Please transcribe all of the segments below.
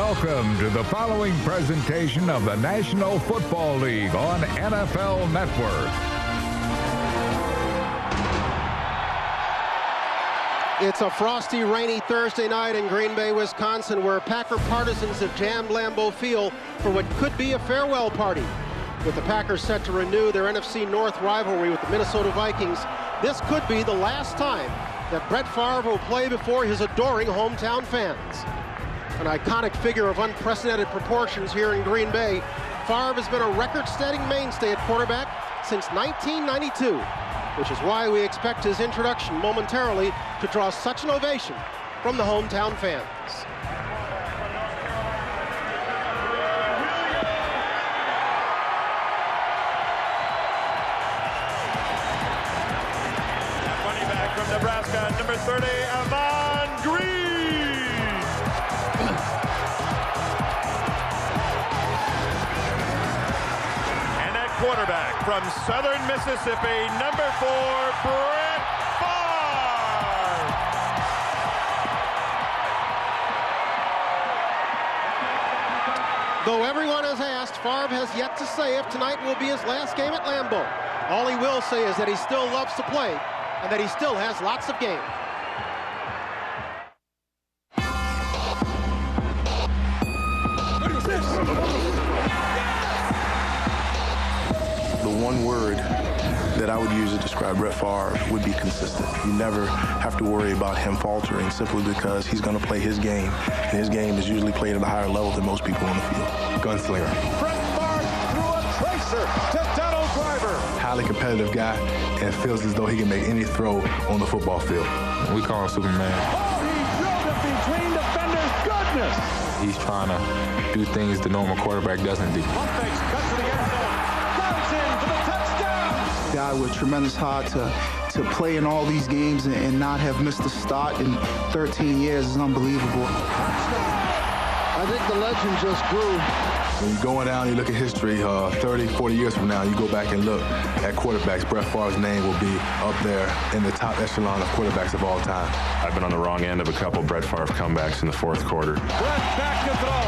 Welcome to the following presentation of the National Football League on NFL Network. It's a frosty, rainy Thursday night in Green Bay, Wisconsin, where Packer partisans have jammed Lambeau Field for what could be a farewell party. With the Packers set to renew their NFC North rivalry with the Minnesota Vikings, this could be the last time that Brett Favre will play before his adoring hometown fans. An iconic figure of unprecedented proportions here in Green Bay, Favre has been a record-setting mainstay at quarterback since 1992, which is why we expect his introduction momentarily to draw such an ovation from the hometown fans. Running back from Nebraska, number 30, Avon Green. Quarterback from Southern Mississippi, number 4, Brett Favre. Though everyone has asked, Favre has yet to say if tonight will be his last game at Lambeau. All he will say is that he still loves to play and that he still has lots of game. The one word that I would use to describe Brett Favre would be consistent. You never have to worry about him faltering simply because he's going to play his game, and his game is usually played at a higher level than most people on the field. Gunslinger. Brett Favre threw a tracer to Donald Driver. Highly competitive guy and feels as though he can make any throw on the football field. We call him Superman. Oh, he drilled it between defenders. Goodness. He's trying to do things the normal quarterback doesn't do. One fakes, cuts to the end zone. Dives in for the touchdown. Guy with tremendous heart to play in all these games and not have missed a start in 13 years is unbelievable. I think the legend just grew. When you're going down, you look at history, 30, 40 years from now, you go back and look at quarterbacks, Brett Favre's name will be up there in the top echelon of quarterbacks of all time. I've been on the wrong end of a couple Brett Favre comebacks in the fourth quarter. Brett back to throw.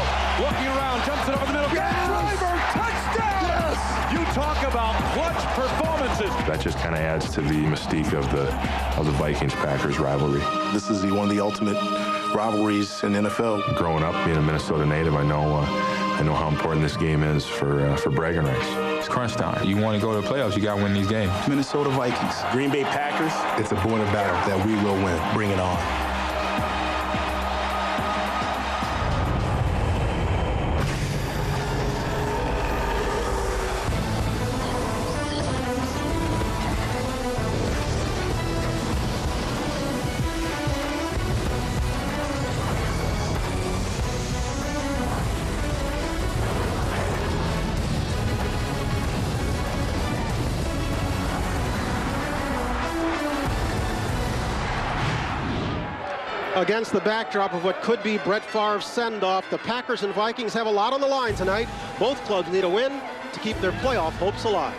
Looking around, jumps it over the middle. Yes! Driver, touchdown! Yes! You talk about clutch performances. That just kind of adds to the mystique of the Vikings-Packers rivalry. This is one of the ultimate rivalries in the NFL. Growing up, being a Minnesota native, I know how important this game is for bragging rights. It's crunch time. You want to go to the playoffs, you got to win these games. Minnesota Vikings. Green Bay Packers. It's a born battle that we will win. Bring it on. Against the backdrop of what could be Brett Favre's send-off, the Packers and Vikings have a lot on the line tonight. Both clubs need a win to keep their playoff hopes alive.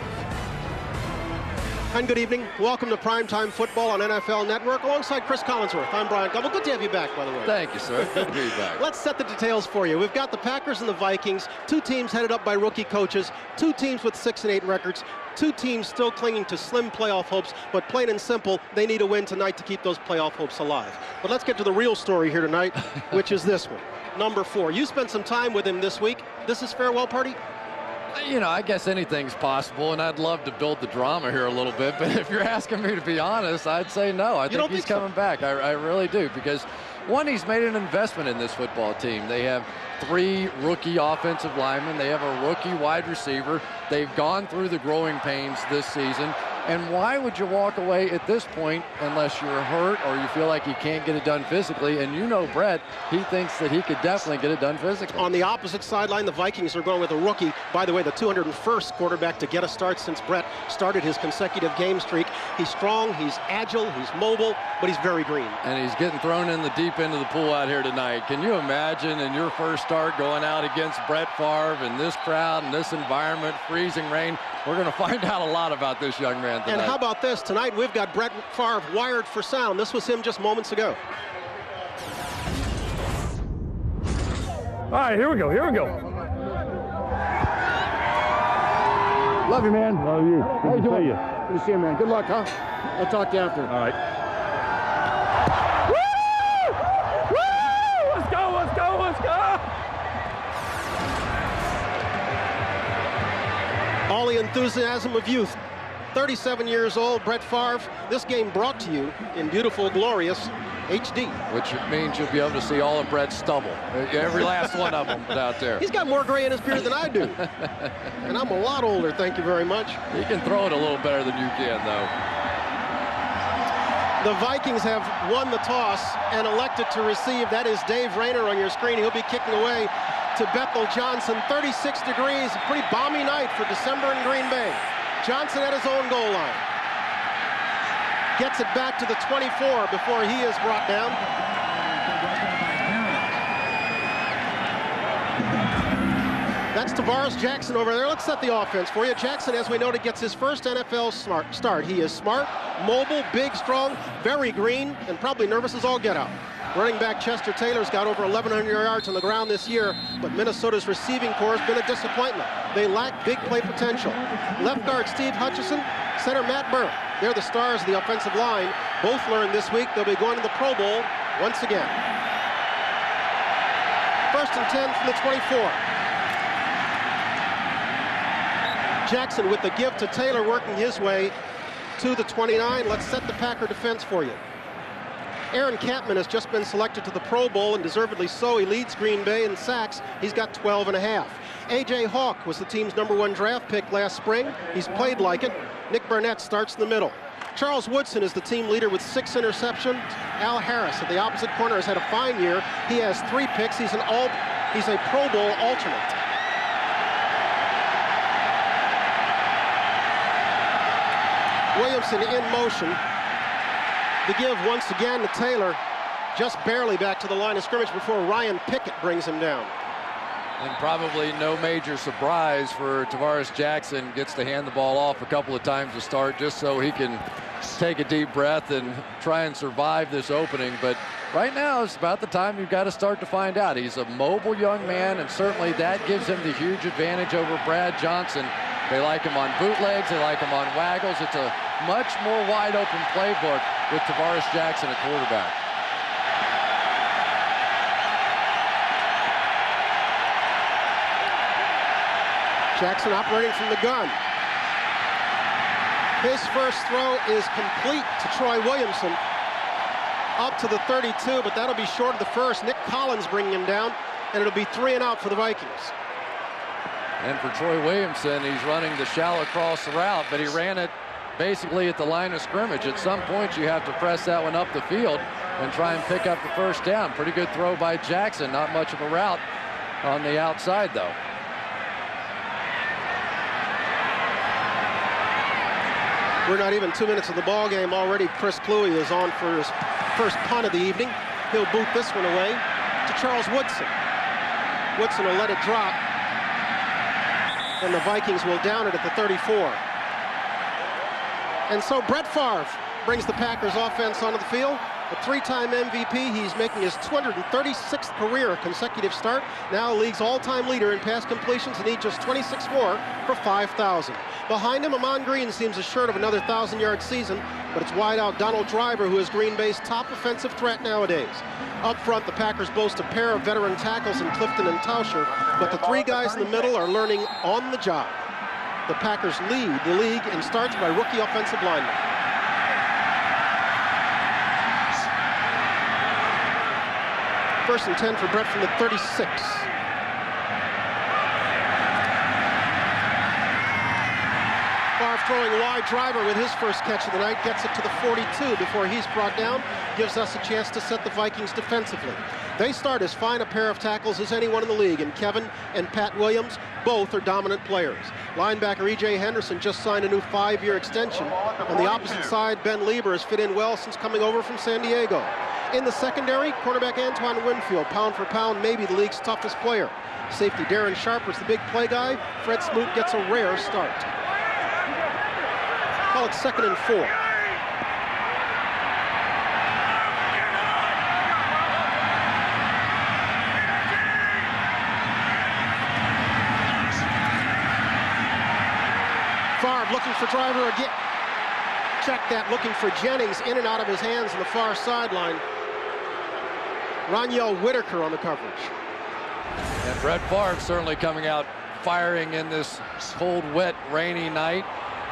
And good evening. Welcome to Primetime Football on NFL Network. Alongside Chris Collinsworth, I'm Brian Gumble. Good to have you back, by the way. Thank you, sir. Good to be back. Let's set the details for you. We've got the Packers and the Vikings, two teams headed up by rookie coaches, two teams with 6-8 records, two teams still clinging to slim playoff hopes, but plain and simple, they need a win tonight to keep those playoff hopes alive. But let's get to the real story here tonight, which is this one. Number 4. You spent some time with him this week. This is farewell party? You know, I guess anything's possible, and I'd love to build the drama here a little bit, but if you're asking me to be honest, I'd say no. I think he's coming back. I really do, because, one, he's made an investment in this football team. They have 3 rookie offensive linemen. They have a rookie wide receiver. They've gone through the growing pains this season. And why would you walk away at this point unless you're hurt or you feel like you can't get it done physically? And you know Brett, he thinks that he could definitely get it done physically. On the opposite sideline, the Vikings are going with a rookie. By the way, the 201st quarterback to get a start since Brett started his consecutive game streak. He's strong, he's agile, he's mobile, but he's very green. And he's getting thrown in the deep end of the pool out here tonight. Can you imagine in your first start going out against Brett Favre in this crowd and this environment, freezing rain? We're going to find out a lot about this young man tonight. And how about this? Tonight we've got Brett Favre wired for sound. This was him just moments ago. All right, here we go. Love you, man. Love you. How you doing? Good to see you, man. Good luck, huh? I'll talk to you after. All right. Woo! Woo! Let's go! All the enthusiasm of youth. 37 years old, Brett Favre. This game brought to you in beautiful, glorious HD. Which means you'll be able to see all of Brett's stubble. Every last one of them out there. He's got more gray in his beard than I do. And I'm a lot older, thank you very much. He can throw it a little better than you can, though. The Vikings have won the toss and elected to receive. That is Dave Rayner on your screen. He'll be kicking away to Bethel Johnson. 36 degrees, a pretty balmy night for December in Green Bay. Johnson at his own goal line. Gets it back to the 24 before he is brought down. That's Tavares Jackson over there. Let's set the offense for you. Jackson, as we noted, gets his first NFL start. He is smart, mobile, big, strong, very green, and probably nervous as all get out. Running back Chester Taylor's got over 1,100 yards on the ground this year, but Minnesota's receiving corps has been a disappointment. They lack big play potential. Left guard Steve Hutchison, center Matt Burr. They're the stars of the offensive line. Both learned this week they'll be going to the Pro Bowl once again. 1st and 10 from the 24. Jackson with the give to Taylor, working his way to the 29. Let's set the Packer defense for you. Aaron Campman has just been selected to the Pro Bowl, and deservedly so. He leads Green Bay in sacks. He's got 12.5. A.J. Hawk was the team's #1 draft pick last spring. He's played like it. Nick Burnett starts in the middle. Charles Woodson is the team leader with 6 interceptions. Al Harris at the opposite corner has had a fine year. He has 3 picks. He's a Pro Bowl alternate. Williamson in motion. The give once again to Taylor, just barely back to the line of scrimmage before Ryan Pickett brings him down. And probably no major surprise for Tavares Jackson. Gets to hand the ball off a couple of times to start, just so he can take a deep breath and try and survive this opening. But right now it's about the time you've got to start to find out. He's a mobile young man, and certainly that gives him the huge advantage over Brad Johnson. They like him on bootlegs, they like him on waggles. It's a much more wide open playbook with Tavares Jackson at quarterback. Jackson operating from the gun. His first throw is complete to Troy Williamson. Up to the 32, but that'll be short of the first. Nick Collins bringing him down, and it'll be 3 and out for the Vikings. And for Troy Williamson, he's running the shallow cross route, but he ran it basically at the line of scrimmage. At some point, you have to press that one up the field and try and pick up the first down. Pretty good throw by Jackson. Not much of a route on the outside, though. We're not even 2 minutes of the ball game already. Chris Cluey is on for his first punt of the evening. He'll boot this one away to Charles Woodson. Woodson will let it drop, and the Vikings will down it at the 34. And so Brett Favre brings the Packers offense onto the field. A 3-time MVP. He's making his 236th career consecutive start. Now league's all-time leader in pass completions, and need just 26 more for 5,000. Behind him, Amon Green seems assured of another 1,000-yard season, but it's wide out Donald Driver, who is Green Bay's top offensive threat nowadays. Up front, the Packers boast a pair of veteran tackles in Clifton and Tauscher, but the 3 guys in the middle are learning on the job. The Packers lead the league in starts by rookie offensive linemen. First and 10 for Brett from the 36. Favre throwing wide. Driver with his first catch of the night gets it to the 42 before he's brought down. Gives us a chance to set the Vikings defensively. They start as fine a pair of tackles as anyone in the league, and Kevin and Pat Williams both are dominant players. Linebacker E.J. Henderson just signed a new 5-year extension. On the opposite side, Ben Lieber has fit in well since coming over from San Diego. In the secondary, cornerback Antoine Winfield, pound for pound, maybe the league's toughest player. Safety Darren Sharper's the big play guy. Fred Smoot gets a rare start. Call it 2nd and 4. looking for Driver again. Check that, looking for Jennings, in and out of his hands on the far sideline. Roniel Whitaker on the coverage. And Brett Favre certainly coming out firing in this cold, wet, rainy night.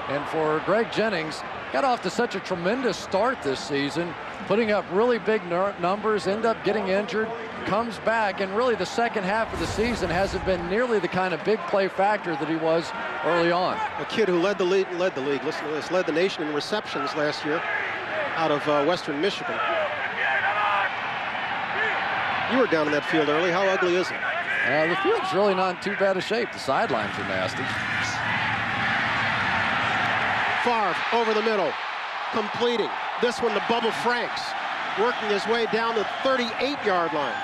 And for Greg Jennings, got off to such a tremendous start this season, putting up really big numbers, end up getting injured, comes back, and really the second half of the season hasn't been nearly the kind of big play factor that he was early on. A kid who led the league, listen to this, led the nation in receptions last year out of Western Michigan. You were down in that field early. How ugly is it? The field's really not in too bad a shape. The sidelines are nasty. Favre over the middle, completing. This one to Bubba Franks, working his way down the 38-yard line.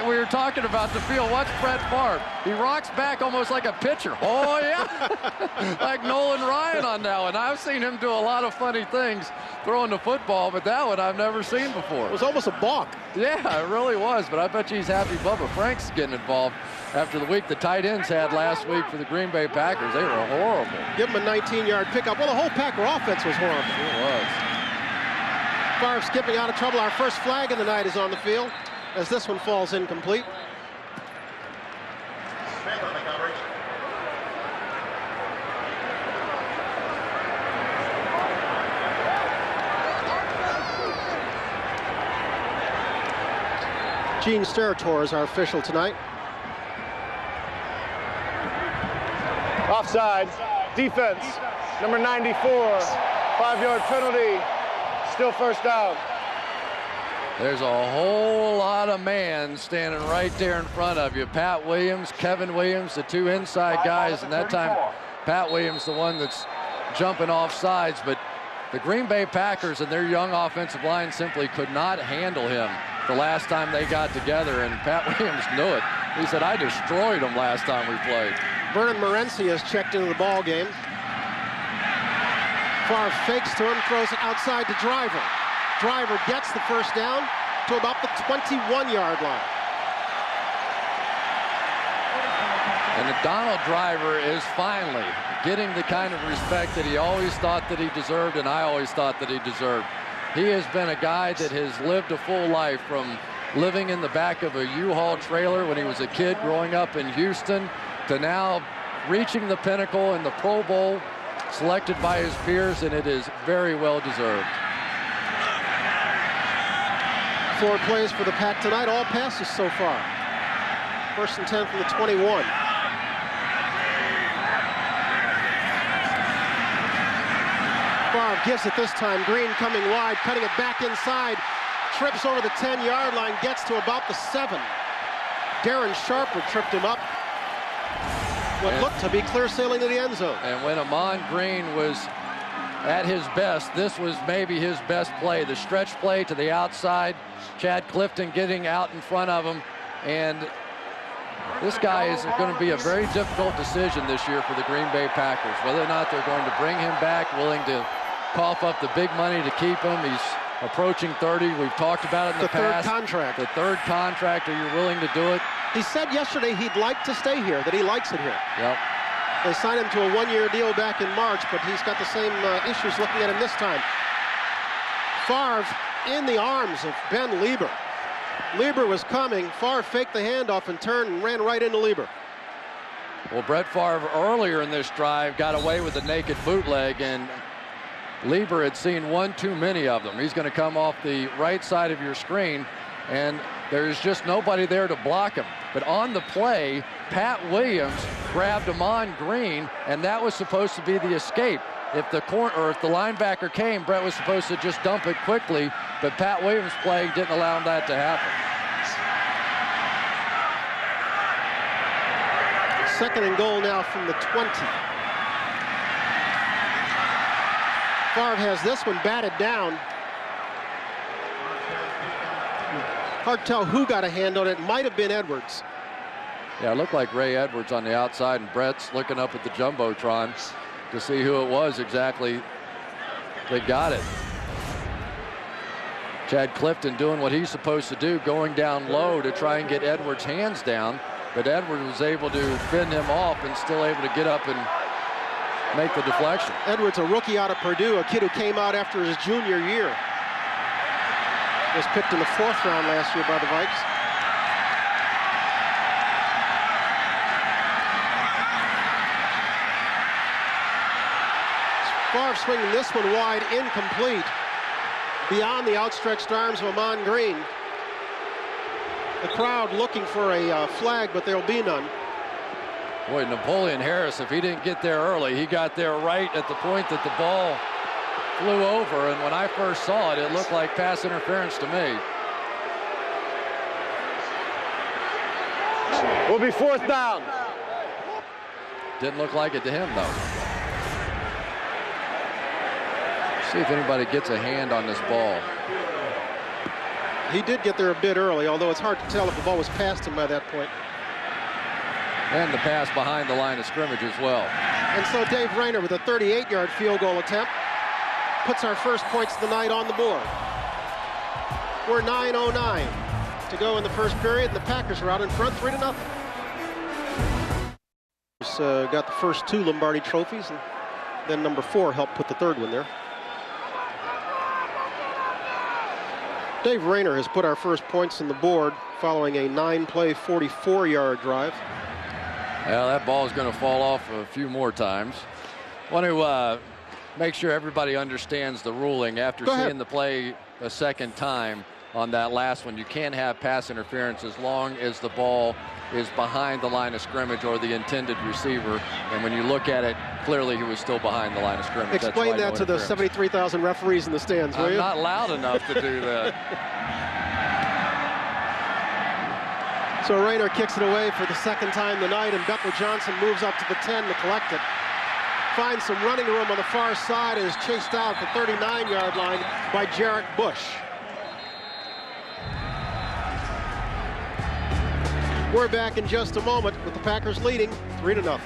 We were talking about the field. Watch Brett Favre. He rocks back almost like a pitcher. Oh, yeah. Like Nolan Ryan on that one. I've seen him do a lot of funny things throwing the football, but that one I've never seen before. It was almost a balk. Yeah, it really was, but I bet you he's happy Bubba Franks is getting involved after the week the tight ends had last week for the Green Bay Packers. They were horrible. Give him a 19-yard pickup. Well, the whole Packer offense was horrible. It was. Favre skipping out of trouble. Our first flag of the night is on the field as this one falls incomplete. Gene Steratore is our official tonight. Offside, defense, number 94, 5-yard penalty, still first down. There's a whole lot of man standing right there in front of you. Pat Williams, Kevin Williams, the two inside guys, and that time Pat Williams, the one that's jumping off sides, but the Green Bay Packers and their young offensive line simply could not handle him the last time they got together, and Pat Williams knew it. He said, I destroyed him last time we played. Vernon Morency has checked into the ball game. Favre fakes to him, throws it outside to Driver. Driver gets the first down to about the 21-yard line. And Donald Driver is finally getting the kind of respect that he always thought that he deserved, and I always thought that he deserved. He has been a guy that has lived a full life, from living in the back of a U-Haul trailer when he was a kid growing up in Houston to now reaching the pinnacle in the Pro Bowl, selected by his peers, and it is very well deserved. 4 plays for the Pack tonight, all passes so far. 1st and 10 from the 21. Favre gives it this time. Green coming wide, cutting it back inside. Trips over the 10-yard line, gets to about the 7. Darren Sharper tripped him up. What looked to be clear sailing to the end zone. And when Ahman Green was at his best, this was maybe his best play. The stretch play to the outside, Chad Clifton getting out in front of him. And this guy is going to be a very difficult decision this year for the Green Bay Packers, whether or not they're going to bring him back, willing to cough up the big money to keep him. He's approaching 30. We've talked about it in the past. The third contract. The third contract. Are you willing to do it? He said yesterday he'd like to stay here, that he likes it here. Yep. They signed him to a 1-year deal back in March, but he's got the same issues looking at him this time. Favre in the arms of Ben Lieber. Lieber was coming. Favre faked the handoff and turned and ran right into Lieber. Well, Brett Favre earlier in this drive got away with a naked bootleg, and Lieber had seen one too many of them. He's going to come off the right side of your screen, and there's just nobody there to block him. But on the play, Pat Williams grabbed Ahman Green, and that was supposed to be the escape. If the linebacker came, Brett was supposed to just dump it quickly, but Pat Williams' play didn't allow that to happen. 2nd and goal now from the 20. Favre has this one batted down. Hard to tell who got a hand on it. Might have been Edwards. Yeah, it looked like Ray Edwards on the outside, and Brett's looking up at the Jumbotron to see who it was exactly that got it. Chad Clifton doing what he's supposed to do, going down low to try and get Edwards' hands down, but Edwards was able to fend him off and still able to get up and make the deflection. Edwards, a rookie out of Purdue, a kid who came out after his junior year. Was picked in the 4th round last year by the Vikes. Favre swinging this one wide, incomplete. Beyond the outstretched arms of Ahman Green. The crowd looking for a flag, but there'll be none. Boy, Napoleon Harris, if he didn't get there early, he got there right at the point that the ball flew over, and when I first saw it, it looked like pass interference to me. We'll be 4th down. Didn't look like it to him, though. See if anybody gets a hand on this ball. He did get there a bit early, although it's hard to tell if the ball was past him by that point. And the pass behind the line of scrimmage as well. And so Dave Rayner with a 38-yard field goal attempt puts our first points of the night on the board. We're 9:09 to go in the first period, and the Packers are out in front 3-0. Got the first 2 Lombardi trophies, and then number 4 helped put the 3rd one there. Dave Rayner has put our first points on the board following a 9-play, 44-yard drive. Well, that ball is going to fall off a few more times. Want to make sure everybody understands the ruling after seeing the play a second time on that last one. You can't have pass interference as long as the ball is behind the line of scrimmage or the intended receiver. And when you look at it, clearly he was still behind the line of scrimmage. Explain that to the 73,000 referees in the stands, will you? I'm not loud enough to do that. So Rayner kicks it away for the 2nd time tonight, and Bethel Johnson moves up to the 10 to collect it. Finds some running room on the far side and is chased out the 39-yard line by Jarrett Bush. We're back in just a moment with the Packers leading 3-0.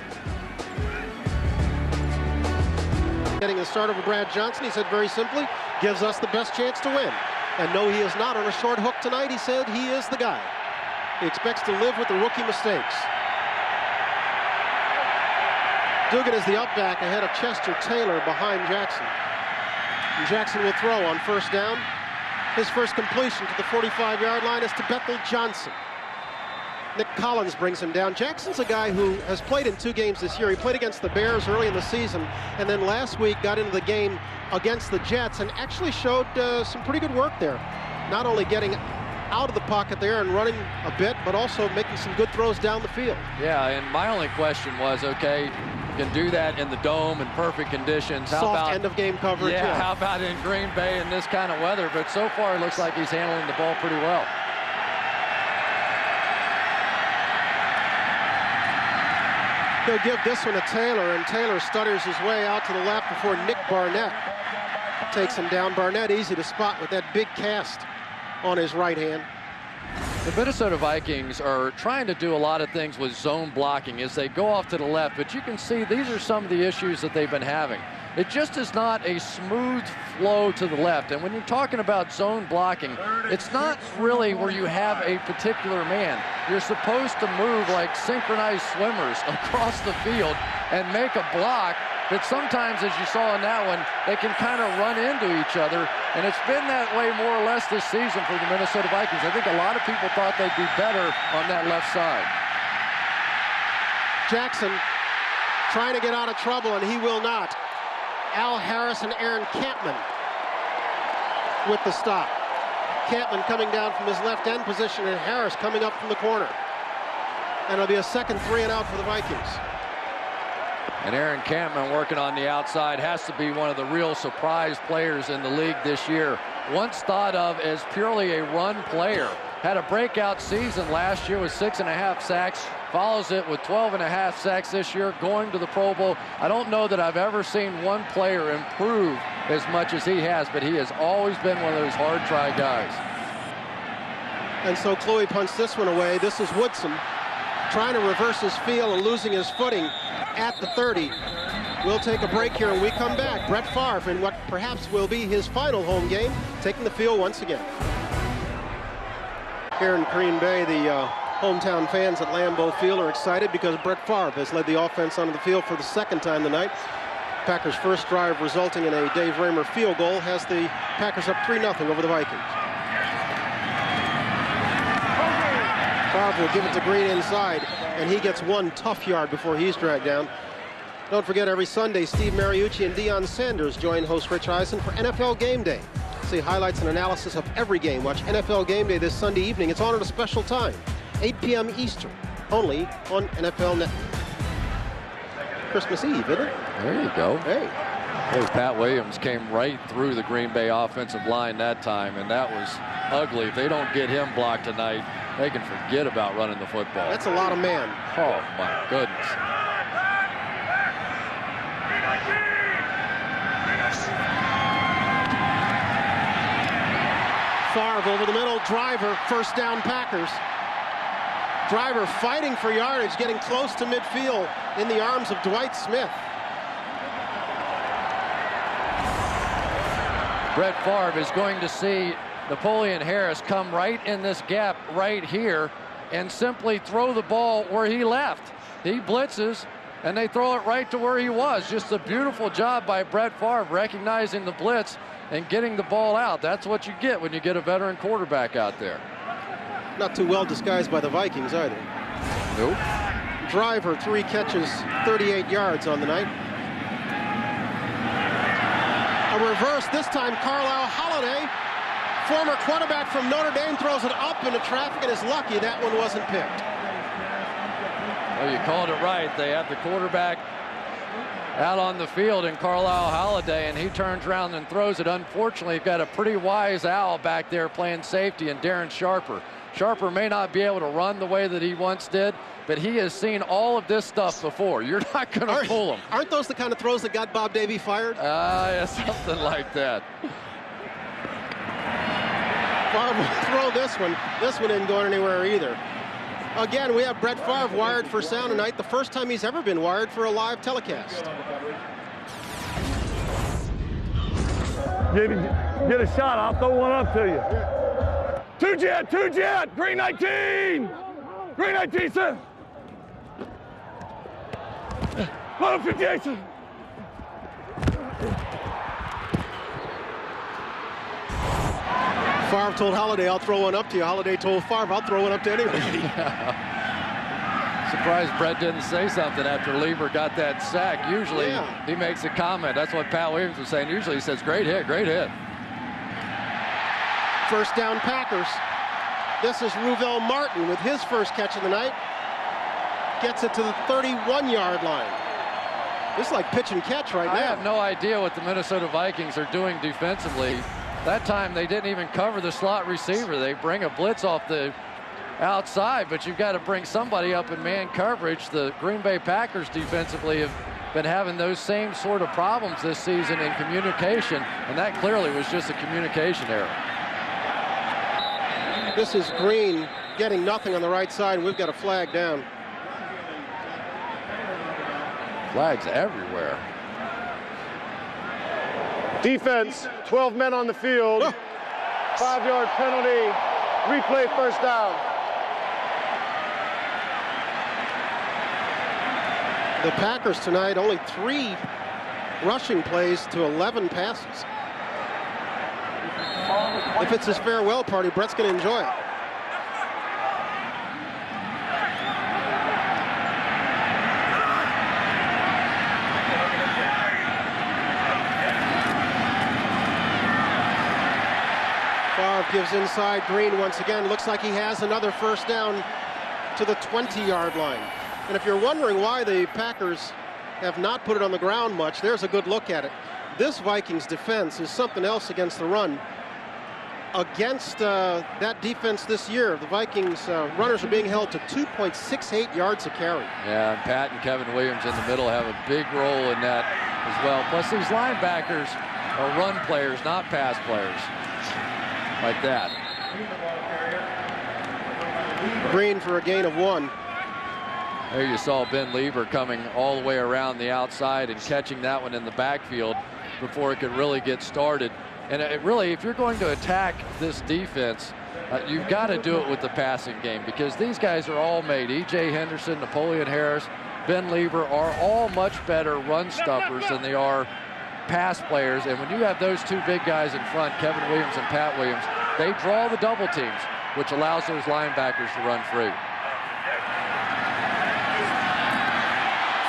Getting the start over Brad Johnson, he said very simply, gives us the best chance to win. And no, he is not on a short hook tonight. He said he is the guy. He expects to live with the rookie mistakes. Dugan is the up back ahead of Chester Taylor behind Jackson. And Jackson will throw on 1st down. His first completion to the 45-yard line is to Bethel Johnson. Nick Collins brings him down. Jackson's a guy who has played in 2 games this year. He played against the Bears early in the season, and then last week got into the game against the Jets and actually showed some pretty good work there. Not only getting out of the pocket there and running a bit, but also making some good throws down the field. Yeah, and my only question was, okay, you can do that in the dome in perfect conditions. How Soft about end of game coverage. Yeah, how about in Green Bay in this kind of weather? But so far it looks like he's handling the ball pretty well. They'll give this one to Taylor, and Taylor stutters his way out to the left before Nick Barnett takes him down. Barnett easy to spot with that big cast on his right hand. The Minnesota Vikings are trying to do a lot of things with zone blocking as they go off to the left, but you can see these are some of the issues that they've been having. It just is not a smooth flow to the left. And when you're talking about zone blocking, it's not really where you have a particular man. You're supposed to move like synchronized swimmers across the field and make a block. But sometimes, as you saw in that one, they can kind of run into each other. And it's been that way more or less this season for the Minnesota Vikings. I think a lot of people thought they'd be better on that left side. Jackson trying to get out of trouble, and he will not. Al Harris and Aaron Campman with the stop. Campman coming down from his left end position, and Harris coming up from the corner. And it'll be a second 3 and out for the Vikings. And Aaron Campman working on the outside has to be one of the real surprise players in the league this year. Once thought of as purely a run player. Had a breakout season last year with 6.5 sacks. Follows it with 12.5 sacks this year, going to the Pro Bowl. I don't know that I've ever seen one player improve as much as he has, but he has always been one of those hard-try guys. And so Kluwe punts this one away. This is Woodson trying to reverse his field and losing his footing at the 30. We'll take a break here and we come back. Brett Favre in what perhaps will be his final home game, taking the field once again. Here in Green Bay, the hometown fans at Lambeau Field are excited because Brett Favre has led the offense onto the field for the second time tonight. Packers' first drive resulting in a Dave Raymer field goal has the Packers up 3-0 over the Vikings. Favre will give it to Green inside, and he gets one tough yard before he's dragged down. Don't forget, every Sunday, Steve Mariucci and Deion Sanders join host Rich Eisen for NFL Game Day. See highlights and analysis of every game. Watch NFL Game Day this Sunday evening. It's on at a special time, 8 p.m. Eastern, only on NFL Network. Christmas Eve, isn't it? There you go. Hey. Boy, Pat Williams came right through the Green Bay offensive line that time, and that was ugly. If they don't get him blocked tonight, they can forget about running the football. That's a lot of man. Oh, my goodness. Favre over the middle, Driver, first down Packers. Driver fighting for yardage, getting close to midfield in the arms of Dwight Smith. Brett Favre is going to see Napoleon Harris come right in this gap right here and simply throw the ball where he left. He blitzes, and they throw it right to where he was. Just a beautiful job by Brett Favre recognizing the blitz and getting the ball out. That's what you get when you get a veteran quarterback out there. Not too well disguised by the Vikings either. Nope. Driver, 3 catches, 38 yards on the night. A reverse, this time Carlisle Holiday, former quarterback from Notre Dame, throws it up into traffic and is lucky that one wasn't picked. Well, you called it right. They have the quarterback out on the field in Carlisle Holiday, and he turns around and throws it. Unfortunately, you've got a pretty wise owl back there playing safety, and Darren Sharper. Sharper may not be able to run the way that he once did, but he has seen all of this stuff before. You're not going to fool him. Aren't those the kind of throws that got Bob Davie fired? Yeah, something like that. Favre will throw this one. This one isn't going anywhere either. Again, we have Brett Favre wired for sound tonight. The first time he's ever been wired for a live telecast. Get a shot. I'll throw one up to you. Two jet. Green 19. Green 19, sir. 158, sir. Favre told Holiday, I'll throw one up to you. Holiday told Favre, I'll throw one up to anybody. Surprised Brett didn't say something after Lieber got that sack. Usually he makes a comment. That's what Pat Williams was saying. Usually he says, great hit, great hit. First down Packers. This is Ruvell Martin with his first catch of the night. Gets it to the 31-yard line. This is like pitch and catch right now. I have no idea what the Minnesota Vikings are doing defensively. That time they didn't even cover the slot receiver. They bring a blitz off the outside, but you've got to bring somebody up in man coverage. The Green Bay Packers defensively have been having those same sort of problems this season in communication, and that clearly was just a communication error. This is Green getting nothing on the right side. We've got a flag down. Flags everywhere. Defense, 12 men on the field. 5-yard penalty. Replay first down. The Packers tonight, only 3 rushing plays to 11 passes. If it's his farewell party, Brett's going to enjoy it. Favre gives inside. Green once again. Looks like he has another first down to the 20-yard line. And if you're wondering why the Packers have not put it on the ground much, there's a good look at it. This Vikings defense is something else against the run. Against that defense this year, the Vikings runners are being held to 2.68 yards a carry. Yeah, and Pat and Kevin Williams in the middle have a big role in that as well. Plus, these linebackers are run players, not pass players. Like that. Green for a gain of 1. There you saw Ben Lieber coming all the way around the outside and catching that one in the backfield before it could really get started. And it really, if you're going to attack this defense, you've got to do it with the passing game, because these guys are all made. E.J. Henderson, Napoleon Harris, Ben Lieber are all much better run stuffers than they are pass players. And when you have those two big guys in front, Kevin Williams and Pat Williams, they draw the double teams, which allows those linebackers to run free.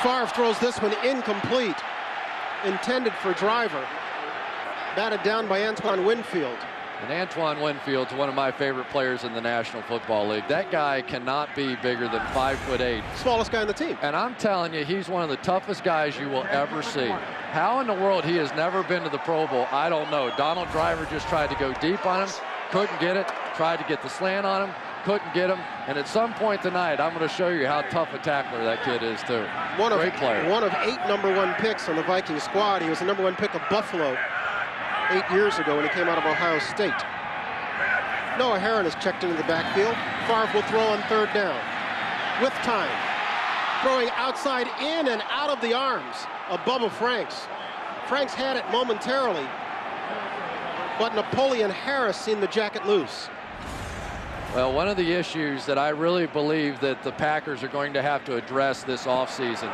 Favre throws this one incomplete, intended for Driver. Batted down by Antoine Winfield. And Antoine Winfield's one of my favorite players in the National Football League. That guy cannot be bigger than 5'8". Smallest guy on the team. And I'm telling you, he's one of the toughest guys you will ever see. How in the world he has never been to the Pro Bowl, I don't know. Donald Driver just tried to go deep on him, couldn't get it, tried to get the slant on him, couldn't get him. And at some point tonight, I'm going to show you how tough a tackler that kid is, too. Great player. One of 8 #1 picks on the Vikings squad. He was the #1 pick of Buffalo 8 years ago when he came out of Ohio State. Noah Herron is checked into the backfield. Favre will throw on 3rd down. With time. Throwing outside in and out of the arms of Bubba Franks. Franks had it momentarily, but Napoleon Harris seen the jacket loose. Well, one of the issues that I really believe that the Packers are going to have to address this offseason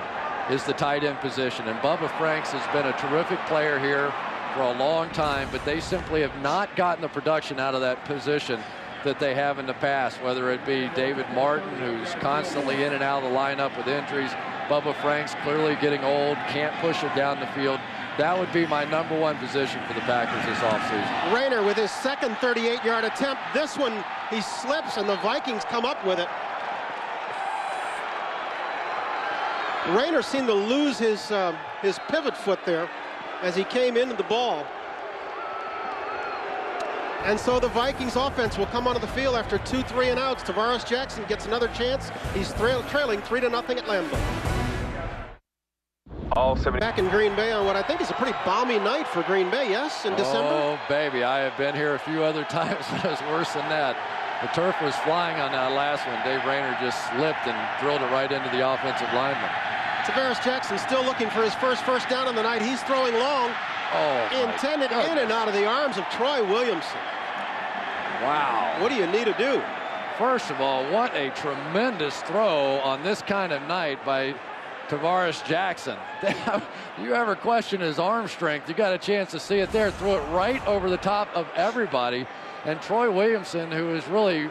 is the tight end position. And Bubba Franks has been a terrific player here for a long time, but they simply have not gotten the production out of that position that they have in the past, whether it be David Martin, who's constantly in and out of the lineup with injuries. Bubba Franks clearly getting old, can't push it down the field. That would be my #1 position for the Packers this offseason. Rayner with his second 38-yard attempt. This one, he slips, and the Vikings come up with it. Rayner seemed to lose his pivot foot there as he came into the ball. And so the Vikings offense will come onto the field after 2 3-and-outs. Tavares Jackson gets another chance. He's trailing 3-0 at Lambeau. Back in Green Bay on what I think is a pretty balmy night for Green Bay, yes, in December? Oh, baby, I have been here a few other times, but it was worse than that. The turf was flying on that last one. Dave Rayner just slipped and drilled it right into the offensive lineman. Tavares Jackson still looking for his first down of the night. He's throwing long. Intended in and out of the arms of Troy Williamson. Wow. What do you need to do? First of all, what a tremendous throw on this kind of night by Tavares Jackson. You ever question his arm strength, you got a chance to see it there. Threw it right over the top of everybody. And Troy Williamson, who is really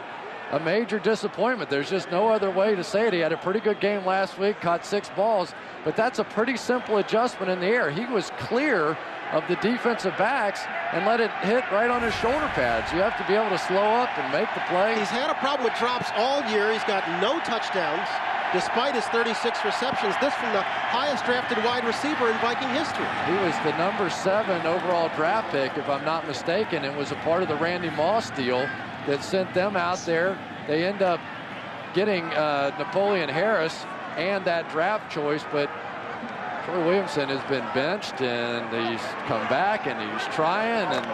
a major disappointment. There's just no other way to say it. He had a pretty good game last week, caught 6 balls, but that's a pretty simple adjustment in the air. He was clear of the defensive backs and let it hit right on his shoulder pads. You have to be able to slow up and make the play. He's had a problem with drops all year. He's got no touchdowns despite his 36 receptions. This from the highest drafted wide receiver in Viking history. He was the #7 overall draft pick, if I'm not mistaken, and was a part of the Randy Moss deal that sent them out there. They end up getting Napoleon Harris and that draft choice, but Troy Williamson has been benched, and he's come back, and he's trying. And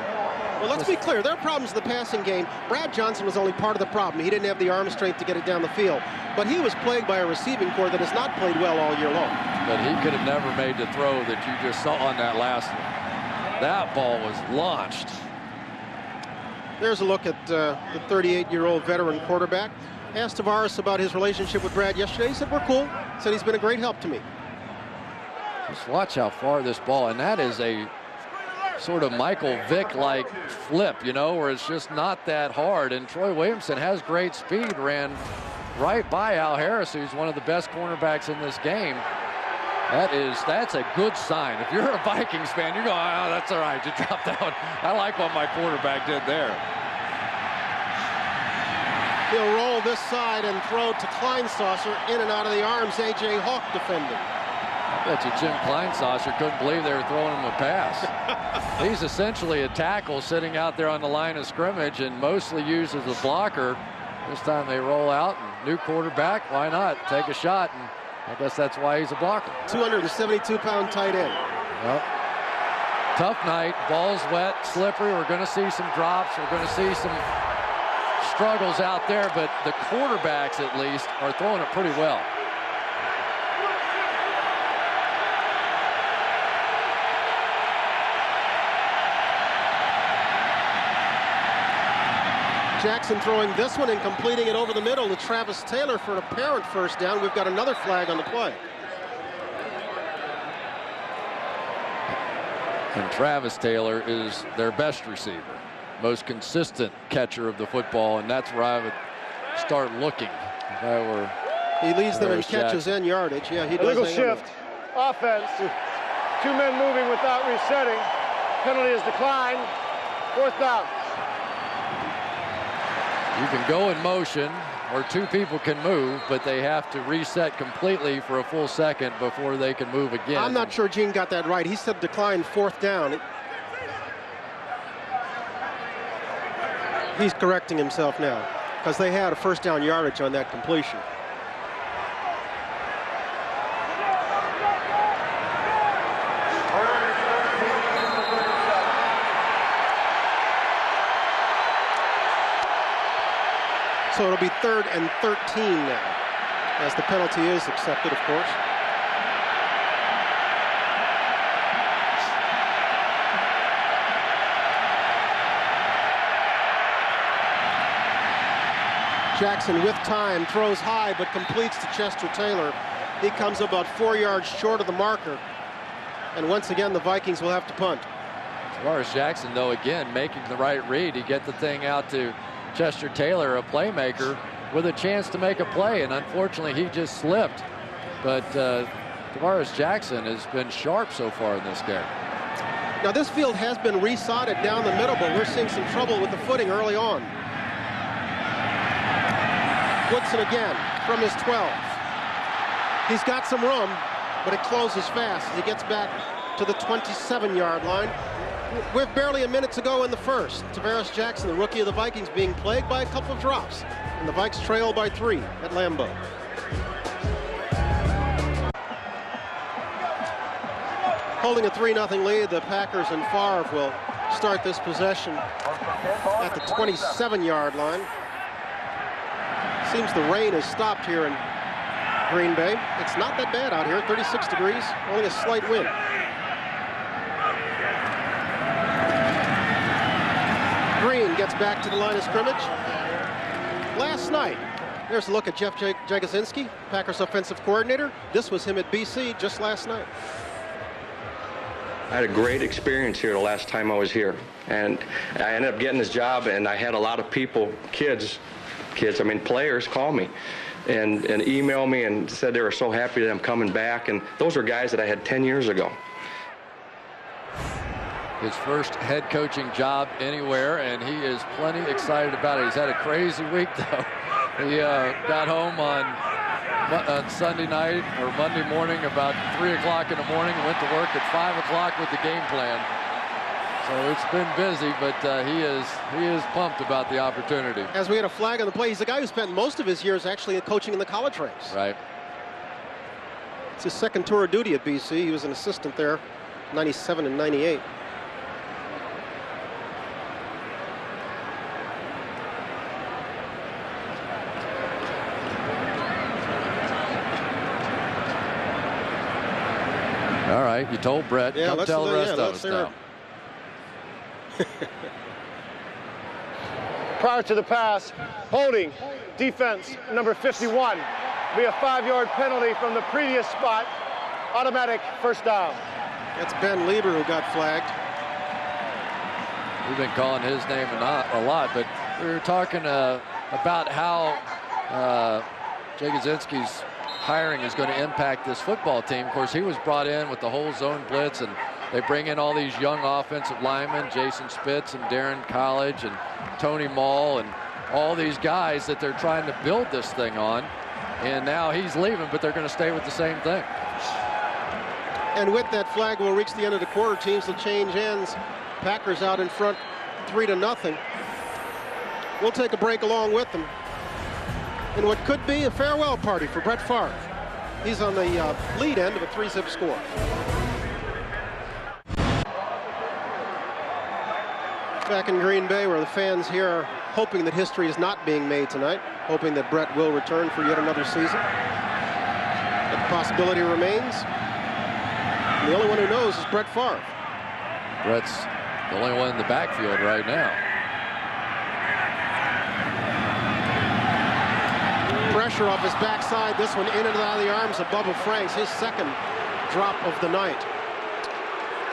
well, let's be clear. There are problems in the passing game. Brad Johnson was only part of the problem. He didn't have the arm strength to get it down the field. But he was plagued by a receiving corps that has not played well all year long. But he could have never made the throw that you just saw on that last one. That ball was launched. There's a look at the 38-year-old veteran quarterback. Asked Tavares about his relationship with Brad yesterday. He said, we're cool. Said he's been a great help to me. Just watch how far this ball, and that is a sort of Michael Vick-like flip, you know, where it's just not that hard. And Troy Williamson has great speed, ran right by Al Harris, who's one of the best cornerbacks in this game. That's a good sign. If you're a Vikings fan, you're going, oh, that's all right, you dropped that one. I like what my quarterback did there. He'll roll this side and throw to Kleinsasser, in and out of the arms. A.J. Hawk defending. I bet you Jim Kleinsasser couldn't believe they were throwing him a pass. He's essentially a tackle sitting out there on the line of scrimmage and mostly used as a blocker. This time they roll out, and new quarterback, why not? Take a shot, and I guess that's why he's a blocker. 272-pound tight end. Yep. Tough night, ball's wet, slippery. We're going to see some drops. We're going to see some struggles out there, but the quarterbacks at least are throwing it pretty well. Jackson throwing this one and completing it over the middle to Travis Taylor for an apparent first down. We've got another flag on the play. And Travis Taylor is their best receiver, most consistent catcher of the football, and that's where I would start looking if I were. He leads them in catches Jackson. and yardage. Yeah, he does. Illegal shift. Offense. 2 men moving without resetting. Penalty is declined. 4th down. You can go in motion, or 2 people can move, but they have to reset completely for a full second before they can move again. I'm not sure Gene got that right. He said decline 4th down. He's correcting himself now because they had a 1st down yardage on that completion. So it'll be 3rd and 13 now, as the penalty is accepted, of course. Jackson with time throws high but completes to Chester Taylor. He comes about 4 yards short of the marker. And once again, the Vikings will have to punt. As far as Jackson, though, again, making the right read, he get the thing out to Chester Taylor, a playmaker, with a chance to make a play, and unfortunately he just slipped. But Tavares Jackson has been sharp so far in this game. Now this field has been resodded down the middle, but we're seeing some trouble with the footing early on. Woodson again from his 12. He's got some room, but it closes fast as he gets back to the 27-yard line. We're barely a minute to go in the first. Tavares Jackson, the rookie of the Vikings, being plagued by a couple of drops. And the Vikes trail by 3 at Lambeau. Holding a 3-0 lead, the Packers and Favre will start this possession at the 27-yard line. Seems the rain has stopped here in Green Bay. It's not that bad out here, 36 degrees, only a slight wind. Green gets back to the line of scrimmage. Last night, there's a look at Jeff Jagosinski, Packers offensive coordinator. This was him at BC just last night. I had a great experience here the last time I was here. And I ended up getting this job, and I had a lot of people, players call me and email me and said they were so happy that I'm coming back. And those were guys that I had 10 years ago. His first head coaching job anywhere, and he is plenty excited about it. He's had a crazy week, though. He got home on Sunday night or Monday morning about 3 o'clock in the morning and went to work at 5 o'clock with the game plan. So it's been busy, but he is pumped about the opportunity. As we had a flag on the play, he's a guy who spent most of his years actually coaching in the college ranks. Right. It's his 2nd tour of duty at BC. He was an assistant there, 97 and 98. All right, you told Brett. Yeah, come tell the rest of us now. Prior to the pass, holding, defense, number 51. Be a 5-yard penalty from the previous spot. Automatic 1st down. That's Ben Lieber who got flagged. We've been calling his name a lot, but we were talking about how Jagosinski's hiring is going to impact this football team. Of course, he was brought in with the whole zone blitz, and they bring in all these young offensive linemen, Jason Spitz and Darren College and Tony Mall, and all these guys that they're trying to build this thing on. And now he's leaving, but they're going to stay with the same thing. And with that flag, we'll reach the end of the quarter. Teams will change ends. Packers out in front 3-0. We'll take a break along with them in what could be a farewell party for Brett Favre. He's on the lead end of a 3-zip score. Back in Green Bay, where the fans here are hoping that history is not being made tonight, hoping that Brett will return for yet another season. But the possibility remains. And the only one who knows is Brett Favre. Brett's the only one in the backfield right now. Pressure off his backside. This one in and out of the arms of Bubba Franks, his 2nd drop of the night.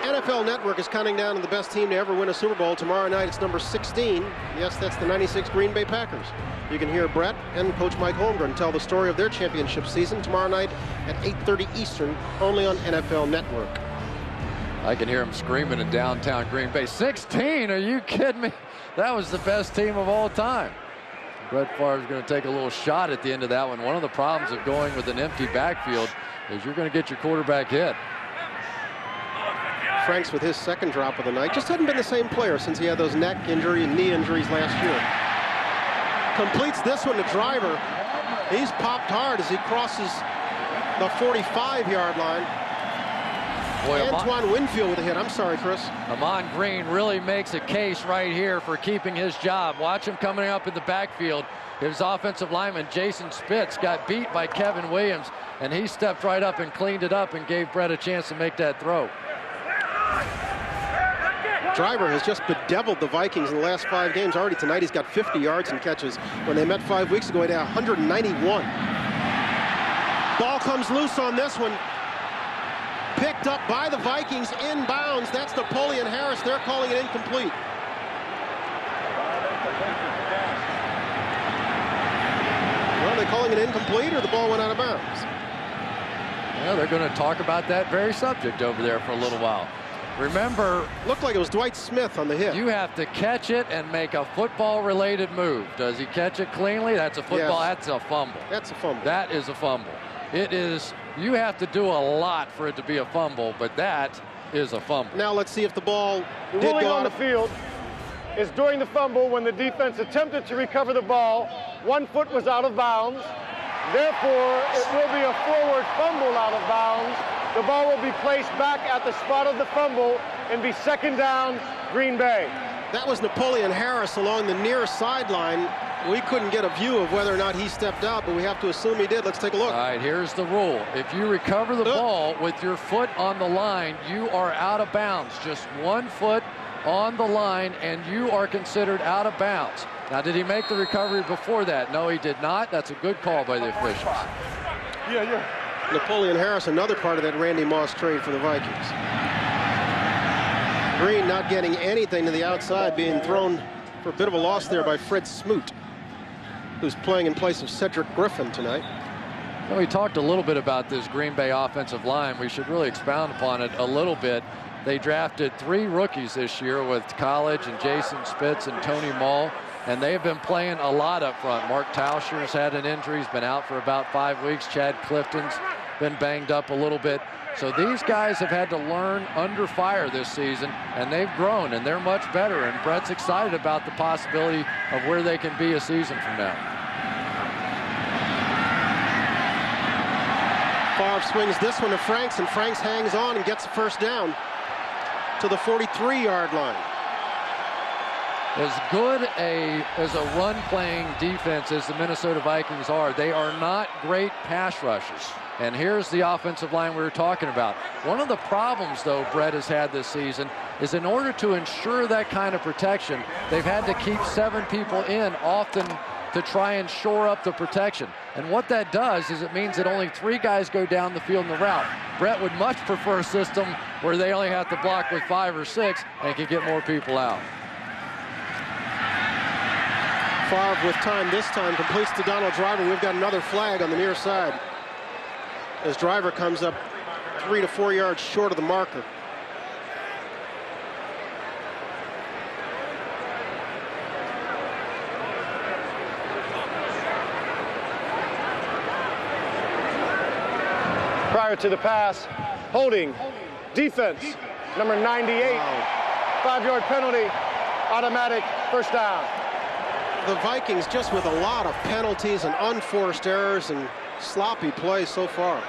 NFL Network is counting down to the best team to ever win a Super Bowl. Tomorrow night, it's number 16. Yes, that's the 96 Green Bay Packers. You can hear Brett and Coach Mike Holmgren tell the story of their championship season tomorrow night at 8:30 Eastern, only on NFL Network. I can hear him screaming in downtown Green Bay. 16? Are you kidding me? That was the best team of all time. Brett Favre is going to take a little shot at the end of that one. One of the problems of going with an empty backfield is you're going to get your quarterback hit. Franks with his second drop of the night. Just hadn't been the same player since he had those neck injury and knee injuries last year. Completes this one to Driver. He's popped hard as he crosses the 45-yard line. Boy, Antoine Winfield with a hit. I'm sorry, Chris. Ahman Green really makes a case right here for keeping his job. Watch him coming up in the backfield. His offensive lineman, Jason Spitz, got beat by Kevin Williams, and he stepped right up and cleaned it up and gave Brett a chance to make that throw. Driver has just bedeviled the Vikings in the last 5 games. Already tonight he's got 50 yards and catches. When they met 5 weeks ago, he had 191. Ball comes loose on this one. Picked up by the Vikings inbounds. That's Napoleon Harris. They're calling it incomplete. Well, are they calling it incomplete or the ball went out of bounds? Well, they're going to talk about that very subject over there for a little while. Remember, looked like it was Dwight Smith on the hit. You have to catch it and make a football-related move. Does he catch it cleanly? That's a football. Yes. That's a fumble. That's a fumble. That is a fumble. It is. You have to do a lot for it to be a fumble, but that is a fumble. Now let's see if the ball the did ruling go on the field is during the fumble when the defense attempted to recover the ball. 1 foot was out of bounds. Therefore, it will be a forward fumble out of bounds. The ball will be placed back at the spot of the fumble and be second down, Green Bay. That was Napoleon Harris along the near sideline. We couldn't get a view of whether or not he stepped out, but we have to assume he did. Let's take a look. All right, here's the rule. If you recover the ball with your foot on the line, you are out of bounds. Just 1 foot on the line, and you are considered out of bounds. Now, did he make the recovery before that? No, he did not. That's a good call by the officials. Yeah. Napoleon Harris, another part of that Randy Moss trade for the Vikings. Green not getting anything to the outside, being thrown for a bit of a loss there by Fred Smoot, who's playing in place of Cedric Griffin tonight. Well, we talked a little bit about this Green Bay offensive line. We should really expound upon it a little bit. They drafted 3 rookies this year with College and Jason Spitz and Tony Mull, and they've been playing a lot up front. Mark Tauscher's had an injury. He's been out for about 5 weeks. Chad Clifton's been banged up a little bit. So these guys have had to learn under fire this season, and they've grown, and they're much better. And Brett's excited about the possibility of where they can be a season from now. Favre swings this one to Franks, and Franks hangs on and gets the first down to the 43-yard line. As good as a run-playing defense as the Minnesota Vikings are, they are not great pass rushers. And here's the offensive line we were talking about. One of the problems, though, Brett has had this season is in order to ensure that kind of protection, they've had to keep 7 people in often to try and shore up the protection. And what that does is it means that only 3 guys go down the field in the route. Brett would much prefer a system where they only have to block with 5 or 6 and can get more people out. Favre with time this time completes to Donald Driver. We've got another flag on the near side as Driver comes up 3 to 4 yards short of the marker. Prior to the pass, holding, defense, number 98, wow. 5-yard penalty, automatic first down. The Vikings just with a lot of penalties and unforced errors and sloppy play so far.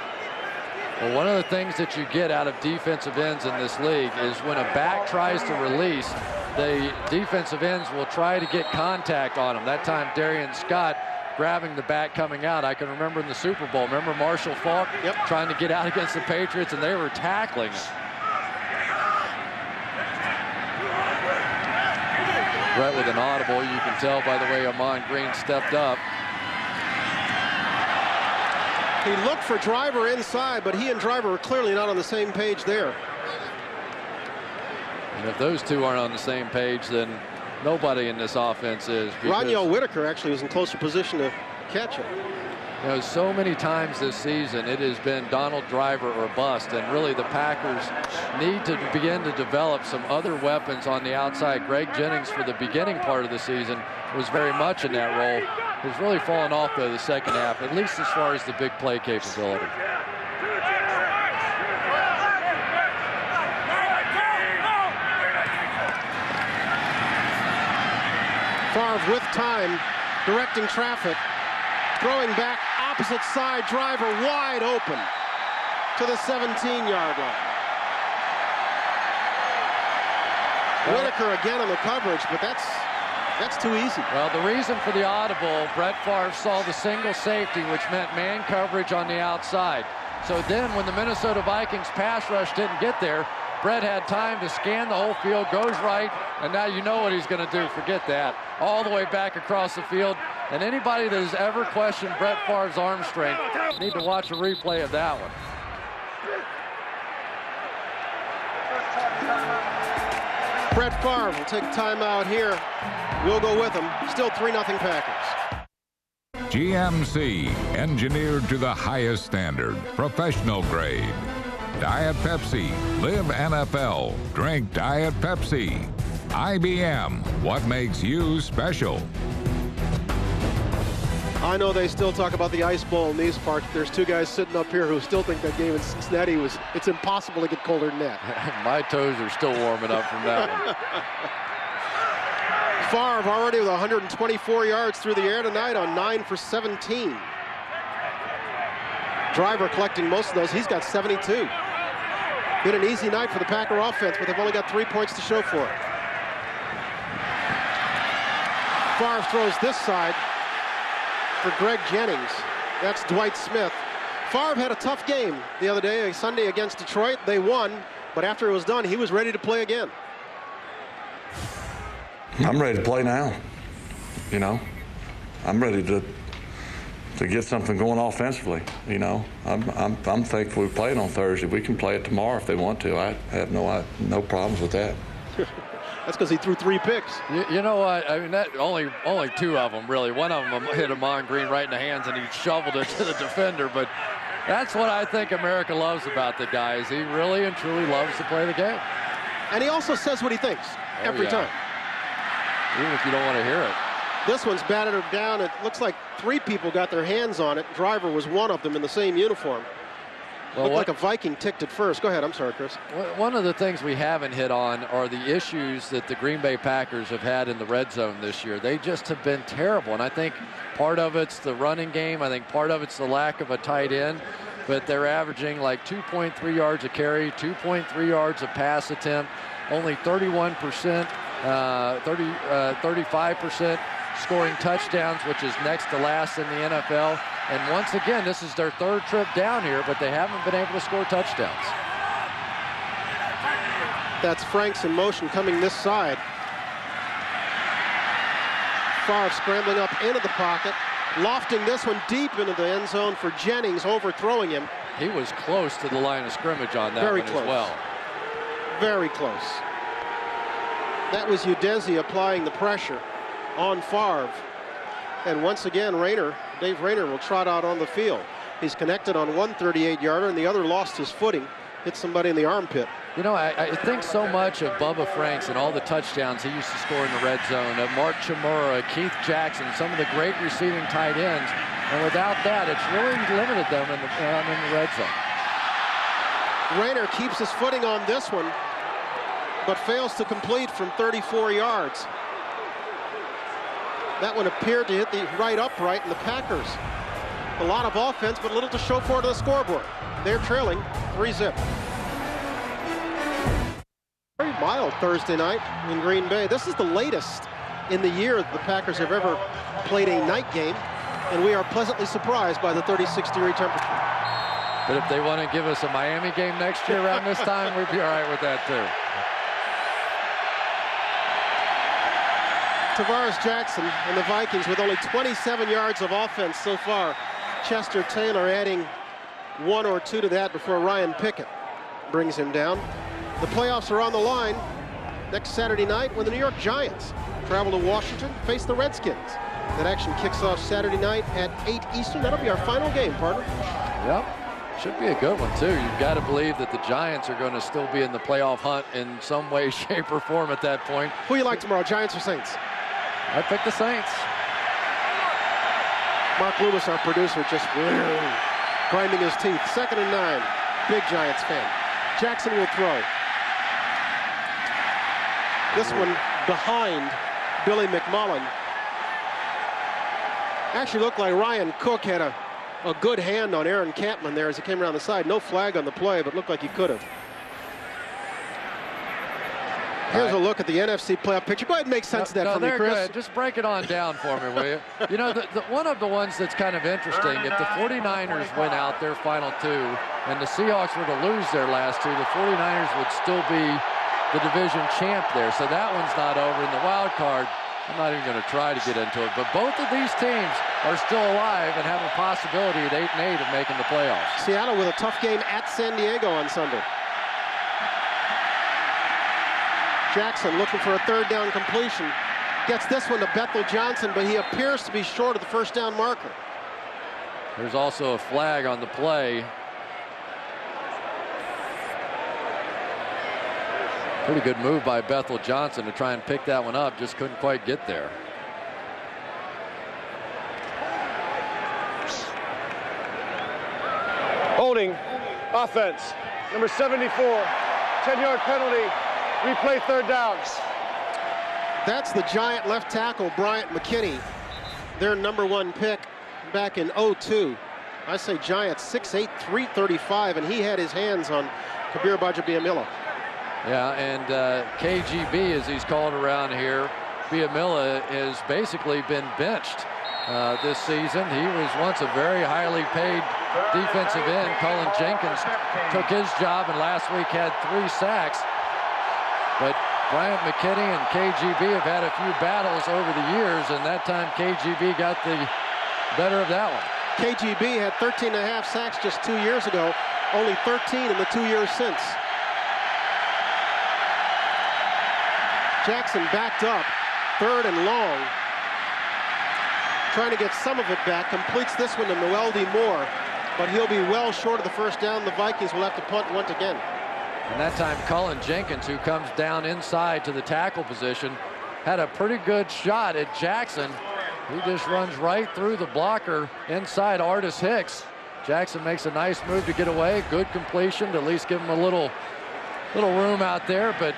Well, one of the things that you get out of defensive ends in this league is when a back tries to release, the defensive ends will try to get contact on him. That time, Darian Scott grabbing the back coming out. I can remember in the Super Bowl, remember Marshall Faulk trying to get out against the Patriots, and they were tackling him. Brett with an audible. You can tell by the way Ahman Green stepped up. He looked for Driver inside, but he and Driver were clearly not on the same page there. And if those two aren't on the same page, then nobody in this offense is. Roniel Whitaker actually was in closer position to catch it. You know, so many times this season it has been Donald Driver or bust, and really the Packers need to begin to develop some other weapons on the outside. Greg Jennings for the beginning part of the season was very much in that role. He's really fallen off though the second half, at least as far as the big play capability. Favre with time, directing traffic, throwing back opposite side, Driver wide open to the 17-yard line. Whitaker again on the coverage, but that's too easy. Well, the reason for the audible, Brett Favre saw the single safety, which meant man coverage on the outside. So then when the Minnesota Vikings pass rush didn't get there, Brett had time to scan the whole field, goes right, and now you know what he's going to do. Forget that. All the way back across the field. And anybody that has ever questioned Brett Favre's arm strength need to watch a replay of that one. Brett Favre will take a timeout here. We'll go with him. Still 3-0 Packers. GMC, engineered to the highest standard, professional grade. Diet Pepsi, live NFL, drink Diet Pepsi. IBM, what makes you special? I know they still talk about the Ice Bowl in these parts. There's two guys sitting up here who still think that game in Cincinnati it's impossible to get colder than that. My toes are still warming up from that one. Favre already with 124 yards through the air tonight on 9 for 17. Driver collecting most of those. He's got 72. Been an easy night for the Packer offense, but they've only got 3 points to show for it. Favre throws this side for Greg Jennings. That's Dwight Smith. Favre had a tough game the other day, Sunday against Detroit. They won, but after it was done, he was ready to play again. I'm ready to play now. You know, I'm ready to get something going offensively. You know, I'm thankful we played on Thursday. We can play it tomorrow if they want to. I have no problems with that. That's because he threw 3 picks. You know what? I mean, that only 2 of them really. One of them hit Amon Green right in the hands, and he shoveled it to the defender. But that's what I think America loves about the guy, is he really and truly loves to play the game. And he also says what he thinks every time. Even if you don't want to hear it. This one's batted down. It looks like 3 people got their hands on it. Driver was one of them in the same uniform. Well, looked like a Viking ticked it first. Go ahead. I'm sorry, Chris. One of the things we haven't hit on are the issues that the Green Bay Packers have had in the red zone this year. They just have been terrible. And I think part of it's the running game. I think part of it's the lack of a tight end. But they're averaging like 2.3 yards a carry, 2.3 yards a pass attempt, only 31%, 35% scoring touchdowns, which is next to last in the NFL. And once again, this is their 3rd trip down here, but they haven't been able to score touchdowns. That's Franks in motion coming this side. Favre scrambling up into the pocket, lofting this one deep into the end zone for Jennings, overthrowing him. He was close to the line of scrimmage on that Very one close. as well. Very close. That was Udeze applying the pressure on Favre. And once again, Dave Rayner will trot out on the field. He's connected on one 38-yarder, and the other lost his footing, hit somebody in the armpit. You know, I think so much of Bubba Franks and all the touchdowns he used to score in the red zone, of Mark Chmura, Keith Jackson, some of the great receiving tight ends. And without that, it's really limited them in the red zone. Rayner keeps his footing on this one, but fails to complete from 34 yards. That one appeared to hit the right upright, and the Packers, a lot of offense, but little to show for it on the scoreboard. They're trailing 3-0. Very mild Thursday night in Green Bay. This is the latest in the year that the Packers have ever played a night game, and we are pleasantly surprised by the 36-degree temperature. But if they want to give us a Miami game next year around this time, we'd be all right with that too. Tavares Jackson and the Vikings with only 27 yards of offense so far. Chester Taylor adding 1 or 2 to that before Ryan Pickett brings him down. The playoffs are on the line. next Saturday night when the New York Giants travel to Washington, face the Redskins. That action kicks off Saturday night at 8 Eastern. That'll be our final game, partner. Yep. Should be a good one, too. You've got to believe that the Giants are going to still be in the playoff hunt in some way, shape, or form at that point. Who you like tomorrow, Giants or Saints? I pick the Saints. Mark Loomis, our producer, just grinding his teeth. 2nd and 9. Big Giants fan. Jackson will throw. This one behind Billy McMullen. Actually looked like Ryan Cook had a good hand on Aaron Campman there as he came around the side. No flag on the play, but looked like he could have. Here's a look at the NFC playoff picture. Go ahead and make sense of that for me, Chris. Good. Just break it on down for me, will you? You know, one of the ones that's kind of interesting, if the 49ers win out their final 2 and the Seahawks were to lose their last 2, the 49ers would still be the division champ there. So that one's not over. In the wild card, I'm not even going to try to get into it. But both of these teams are still alive and have a possibility at 8-8 of making the playoffs. Seattle with a tough game at San Diego on Sunday. Jackson looking for a 3rd down completion. Gets this one to Bethel Johnson, but he appears to be short of the 1st down marker. There's also a flag on the play. Pretty good move by Bethel Johnson to try and pick that one up. Just couldn't quite get there. Holding, offense, number 74, 10-yard penalty, replay 3rd downs. That's the Giant left tackle, Bryant McKinney, their #1 pick back in '02. I say Giants 6'8", 335, and he had his hands on Kabir Bajabiamila. Yeah, and KGB, as he's called around here, Biamila has basically been benched this season. He was once a very highly paid defensive end. Cullen Jenkins took his job and last week had 3 sacks. But Bryant McKinney and KGB have had a few battles over the years, and that time KGB got the better of that one. KGB had 13.5 sacks just 2 years ago, only 13 in the 2 years since. Jackson backed up, 3rd and long. Trying to get some of it back, completes this one to Noel D. Moore, but he'll be well short of the 1st down. The Vikings will have to punt once again. And that time Cullen Jenkins, who comes down inside to the tackle position, had a pretty good shot at Jackson. He just runs right through the blocker inside Artis Hicks. Jackson makes a nice move to get away. Good completion to at least give him a little room out there. But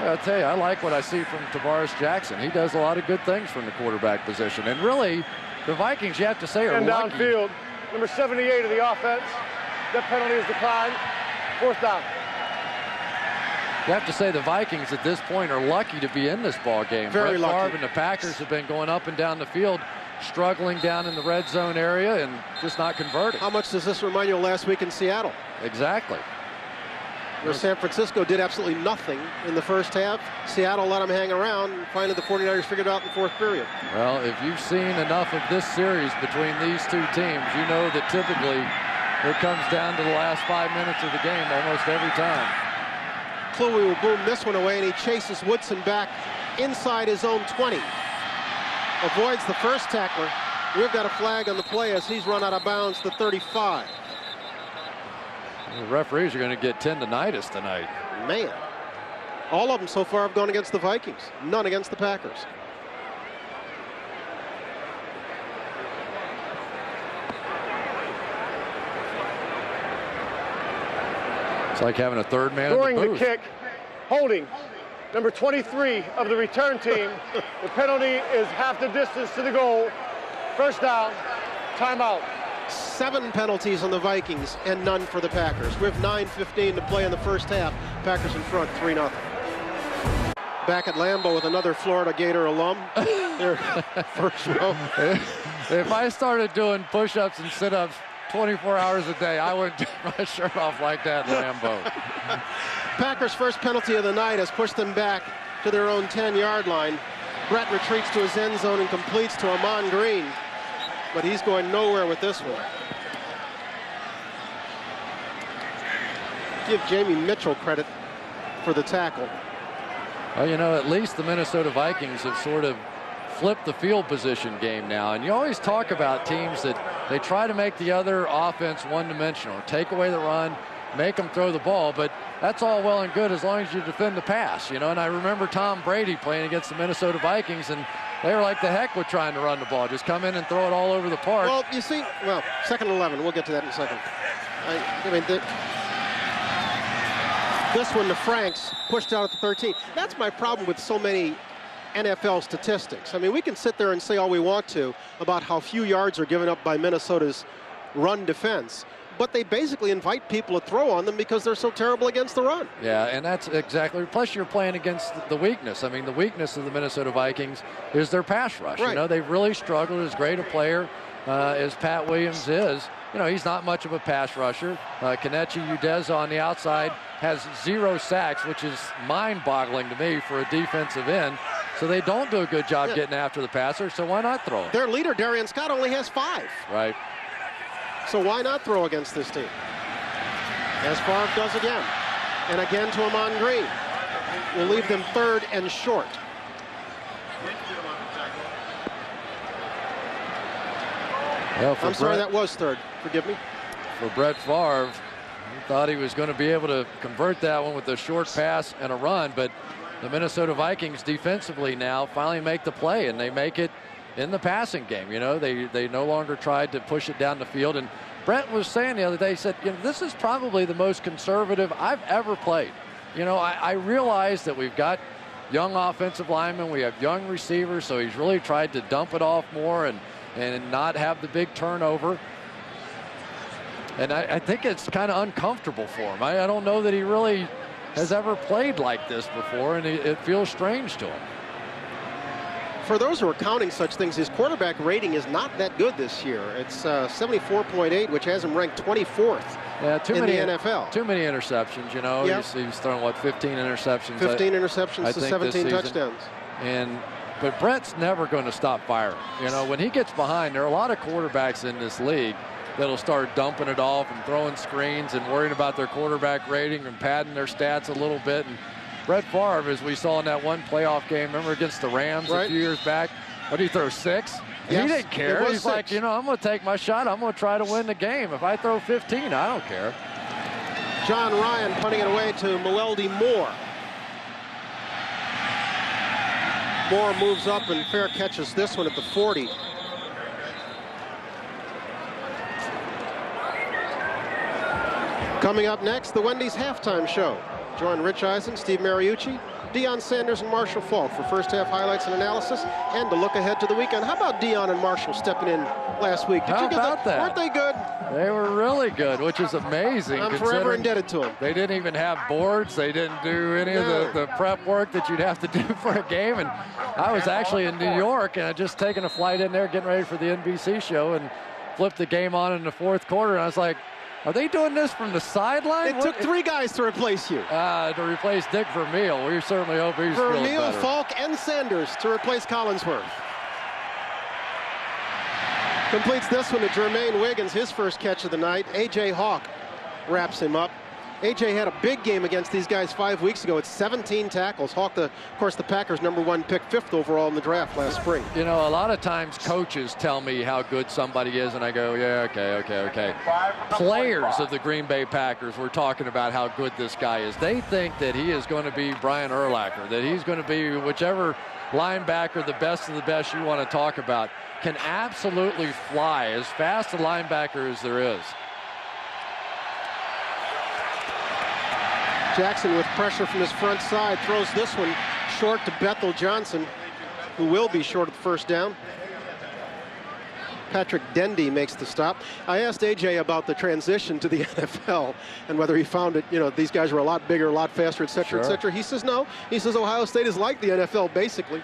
I'll tell you, I like what I see from Tavares Jackson. He does a lot of good things from the quarterback position. And really, the Vikings, you have to say, are lucky. Downfield, number 78 of the offense. That penalty is declined. 4th down. You have to say the Vikings at this point are lucky to be in this ball game. Very lucky. Brett Favre and the Packers have been going up and down the field, struggling down in the red zone area and just not converting. How much does this remind you of last week in Seattle? Exactly. Where San Francisco did absolutely nothing in the 1st half. Seattle let them hang around, and finally the 49ers figured it out in the 4th period. Well, if you've seen enough of this series between these 2 teams, you know that typically it comes down to the last 5 minutes of the game almost every time. Kluwe will boom this one away, and he chases Woodson back inside his own 20. Avoids the 1st tackler. We've got a flag on the play as he's run out of bounds to 35. The referees are going to get tendinitis tonight. Man, all of them so far have gone against the Vikings. None against the Packers. It's like having a 3rd man during in the booth. The kick, holding, number 23 of the return team. The penalty is half the distance to the goal. 1st down, timeout. 7 penalties on the Vikings and none for the Packers. We have 9:15 to play in the 1st half. Packers in front, 3-0. Back at Lambeau with another Florida Gator alum. Their 1st row. If I started doing push-ups and sit-ups 24 hours a day, I would take my shirt off like that in Lambeau. Packers' first penalty of the night has pushed them back to their own 10-yard line. Brett retreats to his end zone and completes to Amon Green, but he's going nowhere with this one. Give Jamie Mitchell credit for the tackle. Well, you know, at least the Minnesota Vikings have sort of flipped the field position game now. And you always talk about teams that they try to make the other offense one-dimensional, take away the run, make them throw the ball, but that's all well and good as long as you defend the pass, you know. And I remember Tom Brady playing against the Minnesota Vikings, and they were like the heck with trying to run the ball. Just come in and throw it all over the park. Well, you see, second and 11. We'll get to that in a second. I mean, this one, the Franks pushed out at the 13. That's my problem with so many NFL statistics. I mean, we can sit there and say all we want to about how few yards are given up by Minnesota's run defense, but they basically invite people to throw on them because they're so terrible against the run. Yeah, and that's exactly. Plus, you're playing against the weakness. I mean, the weakness of the Minnesota Vikings is their pass rush. Right. You know, they've really struggled. As great a player as Pat Williams is, you know, he's not much of a pass rusher. Kenichi Udeze on the outside has 0 sacks, which is mind-boggling to me for a defensive end. So they don't do a good job getting after the passer, so why not throw it? Their leader, Darian Scott, only has 5. Right. So why not throw against this team? As Favre does again. And again to Amon Green. Will leave them 3rd and short. Well, I'm sorry, that was 3rd. Forgive me. For Brett Favre, he thought he was going to be able to convert that one with a short pass and a run, but the Minnesota Vikings defensively now finally make the play, and they make it in the passing game. You know, they no longer tried to push it down the field. And Brett was saying the other day, he said, you know, this is probably the most conservative I've ever played. You know, I realize that we've got young offensive linemen, we have young receivers, so he's really tried to dump it off more and not have the big turnover. And I think it's kind of uncomfortable for him. I don't know that he really has ever played like this before, and it feels strange to him. For those who are counting such things, his quarterback rating is not that good this year. It's 74.8, which has him ranked 24th in the NFL. Too many interceptions, you know. Yep. He's thrown, what, 15 interceptions? 15 interceptions to 17 touchdowns. But Brett's never going to stop firing. You know, when he gets behind, there are a lot of quarterbacks in this league that'll start dumping it off and throwing screens and worrying about their quarterback rating and padding their stats a little bit. And Brett Favre, as we saw in that one playoff game, remember against the Rams a few years back, what did he throw, 6? Yes, he didn't care. He's 6. Like, you know, I'm going to take my shot. I'm going to try to win the game. If I throw 15, I don't care. John Ryan punting it away to Mueldy Moore. Moore moves up and fair catches this one at the 40. Coming up next, the Wendy's halftime show. Join Rich Eisen, Steve Mariucci, Deion Sanders, and Marshall Falk for first half highlights and analysis, and to look ahead to the weekend. How about Deion and Marshall stepping in last week? How about that? Weren't they good? They were really good, which is amazing. I'm forever indebted to them. They didn't even have boards. They didn't do any of the prep work that you'd have to do for a game. And I was actually in New York, and I'd just taken a flight in there, getting ready for the NBC show, and flipped the game on in the 4th quarter. And I was like, are they doing this from the sideline? It took 3 guys to replace you. To replace Dick Vermeil. We certainly hope he's feeling better. Vermeil, Falk, and Sanders to replace Collinsworth. Completes this one to Jermaine Wiggins, his first catch of the night. A.J. Hawk wraps him up. A.J. had a big game against these guys 5 weeks ago. It's 17 tackles. Hawk, of course, the Packers' #1 pick, 5th overall in the draft last spring. You know, a lot of times coaches tell me how good somebody is, and I go, yeah, okay. Players of the Green Bay Packers were talking about how good this guy is. They think that he is going to be Brian Urlacher, that he's going to be whichever linebacker, the best of the best you want to talk about, can absolutely fly, as fast a linebacker as there is. Jackson with pressure from his front side throws this one short to Bethel Johnson, who will be short of the first down. Patrick Dendy makes the stop. I asked AJ about the transition to the NFL and whether he found it, you know, these guys were a lot bigger, a lot faster, et cetera, et cetera. He says no. He says Ohio State is like the NFL, basically.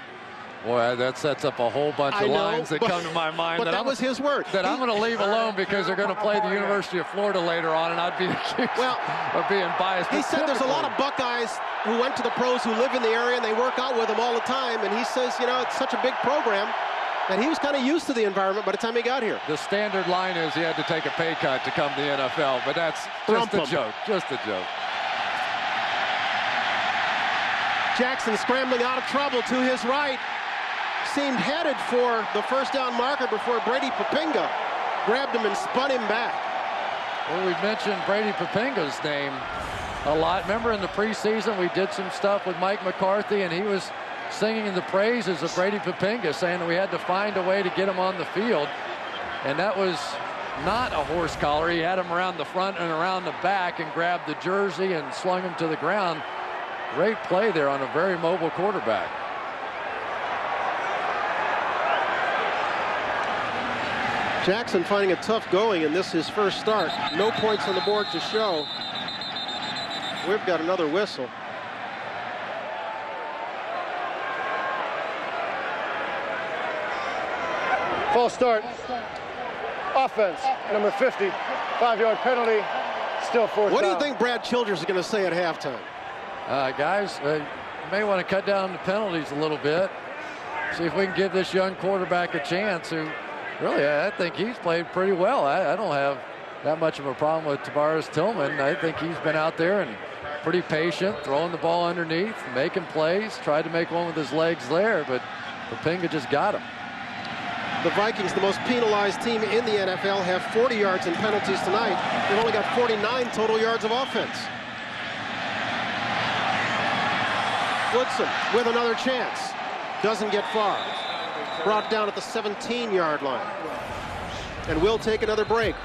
Boy, that sets up a whole bunch of lines that come to my mind. But that was his word. That I'm going to leave alone because they're going to play the University of Florida later on, and I'd be accused of being biased. He said there's a lot of Buckeyes who went to the pros who live in the area, and they work out with them all the time. And he says, you know, it's such a big program that he was kind of used to the environment by the time he got here. The standard line is he had to take a pay cut to come to the NFL, but that's just a joke, just a joke. Jackson scrambling out of trouble to his right. Seemed headed for the first down marker before Brady Papinga grabbed him and spun him back. Well, we've mentioned Brady Papinga's name a lot. Remember in the preseason we did some stuff with Mike McCarthy, and he was singing the praises of Brady Papinga, saying that we had to find a way to get him on the field. And that was not a horse collar. He had him around the front and around the back and grabbed the jersey and slung him to the ground. Great play there on a very mobile quarterback. Jackson finding it tough going in this his first start. No points on the board to show. We've got another whistle. False start. Offense, number 50. 5-yard penalty. Still fourth down. What do you think Brad Childress is going to say at halftime? Guys, you may want to cut down the penalties a little bit. See if we can give this young quarterback a chance who really, I think he's played pretty well. I don't have that much of a problem with Tavares Tillman. I think he's been out there and pretty patient, throwing the ball underneath, making plays, tried to make one with his legs there, but Papinga just got him. The Vikings, the most penalized team in the NFL, have 40 yards in penalties tonight. They've only got 49 total yards of offense. Woodson with another chance. Doesn't get far. Brought down at the 17-yard line. And we'll take another break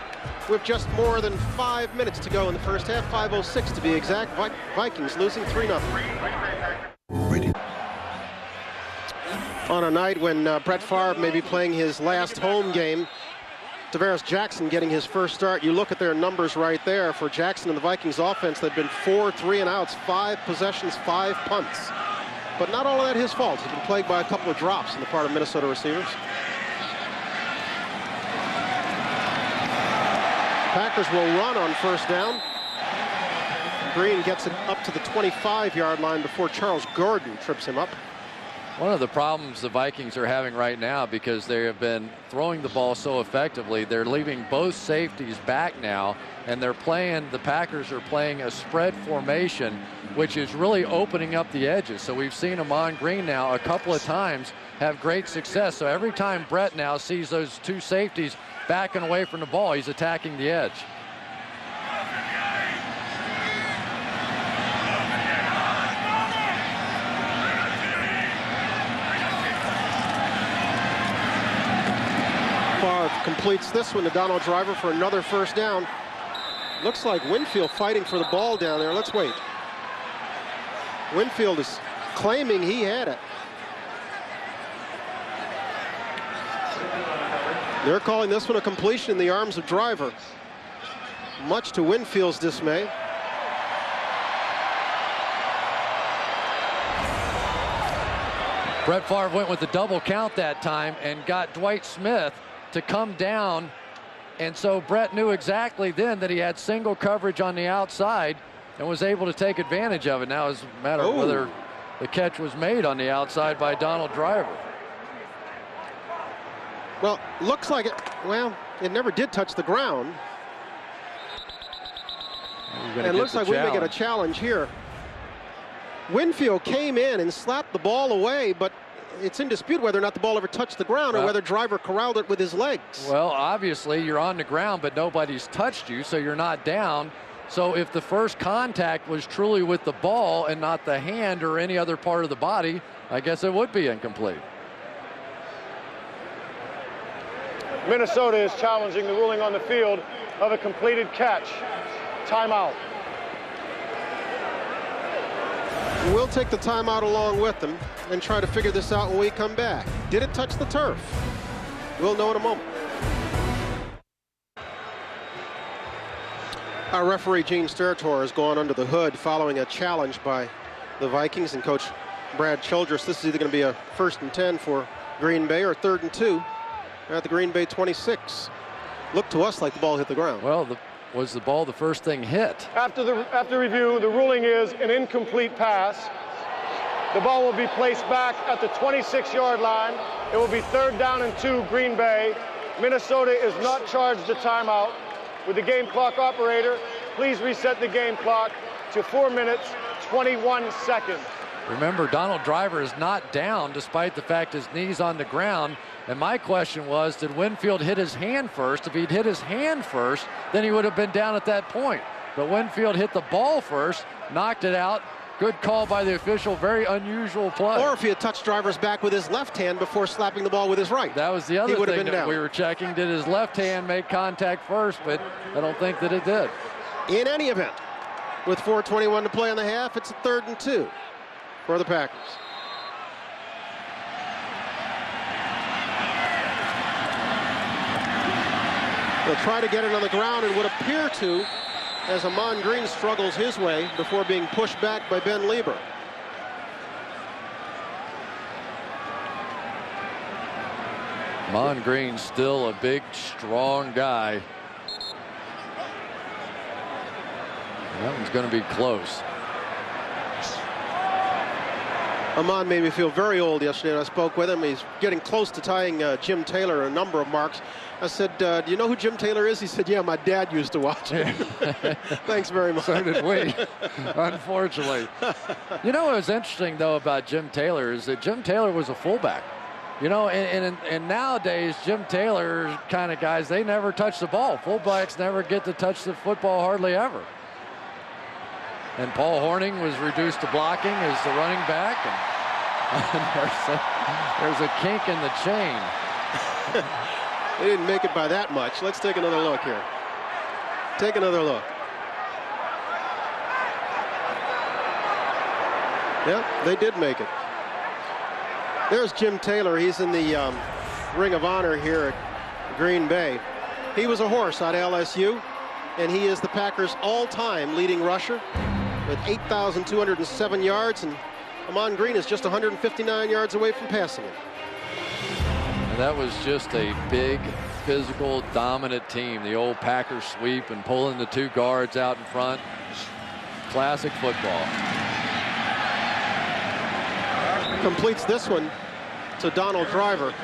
with just more than 5 minutes to go in the first half. 5:06 to be exact. Vikings losing 3-0. On a night when Brett Favre may be playing his last home game, Tavares Jackson getting his first start. You look at their numbers right there for Jackson and the Vikings offense. They've been 4 3-and-outs, 5 possessions, 5 punts. But not all of that his fault. He's been plagued by a couple of drops on the part of Minnesota receivers. Packers will run on first down. Green gets it up to the 25-yard line before Charles Gordon trips him up. One of the problems the Vikings are having right now, because they have been throwing the ball so effectively, they're leaving both safeties back now, and the Packers are playing a spread formation, which is really opening up the edges. So we've seen Ahman Green now a couple of times have great success. So every time Brett now sees those two safeties backing away from the ball, he's attacking the edge. Favre completes this one to Donald Driver for another first down. Looks like Winfield fighting for the ball down there. Let's wait. Winfield is claiming he had it. They're calling this one a completion in the arms of Driver, much to Winfield's dismay. Brett Favre went with the double count that time and got Dwight Smith to come down, and so Brett knew exactly then that he had single coverage on the outside and was able to take advantage of it. Now it's a matter of whether the catch was made on the outside by Donald Driver. Well, looks like it. Well, it never did touch the ground. And it looks like we may get a challenge here. Winfield came in and slapped the ball away, but it's in dispute whether or not the ball ever touched the ground or whether Driver corralled it with his legs. Well, obviously you're on the ground, but nobody's touched you, so you're not down. So if the first contact was truly with the ball and not the hand or any other part of the body, I guess it would be incomplete. Minnesota is challenging the ruling on the field of a completed catch. Timeout. We'll take the timeout along with them and try to figure this out when we come back. Did it touch the turf? We'll know in a moment. Our referee, Gene Steratore, has gone under the hood following a challenge by the Vikings and Coach Brad Childress. This is either going to be a 1st and 10 for Green Bay or 3rd and 2 at the Green Bay 26. Looked to us like the ball hit the ground. Well, was the ball the first thing hit? After review, the ruling is an incomplete pass. The ball will be placed back at the 26-yard line. It will be 3rd down and 2, Green Bay. Minnesota is not charged a timeout. With the game clock operator, please reset the game clock to 4 minutes, 21 seconds. Remember, Donald Driver is not down despite the fact his knee's on the ground. And my question was, did Winfield hit his hand first? If he'd hit his hand first, then he would have been down at that point. But Winfield hit the ball first, knocked it out. Good call by the official. Very unusual play. Or if he had touched Driver's back with his left hand before slapping the ball with his right. That was the other thing that down. We were checking. Did his left hand make contact first? But I don't think that it did. In any event, with 4:21 to play in the half, it's a 3rd and 2 for the Packers. They'll try to get it on the ground and would appear to, as Ahman Green struggles his way before being pushed back by Ben Lieber. Ahman Green still a big, strong guy. That one's going to be close. Ahman made me feel very old yesterday when I spoke with him. He's getting close to tying Jim Taylor a number of marks. I said, do you know who Jim Taylor is? He said, yeah, my dad used to watch him. Thanks very much. So did we, unfortunately. You know what was interesting, though, about Jim Taylor is that Jim Taylor was a fullback. You know, and nowadays, Jim Taylor kind of guys, they never touch the ball. Fullbacks never get to touch the football hardly ever. And Paul Hornung was reduced to blocking as the running back. And there's a kink in the chain. They didn't make it by that much. Let's take another look here. Take another look. Yeah, they did make it. There's Jim Taylor. He's in the Ring of Honor here at Green Bay. He was a horse out of LSU, and he is the Packers' all-time leading rusher with 8,207 yards, and Ahman Green is just 159 yards away from passing him. And that was just a big, physical, dominant team. The old Packers sweep and pulling the 2 guards out in front. Classic football. Completes this one to Donald Driver.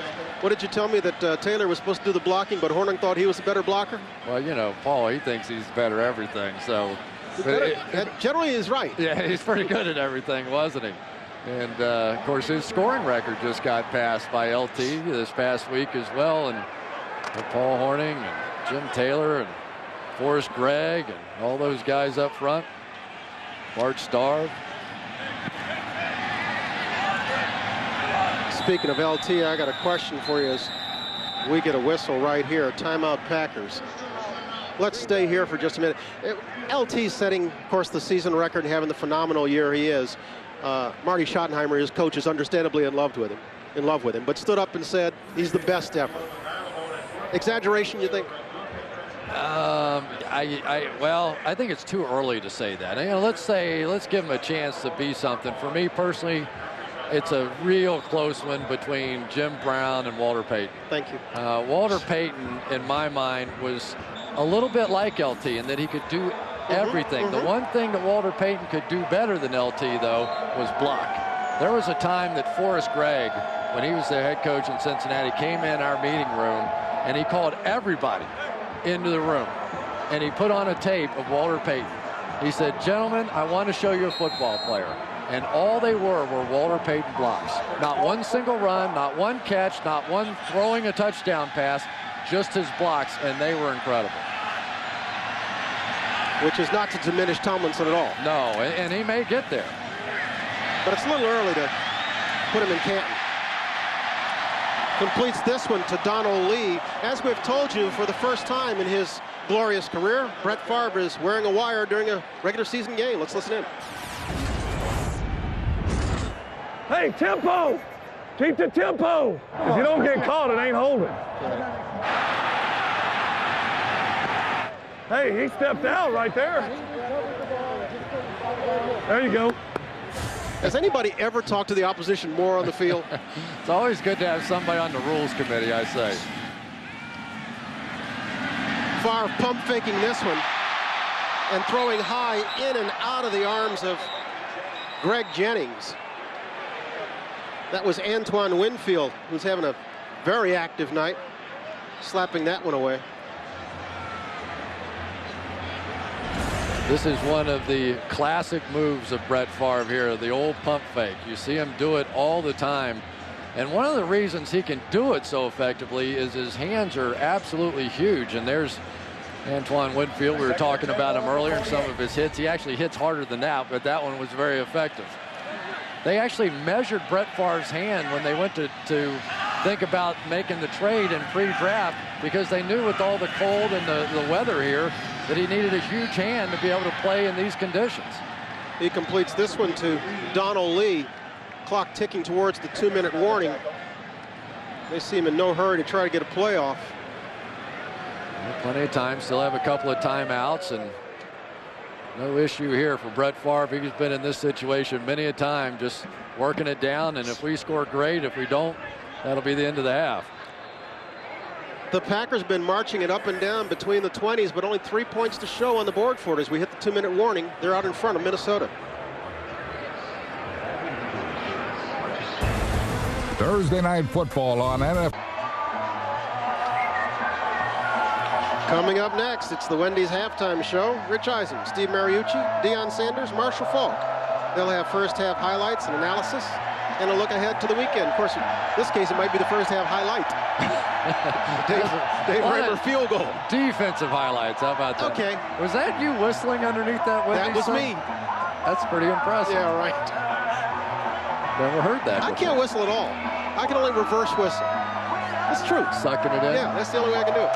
What did you tell me, that Taylor was supposed to do the blocking, but Hornung thought he was a better blocker? Well, you know, Paul, he thinks he's better at everything, so. Generally he's right. Yeah, he's pretty good at everything, wasn't he? And, of course, his scoring record just got passed by LT this past week as well. And Paul Hornung and Jim Taylor and Forrest Gregg and all those guys up front. Bart Starr. Speaking of LT, I got a question for you as we get a whistle right here. Timeout Packers. Let's stay here for just a minute. LT setting, of course, the season record and having the phenomenal year he is. Marty Schottenheimer, his coach, is understandably in love with him, but stood up and said he's the best ever. Exaggeration, you think? Well, I think it's too early to say that. You know, let's give him a chance to be something. For me personally, it's a real close one between Jim Brown and Walter Payton. Thank you. Walter Payton, in my mind, was a little bit like LT in that he could do everything. The one thing that Walter Payton could do better than LT, though, was block. There was a time that Forrest Gregg, when he was the head coach in Cincinnati, came in our meeting room and he called everybody into the room and he put on a tape of Walter Payton. He said, "Gentlemen, I want to show you a football player." And all they were Walter Payton blocks. Not one single run, not one catch, not one throwing a touchdown pass, just his blocks, and they were incredible. Which is not to diminish Tomlinson at all. No, and he may get there. But it's a little early to put him in Canton. Completes this one to Donald Lee. As we've told you, for the first time in his glorious career, Brett Favre is wearing a wire during a regular season game. Let's listen in. Hey, tempo! Keep the tempo! If you don't get caught, it ain't holding. Hey, he stepped out right there. There you go. Has anybody ever talked to the opposition more on the field? It's always good to have somebody on the rules committee, I say. Favre pump faking this one and throwing high in and out of the arms of Greg Jennings. That was Antoine Winfield, who's having a very active night, slapping that one away. This is one of the classic moves of Brett Favre here, the old pump fake. You see him do it all the time. And one of the reasons he can do it so effectively is his hands are absolutely huge. And there's Antoine Winfield. We were talking about him earlier in some of his hits. He actually hits harder than that, but that one was very effective. They actually measured Brett Favre's hand when they went to think about making the trade in pre-draft, because they knew with all the cold and the weather here that he needed a huge hand to be able to play in these conditions. He completes this one to Donald Lee. Clock ticking towards the 2-minute warning. They seem in no hurry to try to get a playoff. Plenty of time, still have a couple of timeouts, and no issue here for Brett Favre. He's been in this situation many a time, just working it down, and if we score, great. If we don't, that'll be the end of the half. The Packers been marching it up and down between the 20s, but only 3 points to show on the board for it as we hit the 2-minute warning. They're out in front of Minnesota. Thursday Night Football on NFL. Coming up next, it's the Wendy's halftime show. Rich Eisen, Steve Mariucci, Deion Sanders, Marshall Falk. They'll have first half highlights and analysis and a look ahead to the weekend. Of course, in this case, it might be the first half highlight. Dave Rimmer field goal. Defensive highlights. How about that? Okay. Was that you whistling underneath that Wendy's? That was song? me. That's pretty impressive. Yeah, right. Never heard that I before. can't whistle at all. I can only reverse whistle. It's true. Sucking it in? Yeah, that's the only way I can do it.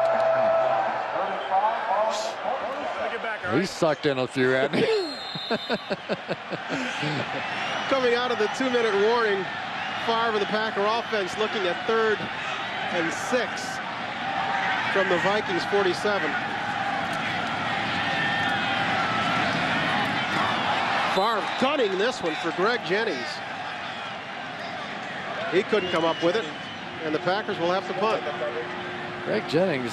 He sucked in a few at me. Coming out of the 2-minute warning, Favre of the Packer offense looking at 3rd and 6 from the Vikings 47. Favre gunning this one for Greg Jennings. He couldn't come up with it, and the Packers will have to punt. Greg Jennings,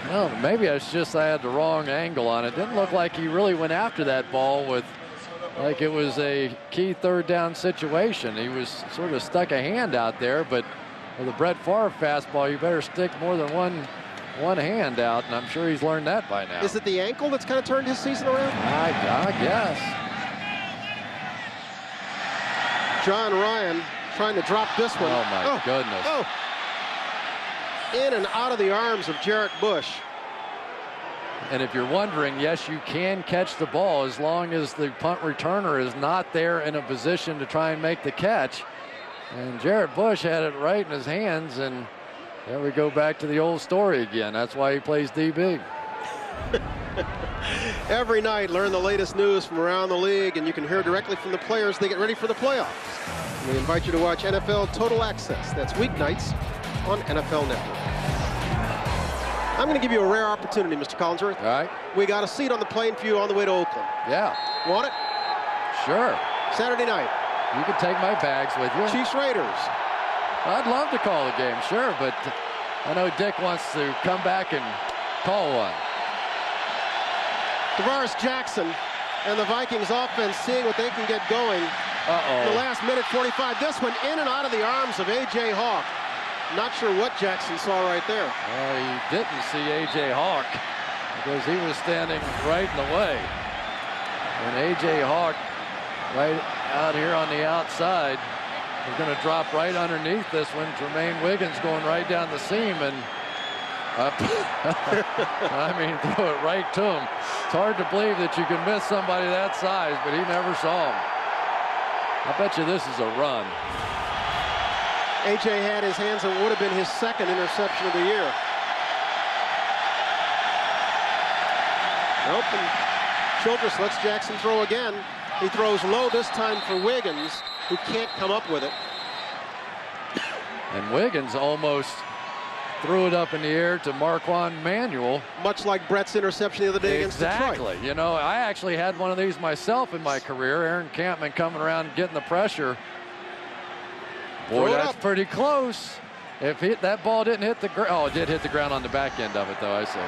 well, maybe it's just I had the wrong angle on it. Didn't look like he really went after that ball with like it was a key 3rd down situation. He was sort of stuck a hand out there, but with a Brett Favre fastball, you better stick more than one hand out, and I'm sure he's learned that by now. Is it the ankle that's kind of turned his season around? I guess. John Ryan trying to drop this one. Oh, my goodness. Oh. In and out of the arms of Jarrett Bush. And if you're wondering, yes, you can catch the ball as long as the punt returner is not there in a position to try and make the catch. And Jarrett Bush had it right in his hands, and there we go back to the old story again. That's why he plays DB. Every night, learn the latest news from around the league, and you can hear directly from the players. They get ready for the playoffs. We invite you to watch NFL Total Access. That's weeknights on NFL Network. I'm going to give you a rare opportunity, Mr. Collinsworth. All right. We got a seat on the plane for you on the way to Oakland. Yeah. Want it? Sure. Saturday night. You can take my bags with you. Chiefs Raiders. I'd love to call the game, sure, but I know Dick wants to come back and call one. Tavares Jackson and the Vikings offense seeing what they can get going. Uh-oh. The last minute 45. This one in and out of the arms of A.J. Hawk. Not sure what Jackson saw right there. Well, he didn't see A.J. Hawk because he was standing right in the way. And A.J. Hawk right out here on the outside is going to drop right underneath this one. Jermaine Wiggins going right down the seam and up. I mean, throw it right to him. It's hard to believe that you can miss somebody that size, but he never saw him. I bet you this is a run. A.J. had his hands on what would have been his 2nd interception of the year. Nope, and Childress lets Jackson throw again. He throws low this time for Wiggins, who can't come up with it. And Wiggins almost threw it up in the air to Marquand Manuel. Much like Brett's interception the other day against Detroit. Exactly. You know, I actually had one of these myself in my career. Aaron Campman coming around and getting the pressure. Boy, that's pretty close. If that ball didn't hit the ground. Oh, it did hit the ground on the back end of it, though, I see.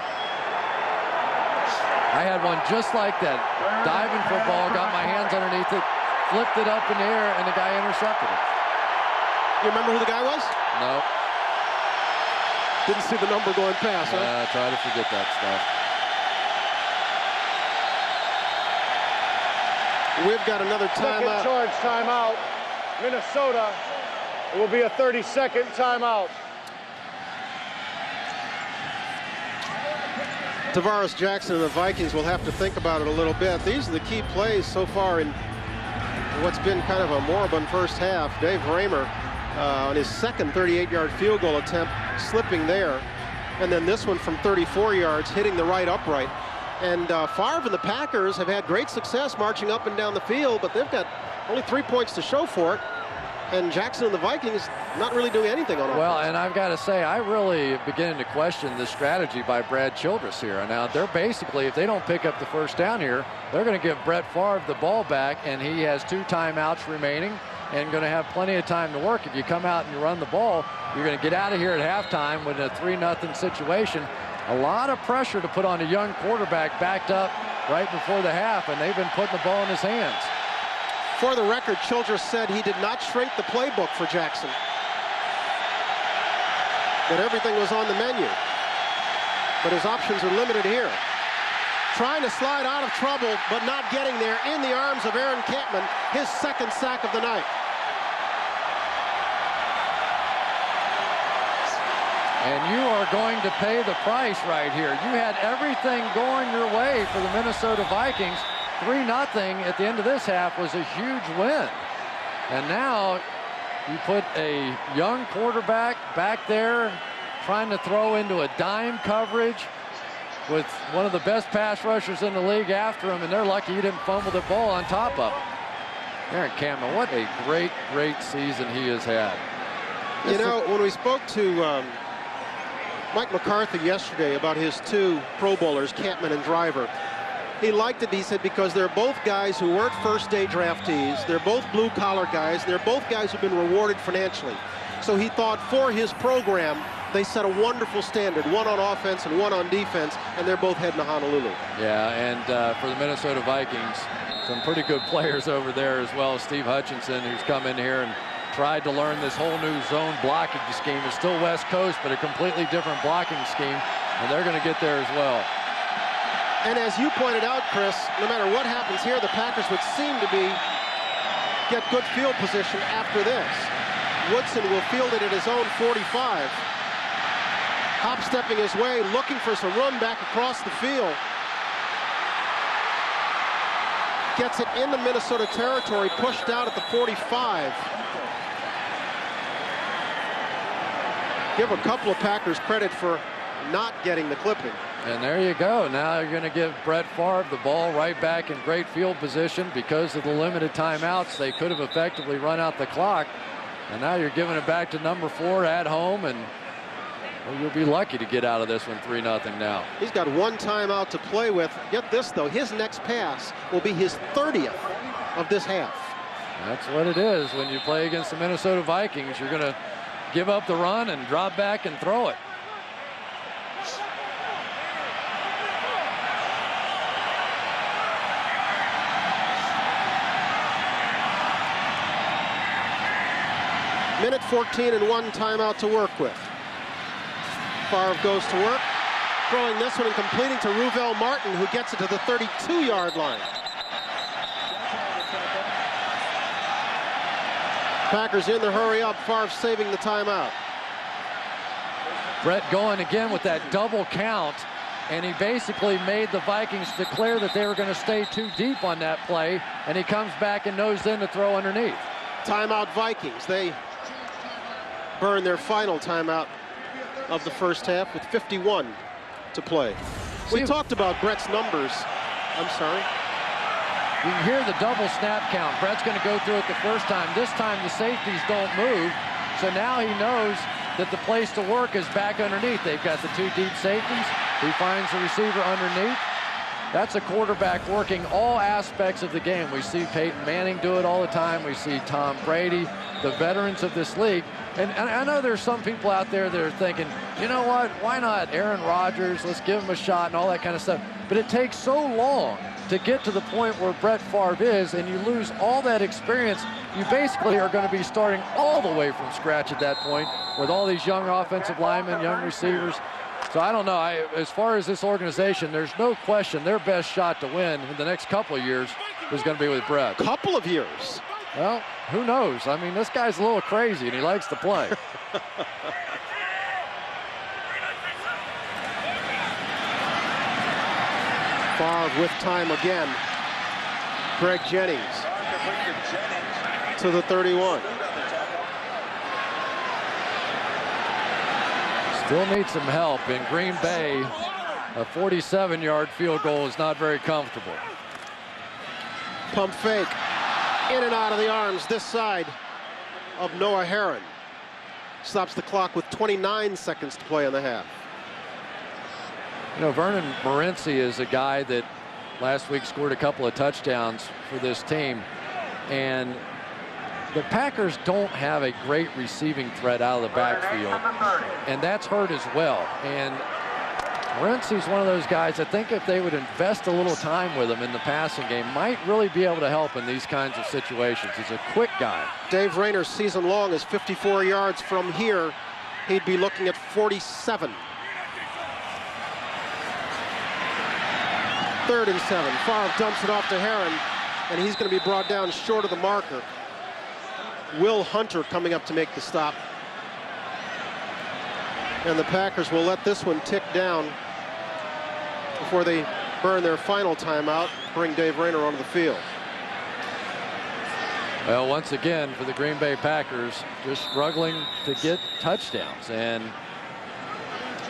I had one just like that. Diving for a ball, got my hands underneath it, flipped it up in the air, and the guy intercepted it. You remember who the guy was? No. Didn't see the number going past, huh? Try to forget that stuff. We've got another timeout. Second charge timeout. Minnesota. It will be a 30-second timeout. Tavares Jackson and the Vikings will have to think about it a little bit. These are the key plays so far in what's been kind of a moribund first half. Dave Raymer on his second 38-yard field goal attempt, slipping there. And then this one from 34 yards, hitting the right upright. And Favre and the Packers have had great success marching up and down the field, but they've got only 3 points to show for it. And Jackson and the Vikings not really doing anything on offense. Well, and I've got to say, I really beginning to question the strategy by Brad Childress here. Now, they're basically, if they don't pick up the first down here, they're going to give Brett Favre the ball back, and he has 2 timeouts remaining and going to have plenty of time to work. If you come out and you run the ball, you're going to get out of here at halftime with a 3-0 situation. A lot of pressure to put on a young quarterback backed up right before the half, and they've been putting the ball in his hands. For the record, Childress said he did not shrink the playbook for Jackson, that everything was on the menu, but his options are limited here. Trying to slide out of trouble, but not getting there, in the arms of Aaron Campman, his second sack of the night. And you are going to pay the price right here. You had everything going your way for the Minnesota Vikings. 3-0 at the end of this half was a huge win. And now you put a young quarterback back there trying to throw into a dime coverage with one of the best pass rushers in the league after him, and they're lucky he didn't fumble the ball on top of him. Aaron Campbell, what a great, great season he has had. You know, when we spoke to Mike McCarthy yesterday about his 2 Pro Bowlers, Campman and Driver, he liked it, he said, because they're both guys who weren't first-day draftees. They're both blue-collar guys. They're both guys who've been rewarded financially. So he thought for his program, they set a wonderful standard, one on offense and one on defense, and they're both heading to Honolulu. Yeah, and for the Minnesota Vikings, some pretty good players over there as well. Steve Hutchinson, who's come in here and tried to learn this whole new zone blocking scheme. It's still West Coast, but a completely different blocking scheme, and they're going to get there as well. And as you pointed out, Chris, no matter what happens here, the Packers would seem to get good field position after this. Woodson will field it at his own 45. Hop-stepping his way, looking for some room back across the field. Gets it into Minnesota territory, pushed out at the 45. Give a couple of Packers credit for not getting the clipping. And there you go. Now you're going to give Brett Favre the ball right back in great field position. Because of the limited timeouts, they could have effectively run out the clock. And now you're giving it back to number 4 at home, and well, you'll be lucky to get out of this one 3-0 now. He's got 1 timeout to play with. Get this, though. His next pass will be his 30th of this half. That's what it is. When you play against the Minnesota Vikings, you're going to give up the run and drop back and throw it. Minute 14 and 1 timeout to work with. Favre goes to work, throwing this one and completing to Ruvell Martin, who gets it to the 32-yard line. Packers in the hurry up, Favre saving the timeout. Brett going again with that double count, and he basically made the Vikings declare that they were going to stay too deep on that play, and he comes back and knows then to throw underneath. Timeout Vikings. They burn their final timeout of the first half with 51 to play. We talked about Brett's numbers. I'm sorry. You can hear the double snap count. Brett's going to go through it the first time. This time the safeties don't move, so now he knows that the place to work is back underneath. They've got the 2 deep safeties. He finds the receiver underneath. That's a quarterback working all aspects of the game. We see Peyton Manning do it all the time. We see Tom Brady, the veterans of this league. And I know there's some people out there that are thinking, you know what, why not Aaron Rodgers? Let's give him a shot and all that kind of stuff. But it takes so long to get to the point where Brett Favre is, and you lose all that experience. You basically are going to be starting all the way from scratch at that point with all these young offensive linemen, young receivers. So I don't know. As far as this organization, there's no question their best shot to win in the next couple of years is going to be with Brett. Couple of years. Well, who knows? I mean, this guy's a little crazy, and he likes to play. Favre with time again. Greg Jennings to the 31. Still needs some help. In Green Bay, a 47-yard field goal is not very comfortable. Pump fake. In and out of the arms this side of Noah Herron. Stops the clock with 29 seconds to play in the half. You know, Vernon Morency is a guy that last week scored a couple of touchdowns for this team. And the Packers don't have a great receiving threat out of the backfield. And that's hurt as well. And Morency's one of those guys, I think if they would invest a little time with him in the passing game, might really be able to help in these kinds of situations. He's a quick guy. Dave Rayner's season long is 54 yards from here. He'd be looking at 47. 3rd and 7. Favre dumps it off to Herron, and he's going to be brought down short of the marker. Will Hunter coming up to make the stop. And the Packers will let this one tick down before they burn their final timeout, bring Dave Rayner onto the field. Well, once again, for the Green Bay Packers, just struggling to get touchdowns. And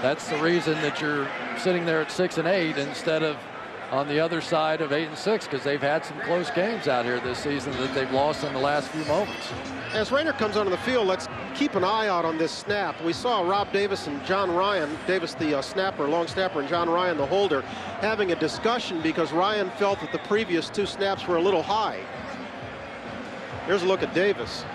that's the reason that you're sitting there at 6-8 instead of on the other side of 8-6, because they've had some close games out here this season that they've lost in the last few moments. As Rayner comes onto the field, let's keep an eye out on this snap. We saw Rob Davis and John Ryan, Davis the snapper, long snapper, and John Ryan the holder, having a discussion because Ryan felt that the previous 2 snaps were a little high. Here's a look at Davis.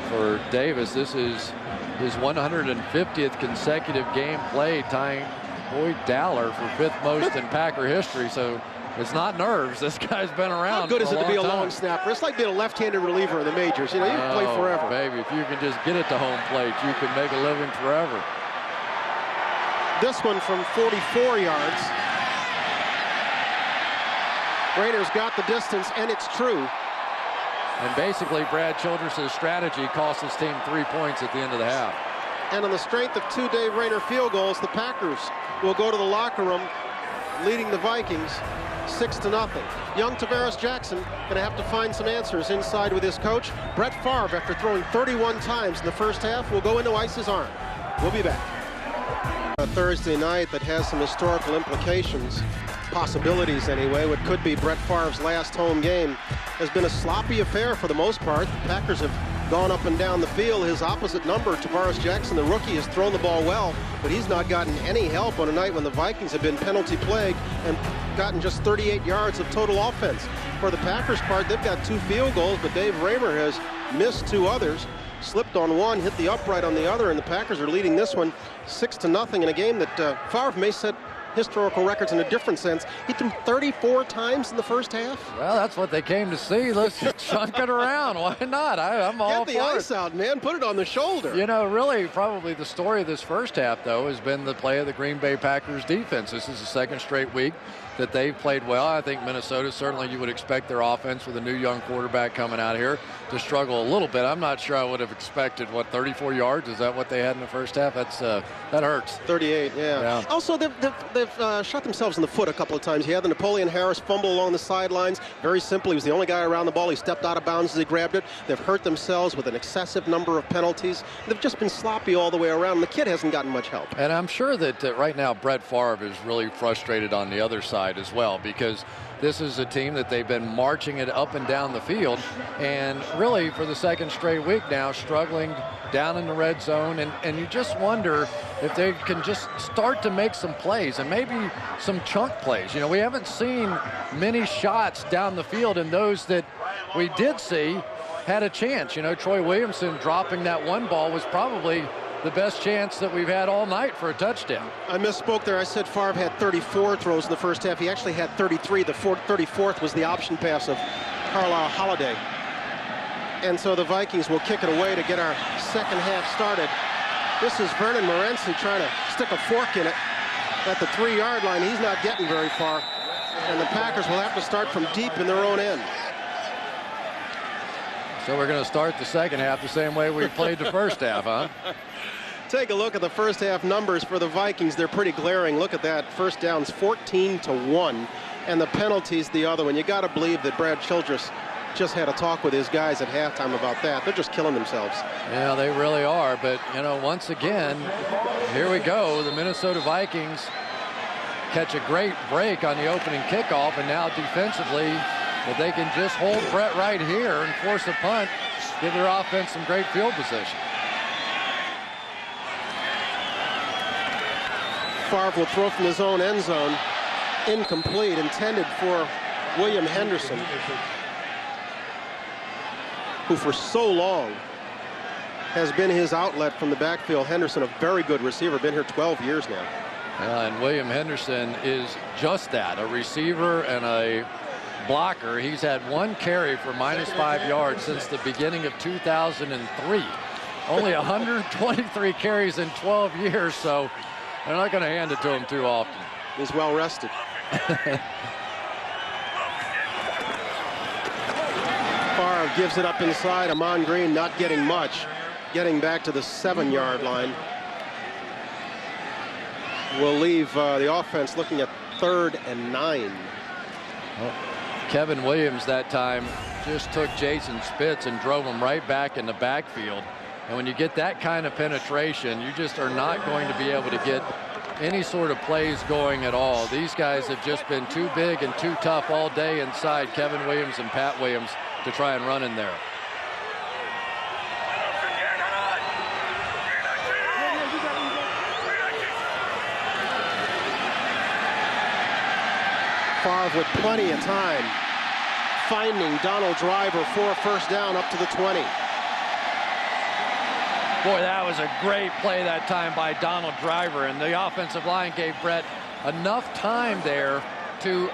For Davis, this is his 150th consecutive game played, tying Boyd Dowler for 5th most in Packer history. So it's not nerves. This guy's been around. How good is it to be a time. long snapper? It's like being a left-handed reliever in the majors. You know, you can play forever. Baby, if you can just get it to home plate, you can make a living forever. This one from 44 yards. Rayner's got the distance, and it's true. And basically, Brad Childress' strategy cost his team 3 points at the end of the half. And on the strength of 2 Dave Rayner field goals, the Packers will go to the locker room leading the Vikings 6-0. Young Tavares Jackson going to have to find some answers inside with his coach. Brett Favre, after throwing 31 times in the first half, will go into Ice's arm. We'll be back. A Thursday night that has some historical implications, possibilities anyway. What could be Brett Favre's last home game has been a sloppy affair for the most part. The Packers have gone up and down the field. His opposite number, Tavares Jackson, the rookie, has thrown the ball well, but he's not gotten any help on a night when the Vikings have been penalty plagued and gotten just 38 yards of total offense. For the Packers' part, they've got 2 field goals, but Dave Rayner has missed 2 others, slipped on one, hit the upright on the other, and the Packers are leading this one 6-0 in a game that Favre may set historical records in a different sense. He threw 34 times in the first half. Well, that's what they came to see. Let's chunk it around. Why not? I'm all for it. Get the ice out, man. Put it on the shoulder. You know, really, probably the story of this first half, though, has been the play of the Green Bay Packers defense. This is the 2nd straight week that they've played well. I think Minnesota, certainly you would expect their offense with a new young quarterback coming out here to struggle a little bit. I'm not sure I would have expected, 34 yards? Is that what they had in the first half? That hurts. 38, yeah. Also, they've shot themselves in the foot a couple of times. He had the Napoleon Harris fumble along the sidelines. Very simple. He was the only guy around the ball. He stepped out of bounds as he grabbed it. They've hurt themselves with an excessive number of penalties. They've just been sloppy all the way around. The kid hasn't gotten much help. And I'm sure that right now Brett Favre is really frustrated on the other side as well, because this is a team that they've been marching it up and down the field, and really for the 2nd straight week now struggling down in the red zone, and you just wonder if they can just start to make some plays, and maybe some chunk plays. You know, we haven't seen many shots down the field, and those that we did see had a chance. You know, Troy Williamson dropping that one ball was probably the best chance that we've had all night for a touchdown. I misspoke there. I said Favre had 34 throws in the first half. He actually had 33. The 34th was the option pass of Carlisle Holiday. And so the Vikings will kick it away to get our second half started. This is Vernon Morency trying to stick a fork in it at the 3-yard line. He's not getting very far. And the Packers will have to start from deep in their own end. So we're going to start the second half the same way we played the first half, huh? Take a look at the first half numbers for the Vikings. They're pretty glaring. Look at that. First downs 14-1, and the penalties the other one. You got to believe that Brad Childress just had a talk with his guys at halftime about that. They're just killing themselves. Yeah, they really are. But, you know, once again, here we go. The Minnesota Vikings catch a great break on the opening kickoff, and now defensively, if they can just hold Brett right here and force a punt, give their offense some great field position. Favre will throw from his own end zone. Incomplete, intended for William Henderson, who for so long has been his outlet from the backfield. Henderson, a very good receiver, been here 12 years now. And William Henderson is just that, a receiver and a blocker. He's had one carry for -5 yards since the beginning of 2003. Only 123 carries in 12 years, so they're not going to hand it to him too often. He's well rested. Favre gives it up inside. Amon Green not getting much. Getting back to the 7-yard line. Will leave the offense looking at 3rd and 9. Well, Kevin Williams that time just took Jason Spitz and drove him right back in the backfield. And when you get that kind of penetration, you just are not going to be able to get any sort of plays going at all. These guys have just been too big and too tough all day inside Kevin Williams and Pat Williams to try and run in there. Favre with plenty of time, finding Donald Driver for a first down up to the 20. Boy, that was a great play that time by Donald Driver, and the offensive line gave Brett enough time there to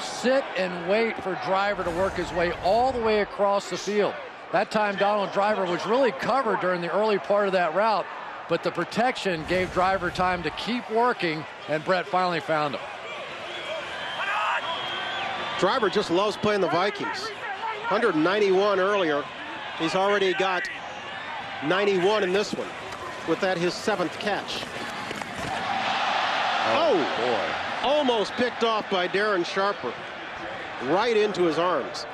sit and wait for Driver to work his way all the way across the field. That time Donald Driver was really covered during the early part of that route, but the protection gave Driver time to keep working, and Brett finally found him. Driver just loves playing the Vikings. 191 earlier. He's already got 91 in this one, with that his 7th catch. Oh boy. Almost picked off by Darren Sharper. Right into his arms.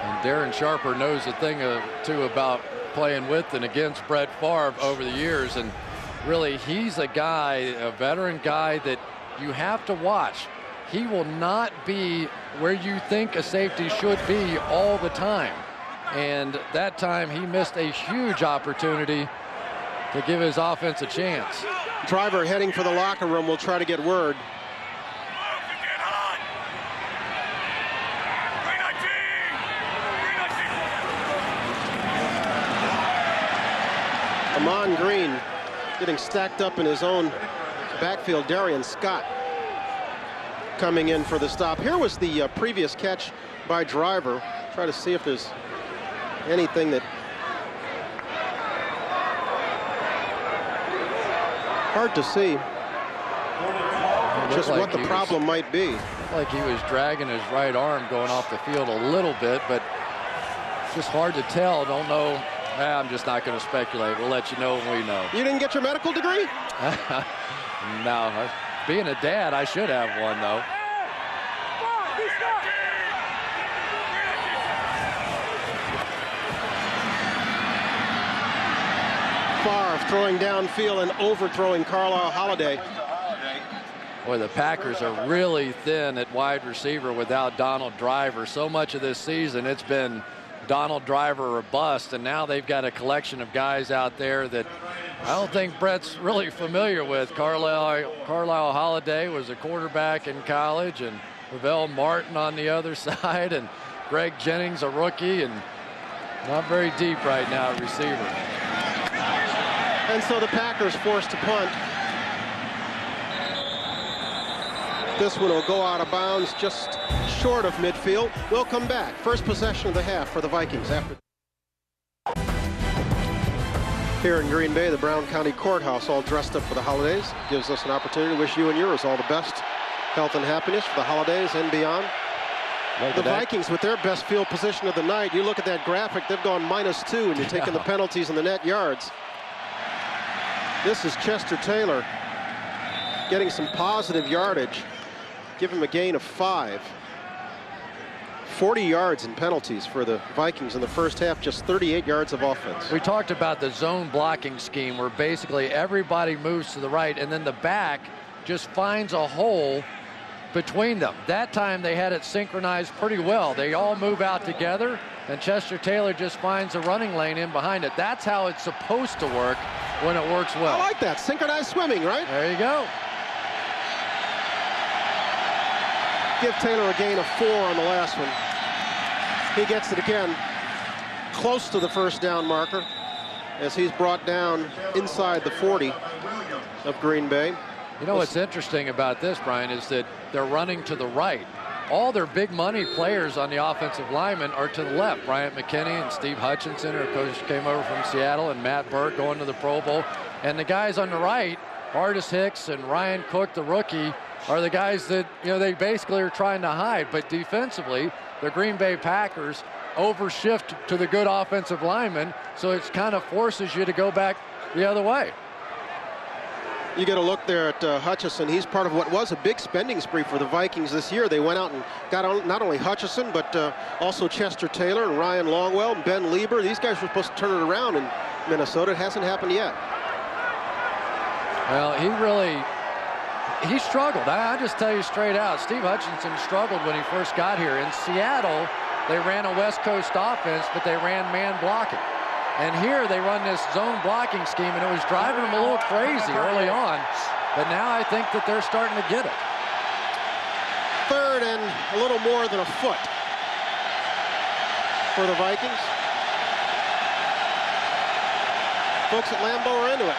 And Darren Sharper knows a thing or two about playing with and against Brett Favre over the years, and really he's a guy, a veteran guy that you have to watch. He will not be where you think a safety should be all the time. And that time he missed a huge opportunity to give his offense a chance. Driver heading for the locker room. Will try to get word. Amon Green getting stacked up in his own backfield. Darian Scott coming in for the stop. Here was the previous catch by Driver. Try to see if there's anything that hard to see just like what the problem might be. Like he was dragging his right arm going off the field a little bit, but just hard to tell. Don't know. I'm just not going to speculate. We'll let you know when we know. You didn't get your medical degree? No. Being a dad, I should have one, though. Favre throwing downfield and overthrowing Carlisle Holiday. Boy, the Packers are really thin at wide receiver without Donald Driver. So much of this season, it's been Donald Driver or bust, and now they've got a collection of guys out there that I don't think Brett's really familiar with. Carlisle Holiday was a quarterback in college, and Ravel Martin on the other side, and Greg Jennings, a rookie, and not very deep right now at receiver. And so the Packers forced to punt. This one will go out of bounds just short of midfield. We'll come back. First possession of the half for the Vikings. After here in Green Bay, the Brown County Courthouse all dressed up for the holidays. Gives us an opportunity to wish you and yours all the best health and happiness for the holidays and beyond. The Vikings with their best field position of the night. You look at that graphic, they've gone -2, and you're taking the penalties and the net yards. This is Chester Taylor getting some positive yardage. Give him a gain of 5. 40 yards in penalties for the Vikings in the first half, just 38 yards of offense. We talked about the zone blocking scheme where basically everybody moves to the right and then the back just finds a hole between them. That time they had it synchronized pretty well. They all move out together and Chester Taylor just finds a running lane in behind it. That's how it's supposed to work when it works well. I like that. Synchronized swimming, right? There you go. Give Taylor a gain of 4 on the last one. He gets it again, close to the first down marker, as he's brought down inside the 40 of Green Bay. You know what's interesting about this, Brian, is that they're running to the right. All their big money players on the offensive linemen are to the left. Bryant McKinney and Steve Hutchinson, who coach came over from Seattle, and Matt Burke going to the Pro Bowl. And the guys on the right, Artis Hicks and Ryan Cook, the rookie, are the guys that, you know, they basically are trying to hide. But defensively, the Green Bay Packers overshift to the good offensive linemen, so it kind of forces you to go back the other way. You get a look there at Hutchison. He's part of what was a big spending spree for the Vikings this year. They went out and got not only Hutchison, but also Chester Taylor and Ryan Longwell and Ben Lieber. These guys were supposed to turn it around in Minnesota. It hasn't happened yet. Well, he struggled. I just tell you straight out, Steve Hutchinson struggled when he first got here. In Seattle, they ran a West Coast offense, but they ran man blocking. And here they run this zone blocking scheme, and it was driving them a little crazy early on. But now I think that they're starting to get it. 3rd and a little more than a foot for the Vikings. Folks at Lambeau are into it.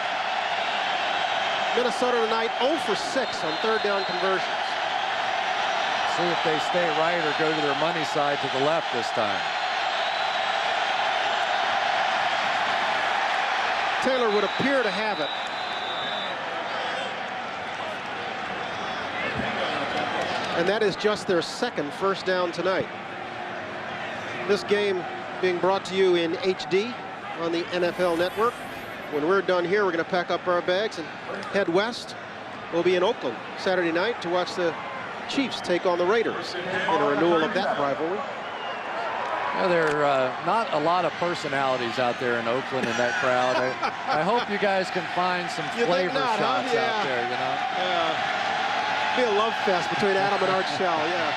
Minnesota tonight 0 for 6 on 3rd down conversions. See if they stay right or go to their money side to the left this time. Taylor would appear to have it. And that is just their 2nd first down tonight. This game being brought to you in HD on the NFL Network. When we're done here, we're going to pack up our bags and head west. We'll be in Oakland Saturday night to watch the Chiefs take on the Raiders in a renewal of that rivalry. You know, there are not a lot of personalities out there in Oakland in that crowd. I hope you guys can find some flavor shots out there, you know? Yeah. Be a love fest between Adam and Art Shell, yeah.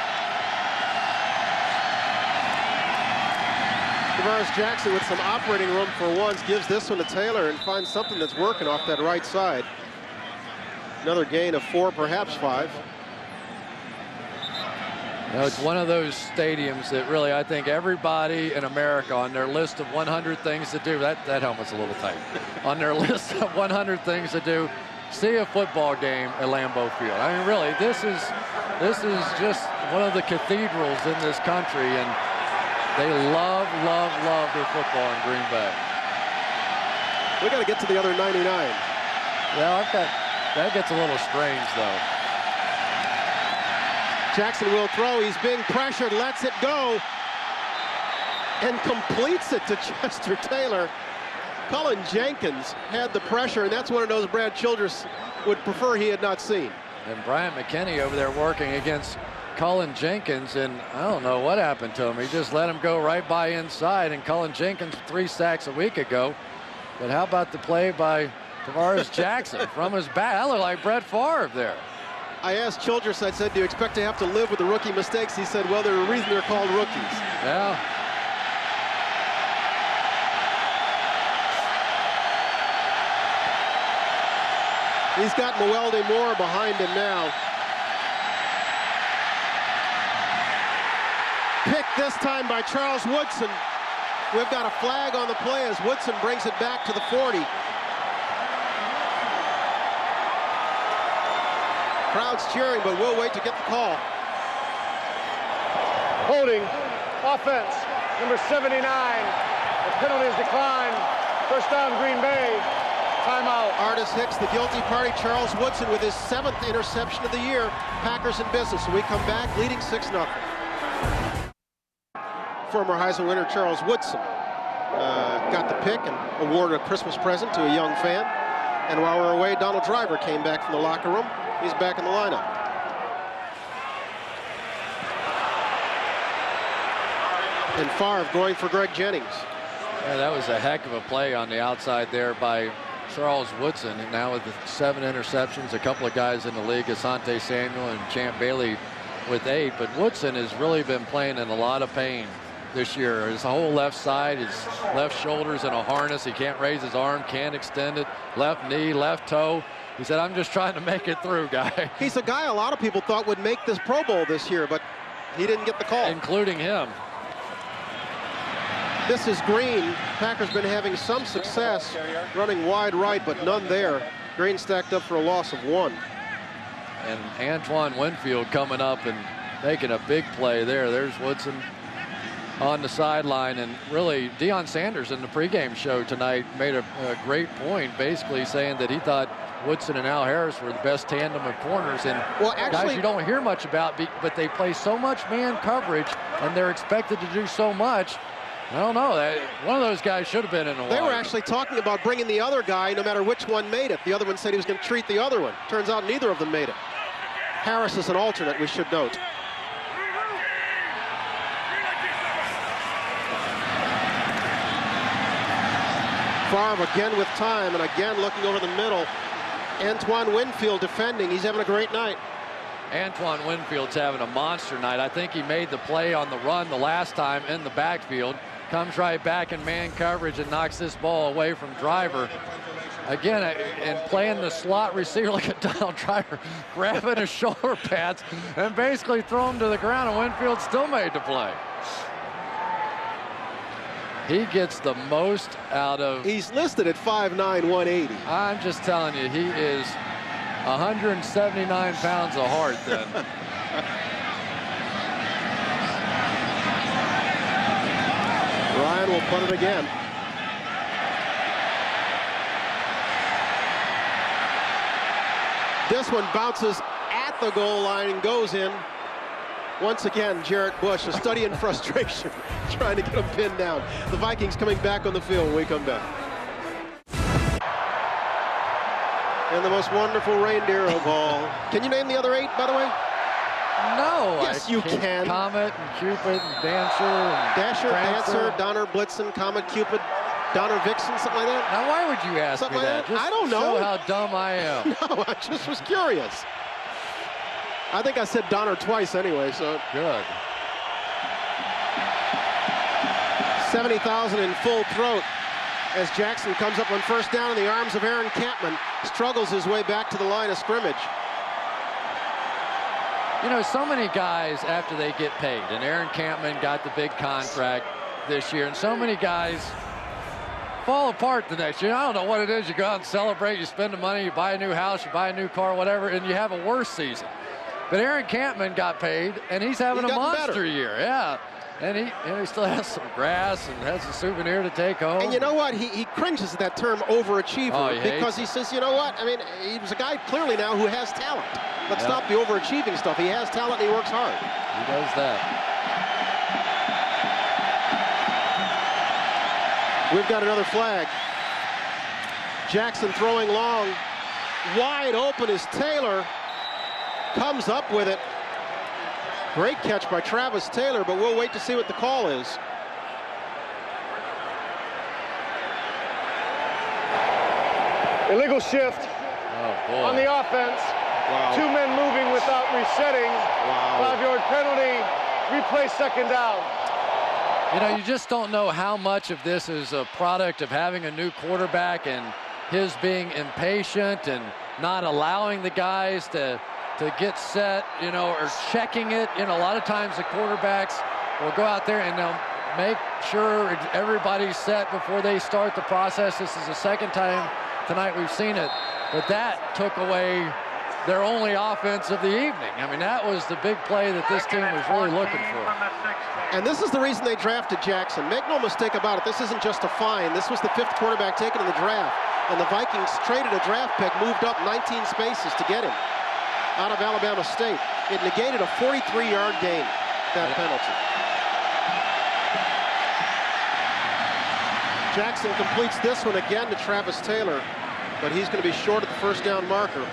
Tavares Jackson with some operating room for once gives this one to Taylor and finds something that's working off that right side. Another gain of 4, perhaps 5. You know, it's one of those stadiums that really, I think everybody in America on their list of 100 things to do, that helmet's a little tight, on their list of 100 things to do, see a football game at Lambeau Field. I mean, really, this is just one of the cathedrals in this country, and they love their football in Green Bay. We got to get to the other 99. Yeah, that gets a little strange, though. Jackson will throw. He's being pressured, lets it go, and completes it to Chester Taylor. Cullen Jenkins had the pressure, and that's one of those Brad Childress would prefer he had not seen. And Bryant McKinney over there working against Cullen Jenkins, and I don't know what happened to him. He just let him go right by inside, and Cullen Jenkins 3 sacks a week ago. But how about the play by Tavares Jackson from his back? That looked like Brett Favre there. I asked Childress, I said, do you expect to have to live with the rookie mistakes? He said, well, there's a reason they're called rookies. Yeah. He's got Muelde Moore behind him now. Picked this time by Charles Woodson. We've got a flag on the play as Woodson brings it back to the 40. Crowd's cheering, but we'll wait to get the call. Holding, offense, number 79. The penalty is declined. First down, Green Bay. Timeout. Artis Hicks, the guilty party. Charles Woodson with his 7th interception of the year. Packers in business. So we come back leading 6-0. Former Heisman winner Charles Woodson got the pick and awarded a Christmas present to a young fan. And while we're away, Donald Driver came back from the locker room. He's back in the lineup. And Favre going for Greg Jennings. Yeah, that was a heck of a play on the outside there by Charles Woodson. And now with the 7 interceptions, a couple of guys in the league, Asante Samuel and Champ Bailey with 8. But Woodson has really been playing in a lot of pain this year. His whole left side, his left shoulder's in a harness. He can't raise his arm, can't extend it. Left knee, left toe. He said, I'm just trying to make it through, guy. He's a guy a lot of people thought would make this Pro Bowl this year, but he didn't get the call. Including him. This is Green. Packers been having some success running wide right, but none there. Green stacked up for a loss of 1. And Antoine Winfield coming up and making a big play there. There's Woodson on the sideline. And really, Deion Sanders in the pregame show tonight made a great point, basically saying that he thought Woodson and Al Harris were the best tandem of corners. And well, actually, guys you don't hear much about, but they play so much man coverage, and they're expected to do so much. I don't know. One of those guys should have been in the They line. were actually talking about bringing the other guy no matter which one made it. The other one said he was going to treat the other one. Turns out neither of them made it. Harris is an alternate, we should note. Favre again with time and again looking over the middle. Antoine Winfield defending. He's having a great night. Antoine Winfield's having a monster night. I think he made the play on the run the last time in the backfield. Comes right back in man coverage and knocks this ball away from Driver. Again, and playing the slot receiver like a Donald Driver, grabbing his shoulder pads and basically throw him to the ground, and Winfield still made the play. He gets the most out of... He's listed at 5'9", 180. I'm just telling you, he is 179 pounds of heart then. Ryan will punt it again. This one bounces at the goal line and goes in. Once again, Jarrett Bush, a study in frustration, trying to get him pinned down. The Vikings coming back on the field when we come back. And the most wonderful reindeer of all. Can you name the other 8, by the way? No. Yes, you can. Comet and Cupid and Dancer and Dasher, Prancer. Dancer, Donner, Blitzen, Comet, Cupid, Donner, Vixen, something like that. Now, why would you ask something me like that? Just I don't know. Show how dumb I am. No, I just was curious. I think I said Donner twice anyway, so. Good. 70,000 in full throat as Jackson comes up on first down in the arms of Aaron Campman, struggles his way back to the line of scrimmage. You know, so many guys after they get paid, and Aaron Campman got the big contract this year, and so many guys fall apart the next year. I don't know what it is. You go out and celebrate, you spend the money, you buy a new house, you buy a new car, whatever, and you have a worse season. But Aaron Campman got paid, and he's having a monster year. Yeah. And he still has some grass and has a souvenir to take home. And you know what? He cringes at that term overachiever because he says, you know what? I mean, he was a guy clearly now who has talent. Let's stop the overachieving stuff. He has talent and he works hard. He does that. We've got another flag. Jackson throwing long. Wide open is Taylor. Comes up with it. Great catch by Travis Taylor, but we'll wait to see what the call is. Illegal shift on the offense. Wow. 2 men moving without resetting. Wow. 5-yard penalty. Replay second down. You know, you just don't know how much of this is a product of having a new quarterback and his being impatient and not allowing the guys to get set, you know, or checking it. You know, a lot of times the quarterbacks will go out there and they'll make sure everybody's set before they start the process. This is the second time tonight we've seen it, but that took away their only offense of the evening. I mean, that was the big play that this team was really looking for. And this is the reason they drafted Jackson. Make no mistake about it, this isn't just a find. This was the 5th quarterback taken in the draft. And the Vikings traded a draft pick, moved up 19 spaces to get him out of Alabama State. It negated a 43-yard gain, that penalty. Jackson completes this one again to Travis Taylor, but he's going to be short of the first down marker.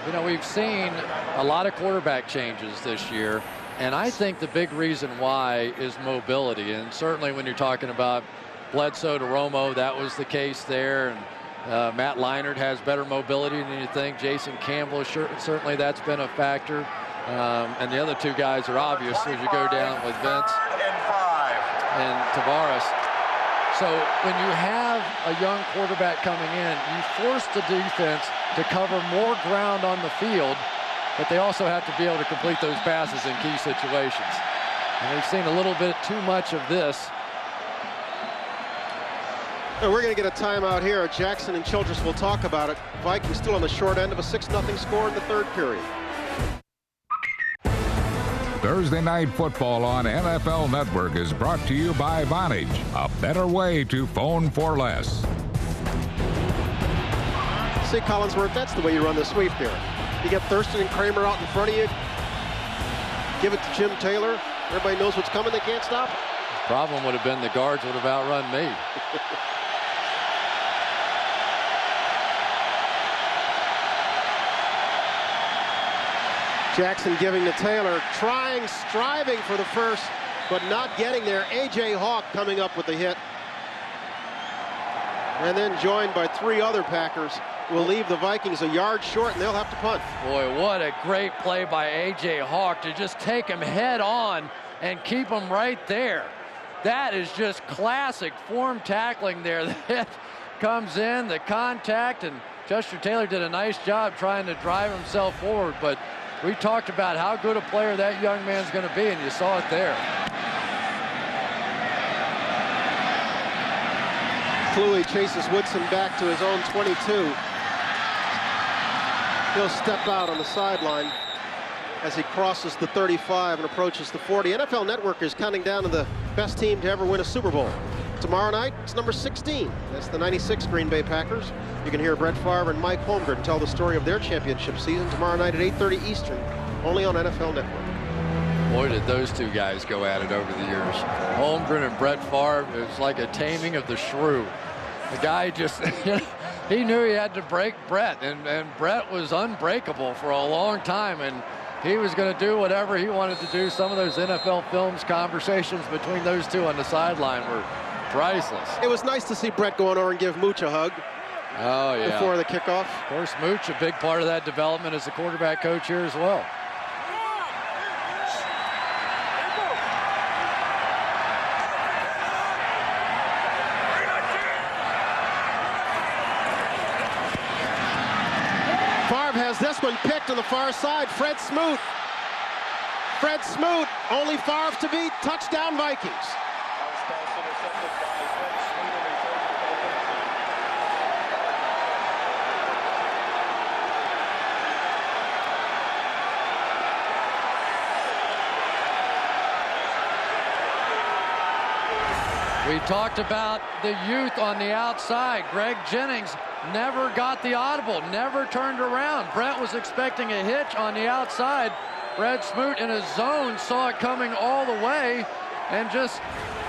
You know, we've seen a lot of quarterback changes this year, and I think the big reason why is mobility. And certainly when you're talking about Bledsoe to Romo, that was the case there. And Matt Leinart has better mobility than you think. Jason Campbell, certainly that's been a factor. And the other two guys are obvious as you go down with Vince and Tavares. So when you have a young quarterback coming in, you force the defense to cover more ground on the field, but they also have to be able to complete those passes in key situations. And we've seen a little bit too much of this. And we're going to get a timeout here. Jackson and Childress will talk about it. Vikings still on the short end of a 6-0 score in the third period. Thursday Night Football on NFL Network is brought to you by Vonage, a better way to phone for less. See, Collinsworth, that's the way you run the sweep there. You get Thurston and Kramer out in front of you. Give it to Jim Taylor. Everybody knows what's coming. They can't stop it. The problem would have been the guards would have outrun me. Jackson giving to Taylor, striving for the first, but not getting there. A.J. Hawk coming up with the hit. And then joined by three other Packers will leave the Vikings a yard short, and they'll have to punt. Boy, what a great play by A.J. Hawk to just take him head on and keep him right there. That is just classic form tackling there. The hit comes in, the contact, and Chester Taylor did a nice job trying to drive himself forward, but we talked about how good a player that young man's going to be, and you saw it there. Cluey chases Woodson back to his own 22. He'll step out on the sideline as he crosses the 35 and approaches the 40. NFL Network is counting down to the best team to ever win a Super Bowl. Tomorrow night, it's number 16. That's the 96 Green Bay Packers. You can hear Brett Favre and Mike Holmgren tell the story of their championship season tomorrow night at 8:30 Eastern, only on NFL Network. Boy, did those two guys go at it over the years. Holmgren and Brett Favre, it was like a taming of the shrew. The guy just, he knew he had to break Brett, and Brett was unbreakable for a long time, and he was going to do whatever he wanted to do. Some of those NFL Films conversations between those two on the sideline were priceless. It was nice to see Brett go on over and give Mooch a hug. Oh, yeah. Before the kickoff. Of course, Mooch, a big part of that development as a quarterback coach here as well. Favre has this one picked on the far side. Fred Smoot. Fred Smoot, only Favre to beat. Touchdown Vikings. We talked about the youth on the outside. Greg Jennings never got the audible, never turned around. Brett was expecting a hitch on the outside. Fred Smoot in his zone saw it coming all the way, and just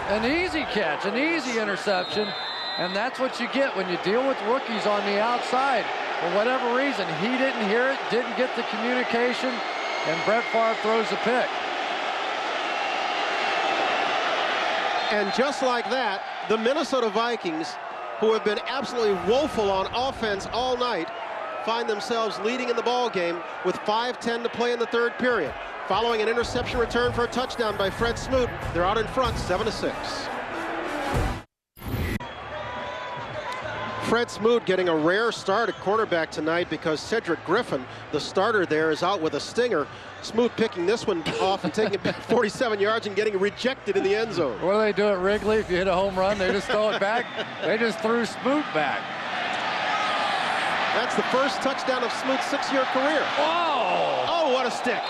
an easy catch, an easy interception. And that's what you get when you deal with rookies on the outside. For whatever reason, he didn't hear it, didn't get the communication, and Brett Favre throws a pick. And just like that, the Minnesota Vikings, who have been absolutely woeful on offense all night, find themselves leading in the ball game with 5:10 to play in the third period. Following an interception return for a touchdown by Fred Smoot, they're out in front 7-6. Fred Smoot getting a rare start at quarterback tonight because Cedric Griffin, the starter there, is out with a stinger. Smoot picking this one off and taking it back 47 yards and getting rejected in the end zone. What do they do at Wrigley? If you hit a home run, they just throw it back. They just threw Smoot back. That's the first touchdown of Smoot's 6-year career. Whoa! Oh, what a stick.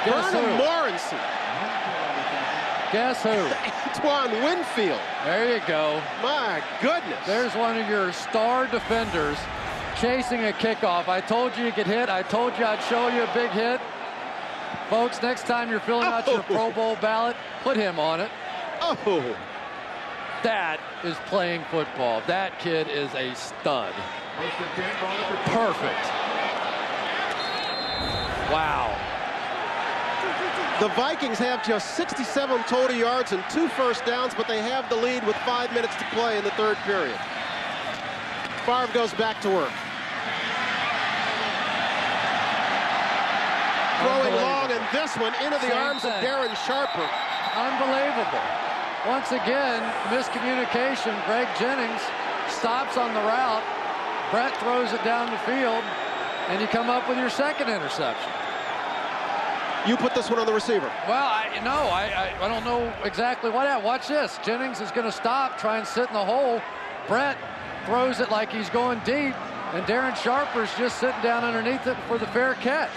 Vernon Morency. Guess who? Antoine Winfield. There you go. My goodness. There's one of your star defenders chasing a kickoff. I told you could hit. I told you I'd show you a big hit. Folks, next time you're filling out your Pro Bowl ballot, put him on it. Oh. That is playing football. That kid is a stud. Perfect. Wow. The Vikings have just 67 total yards and 2 first downs, but they have the lead with 5 minutes to play in the third period. Favre goes back to work. Throwing long, and this one into the arms of Darren Sharper. Unbelievable. Once again, miscommunication. Greg Jennings stops on the route. Brett throws it down the field, and you come up with your second interception. You put this one on the receiver. Well, I don't know exactly what happened. Watch this. Jennings is going to stop, try and sit in the hole. Brett throws it like he's going deep, and Darren Sharper's just sitting down underneath it for the fair catch.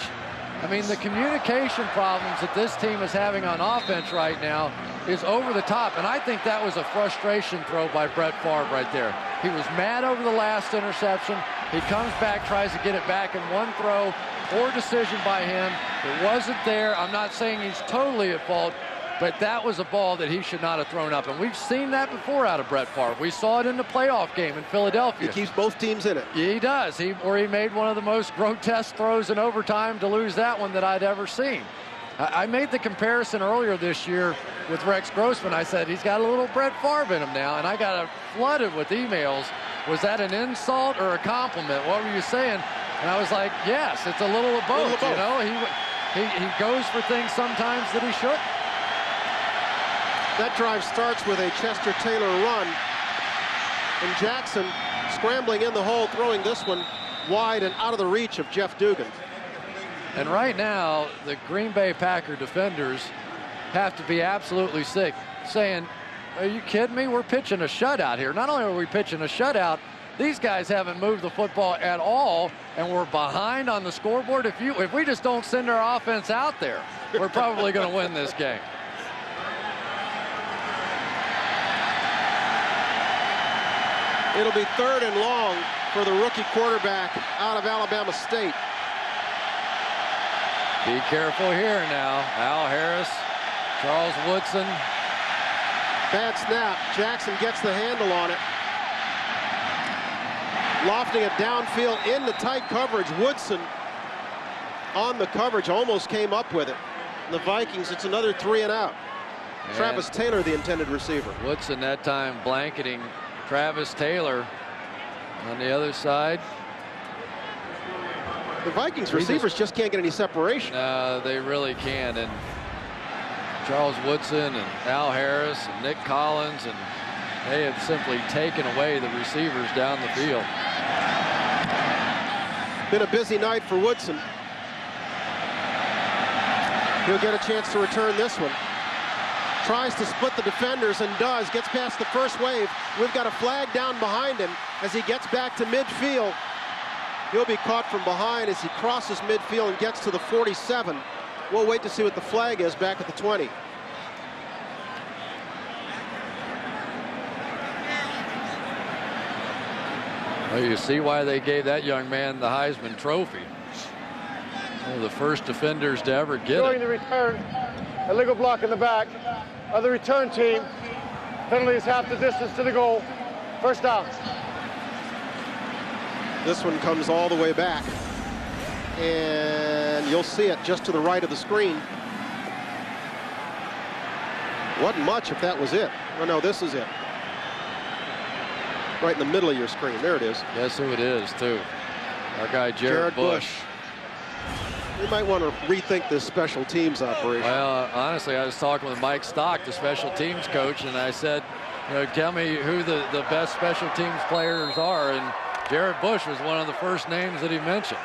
I mean, the communication problems that this team is having on offense right now is over the top, and I think that was a frustration throw by Brett Favre right there. He was mad over the last interception. He comes back, tries to get it back in one throw. Poor decision by him. It wasn't there. I'm not saying he's totally at fault, but that was a ball that he should not have thrown up. And we've seen that before out of Brett Favre. We saw it in the playoff game in Philadelphia. He keeps both teams in it. He does. He made one of the most grotesque throws in overtime to lose that one that I'd ever seen. I made the comparison earlier this year with Rex Grossman. I said, he's got a little Brett Favre in him now, and I got flooded with emails. Was that an insult or a compliment? What were you saying? And I was like, yes, it's a little of both. You know, he goes for things sometimes that he shouldn't. That drive starts with a Chester Taylor run, and Jackson scrambling in the hole, throwing this one wide and out of the reach of Jeff Dugan. And right now, the Green Bay Packer defenders have to be absolutely sick, saying, are you kidding me? We're pitching a shutout here. Not only are we pitching a shutout, these guys haven't moved the football at all, and we're behind on the scoreboard. If we just don't send our offense out there, we're probably going to win this game. It'll be 3rd and long for the rookie quarterback out of Alabama State. Be careful here now. Al Harris, Charles Woodson. Bad snap. Jackson gets the handle on it. Lofting it downfield into tight coverage. Woodson on the coverage, almost came up with it. The Vikings, it's another 3 and out. And Travis Taylor, the intended receiver. Woodson that time blanketing Travis Taylor on the other side. The Vikings receivers just can't get any separation. They really can. And Charles Woodson and Al Harris and Nick Collins, and they have simply taken away the receivers down the field. Been a busy night for Woodson. He'll get a chance to return this one. Tries to split the defenders and does. Gets past the first wave. We've got a flag down behind him as he gets back to midfield. He'll be caught from behind as he crosses midfield and gets to the 47. We'll wait to see what the flag is back at the 20. Well, you see why they gave that young man the Heisman Trophy. One of the first defenders to ever get During it. the return, illegal block in the back of the return team. Penalty is half the distance to the goal. First down. This one comes all the way back. And you'll see it just to the right of the screen. Wasn't much if that was it. Oh, no, this is it. Right in the middle of your screen. There it is. Guess who it is, too? Our guy, Jared Bush. We might want to rethink this special teams operation. Well, honestly, I was talking with Mike Stock, the special teams coach, and I said, you know, tell me who the best special teams players are, and Jared Bush was one of the first names that he mentioned.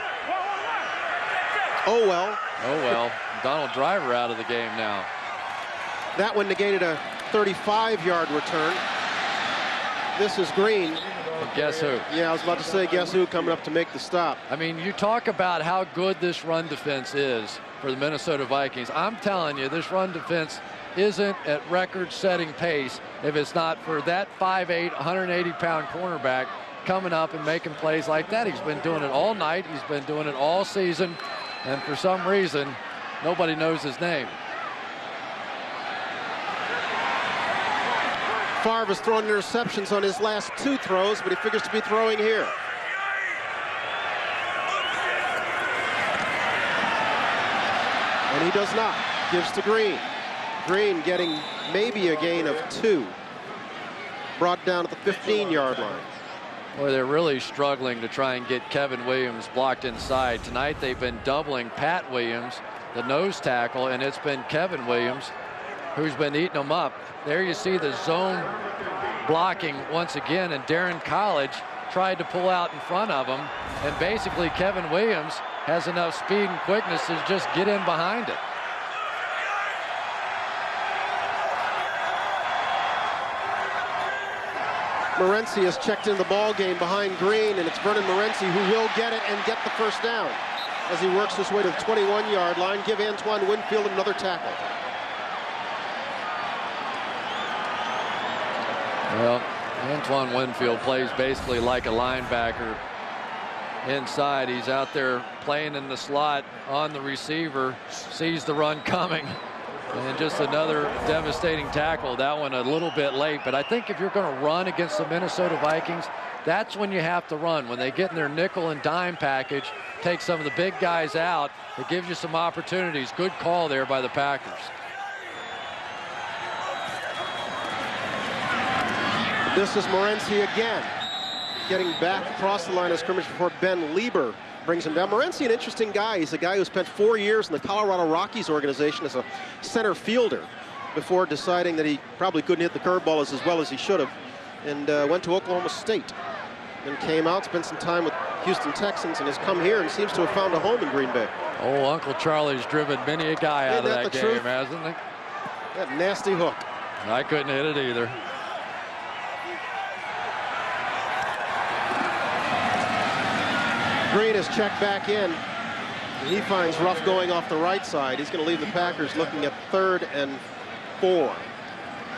Oh, well. Oh, well. Donald Driver out of the game now. That one negated a 35-yard return. This is Green. And guess who? Yeah, I was about to say, guess who coming up to make the stop. I mean, you talk about how good this run defense is for the Minnesota Vikings. I'm telling you, this run defense isn't at record-setting pace if it's not for that 5'8", 180-pound cornerback coming up and making plays like that. He's been doing it all night. He's been doing it all season. And for some reason, nobody knows his name. Favre has thrown interceptions on his last 2 throws, but he figures to be throwing here. And he does not. Gives to Green. Green getting maybe a gain of 2. Brought down at the 15-yard line. Boy, they're really struggling to try and get Kevin Williams blocked inside. Tonight they've been doubling Pat Williams, the nose tackle, and it's been Kevin Williams who's been eating them up. There you see the zone blocking once again, and Darren College tried to pull out in front of him, and basically Kevin Williams has enough speed and quickness to just get in behind it. Morency has checked in the ball game behind Green, and it's Vernon Morency who will get it and get the first down as he works his way to the 21-yard line. Give Antoine Winfield another tackle. Well, Antoine Winfield plays basically like a linebacker inside. He's out there playing in the slot on the receiver, sees the run coming, and just another devastating tackle. That one a little bit late, but I think if you're going to run against the Minnesota Vikings, that's when you have to run. When they get in their nickel and dime package, take some of the big guys out, it gives you some opportunities. Good call there by the Packers. This is Morency again, getting back across the line of scrimmage before Ben Lieber brings him down. Morency, an interesting guy. He's a guy who spent 4 years in the Colorado Rockies organization as a center fielder before deciding that he probably couldn't hit the curveball as well as he should have, and went to Oklahoma State. Then came out, spent some time with Houston Texans, and has come here and seems to have found a home in Green Bay. Oh, Uncle Charlie's driven many a guy out of that game, hasn't he? That nasty hook. I couldn't hit it either. Green is checked back in. He finds Ruff going off the right side. He's going to leave the Packers looking at 3rd and 4.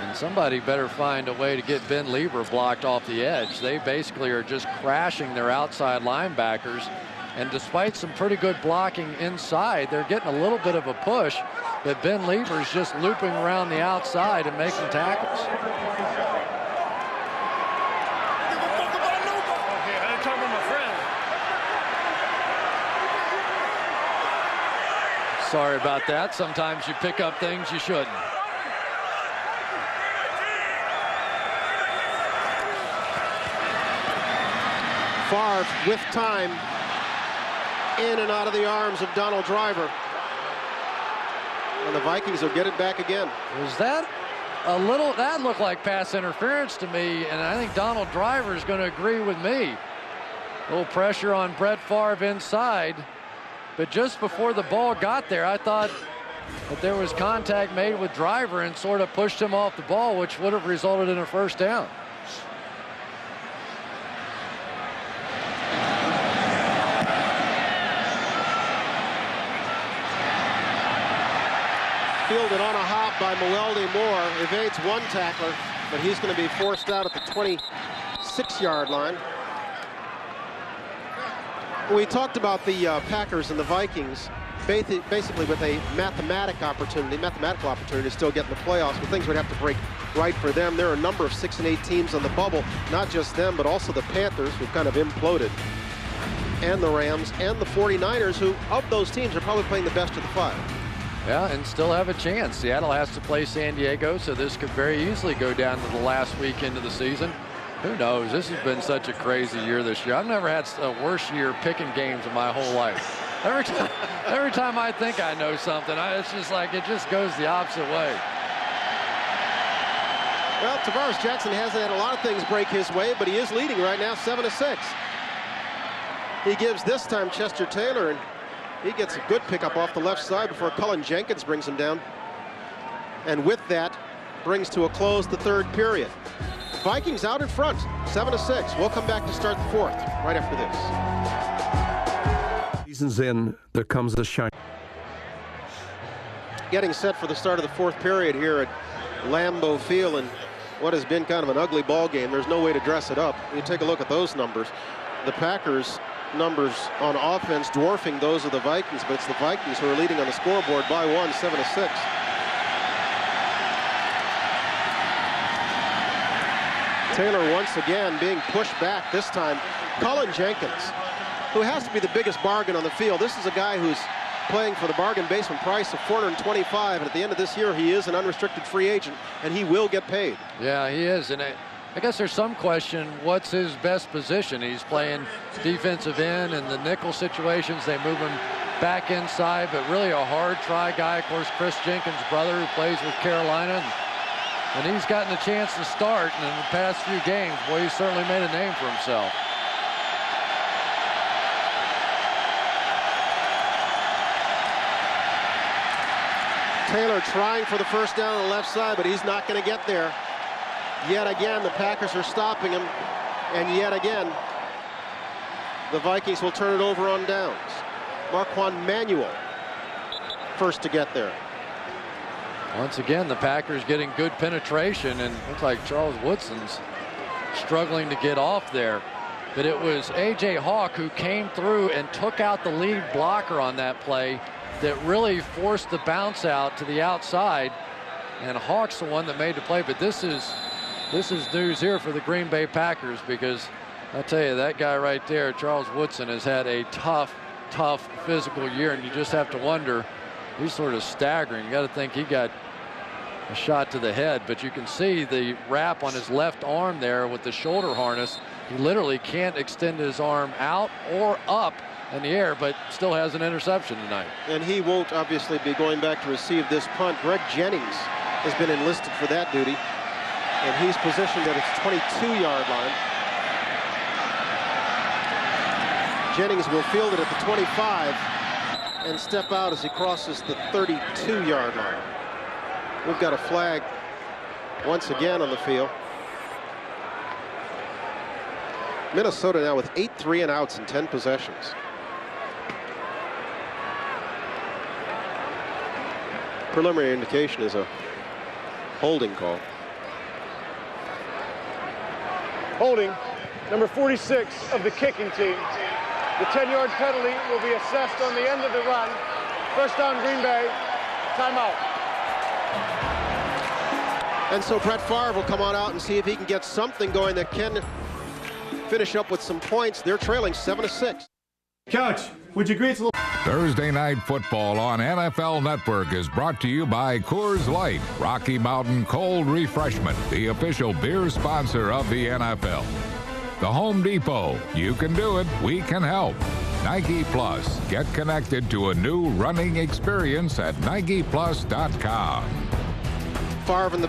And somebody better find a way to get Ben Lieber blocked off the edge. They basically are just crashing their outside linebackers. And despite some pretty good blocking inside, they're getting a little bit of a push. But Ben Lieber is just looping around the outside and making tackles. Sorry about that. Sometimes you pick up things you shouldn't. Favre with time, in and out of the arms of Donald Driver. And the Vikings will get it back again. Was that a little, that looked like pass interference to me, and I think Donald Driver is going to agree with me. A little pressure on Brett Favre inside. But just before the ball got there, I thought that there was contact made with Driver and sort of pushed him off the ball, which would have resulted in a first down. Fielded on a hop by Muelde Moore, evades one tackler, but he's going to be forced out at the 26-yard line. We talked about the Packers and the Vikings basically with a mathematical opportunity to still get in the playoffs, but things would have to break right for them. There are a number of 6 and 8 teams on the bubble, not just them, but also the Panthers, who've kind of imploded, and the Rams and the 49ers, who of those teams are probably playing the best of the 5. Yeah, and still have a chance. Seattle has to play San Diego, so this could very easily go down to the last week into the season. Who knows? This has been such a crazy year this year. I've never had a worse year picking games in my whole life. Every time I think I know something, it's just like it just goes the opposite way. Well, Tavares Jackson hasn't had a lot of things break his way, but he is leading right now, 7-6. He gives this time Chester Taylor, and he gets a good pickup off the left side before Cullen Jenkins brings him down. And with that, brings to a close the 3rd period. Vikings out in front, 7-6. We'll come back to start the 4th right after this. Seasons in, there comes a shine. getting set for the start of the fourth period here at Lambeau Field in what has been kind of an ugly ball game. There's no way to dress it up. You take a look at those numbers. The Packers' numbers on offense dwarfing those of the Vikings, but it's the Vikings who are leading on the scoreboard by 1, 7-6. Taylor once again being pushed back, this time Cullen Jenkins, who has to be the biggest bargain on the field. This is a guy who's playing for the bargain basement price of $425, and at the end of this year he is an unrestricted free agent, and he will get paid. Yeah, he is, and I guess there's some question, what's his best position? He's playing defensive end, and the nickel situations, they move him back inside, but really a hard try guy. Of course, Chris Jenkins' brother, who plays with Carolina, and he's gotten a chance to start, and in the past few games, boy, he's certainly made a name for himself. Taylor trying for the first down on the left side, but he's not going to get there. Yet again, the Packers are stopping him, and yet again, the Vikings will turn it over on downs. Marquand Manuel first to get there. Once again, the Packers getting good penetration, and looks like Charles Woodson's struggling to get off there. But it was A.J. Hawk who came through and took out the lead blocker on that play that really forced the bounce out to the outside. And Hawk's the one that made the play. But this is news here for the Green Bay Packers, because I tell you, that guy right there, Charles Woodson, has had a tough physical year, and you just have to wonder, he's sort of staggering. You got to think he got a shot to the head, but you can see the wrap on his left arm there with the shoulder harness. He literally can't extend his arm out or up in the air, but still has an interception tonight. And he won't obviously be going back to receive this punt. Greg Jennings has been enlisted for that duty, and he's positioned at its 22-yard line. Jennings will field it at the 25 and step out as he crosses the 32-yard line. We've got a flag once again on the field. Minnesota now with 8 3-and-outs in 10 possessions. Preliminary indication is a holding call. Holding, number 46 of the kicking team. The 10-yard penalty will be assessed on the end of the run. First down, Green Bay. Timeout. And so Brett Favre will come on out and see if he can get something going that can finish up with some points. They're trailing 7-6. Coach, would you agree it's a little... Thursday Night Football on NFL Network is brought to you by Coors Light, Rocky Mountain Cold Refreshment, the official beer sponsor of the NFL. The Home Depot, you can do it, we can help. Nike Plus, get connected to a new running experience at NikePlus.com. Favre and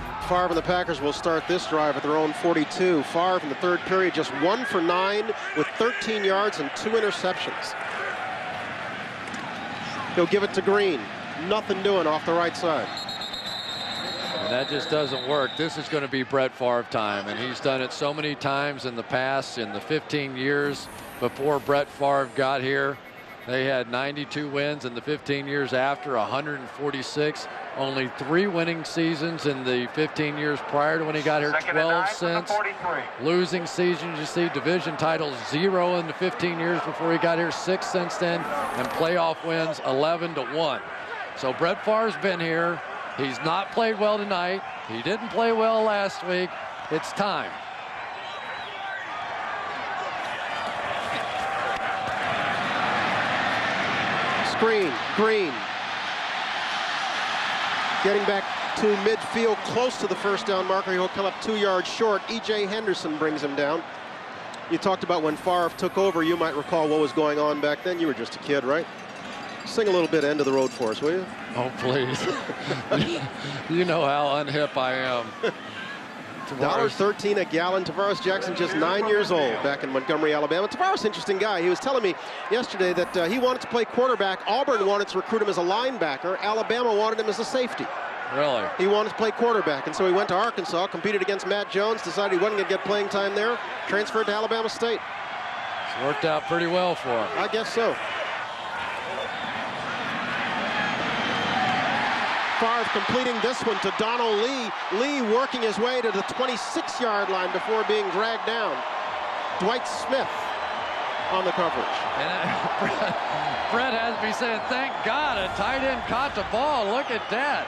the Packers will start this drive at their own 42. Favre in the third period just 1 for 9 with 13 yards and 2 interceptions. He'll give it to Green. Nothing doing off the right side. And that just doesn't work. This is going to be Brett Favre time, and he's done it so many times in the past. In the 15 years before Brett Favre got here, they had 92 wins. In the 15 years after, 146. Only 3 winning seasons in the 15 years prior to when he got here. 12 since. Losing seasons, you see, division titles 0 in the 15 years before he got here, 6 since then, and playoff wins 11-1. So Brett Favre's been here. He's not played well tonight. He didn't play well last week. It's time. Screen, Green. Getting back to midfield, close to the first down marker. He'll come up 2 yards short. E.J. Henderson brings him down. You talked about when Favre took over. You might recall what was going on back then. You were just a kid, right? Sing a little bit End of the Road for us, will you? Oh, please. You know how unhip I am. $1.13 a gallon. Tavares Jackson, just 9 years old, back in Montgomery, Alabama. Tavares, interesting guy. He was telling me yesterday that he wanted to play quarterback. Auburn wanted to recruit him as a linebacker. Alabama wanted him as a safety. Really? He wanted to play quarterback, and so he went to Arkansas, competed against Matt Jones, decided he wasn't going to get playing time there, transferred to Alabama State. It's worked out pretty well for him. I guess so. Favre completing this one to Donald Lee. Lee working his way to the 26-yard line before being dragged down. Dwight Smith on the coverage. And Brett has me saying, thank God a tight end caught the ball. Look at that.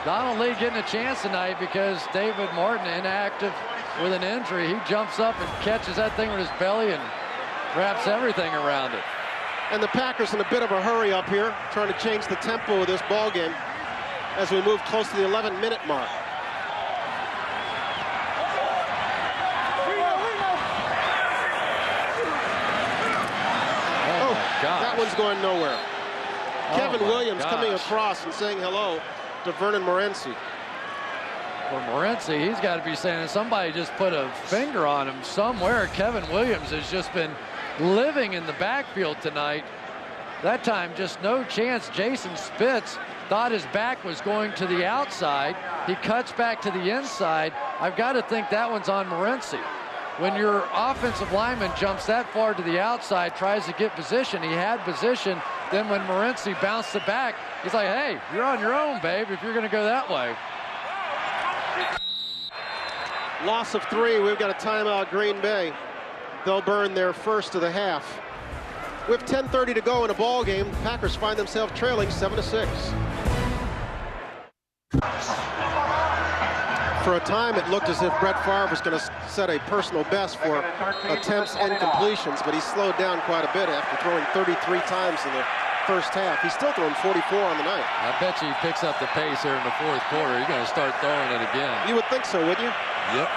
Donald Lee getting a chance tonight because David Martin inactive with an injury. He jumps up and catches that thing with his belly and wraps everything around it. And the Packers in a bit of a hurry up here, trying to change the tempo of this ball game as we move close to the 11-minute mark. That one's going nowhere. Kevin Williams coming across and saying hello to Vernon Morency. For Morency, he's got to be saying somebody just put a finger on him somewhere. Kevin Williams has just been living in the backfield tonight. That time, just no chance. Jason Spitz thought his back was going to the outside. He cuts back to the inside. I've got to think that one's on Morency. When your offensive lineman jumps that far to the outside, tries to get position, he had position. Then when Morency bounced it back, he's like, hey, you're on your own, babe, if you're going to go that way. Loss of 3. We've got a timeout, Green Bay. They'll burn their first of the half. With 10:30 to go in a ball game, the Packers find themselves trailing 7-6. For a time, it looked as if Brett Favre was going to set a personal best for attempts and completions, but he slowed down quite a bit after throwing 33 times in the first half. He's still throwing 44 on the night. I bet you he picks up the pace here in the fourth quarter. He's going to start throwing it again. You would think so, wouldn't you? Yep.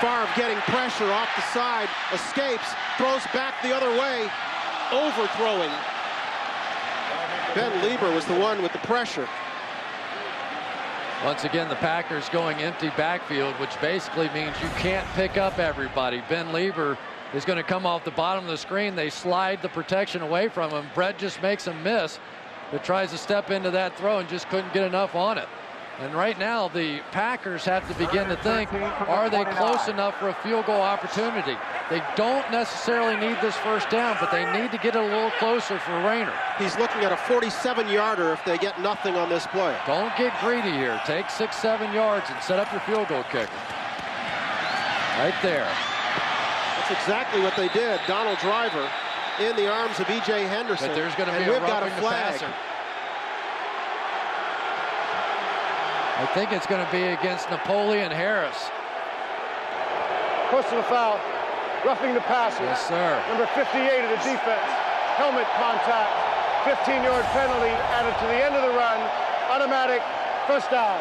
Favre getting pressure off the side, escapes, throws back the other way, overthrowing. Ben Lieber was the one with the pressure. Once again, the Packers going empty backfield, which basically means you can't pick up everybody. Ben Lieber is going to come off the bottom of the screen. They slide the protection away from him. Brett just makes him miss, but tries to step into that throw and just couldn't get enough on it. And right now, the Packers have to begin to think, are they close enough for a field goal opportunity? They don't necessarily need this first down, but they need to get it a little closer for Rayner. He's looking at a 47-yarder if they get nothing on this play. Don't get greedy here. Take 6-7 yards and set up your field goal kicker. Right there. That's exactly what they did. Donald Driver in the arms of E.J. Henderson. But there's going to be a roughing the flag. I think it's going to be against Napoleon Harris. Personal foul, roughing the passer. Yes, sir. Number 58 of the defense. Helmet contact, 15-yard penalty added to the end of the run. Automatic first down.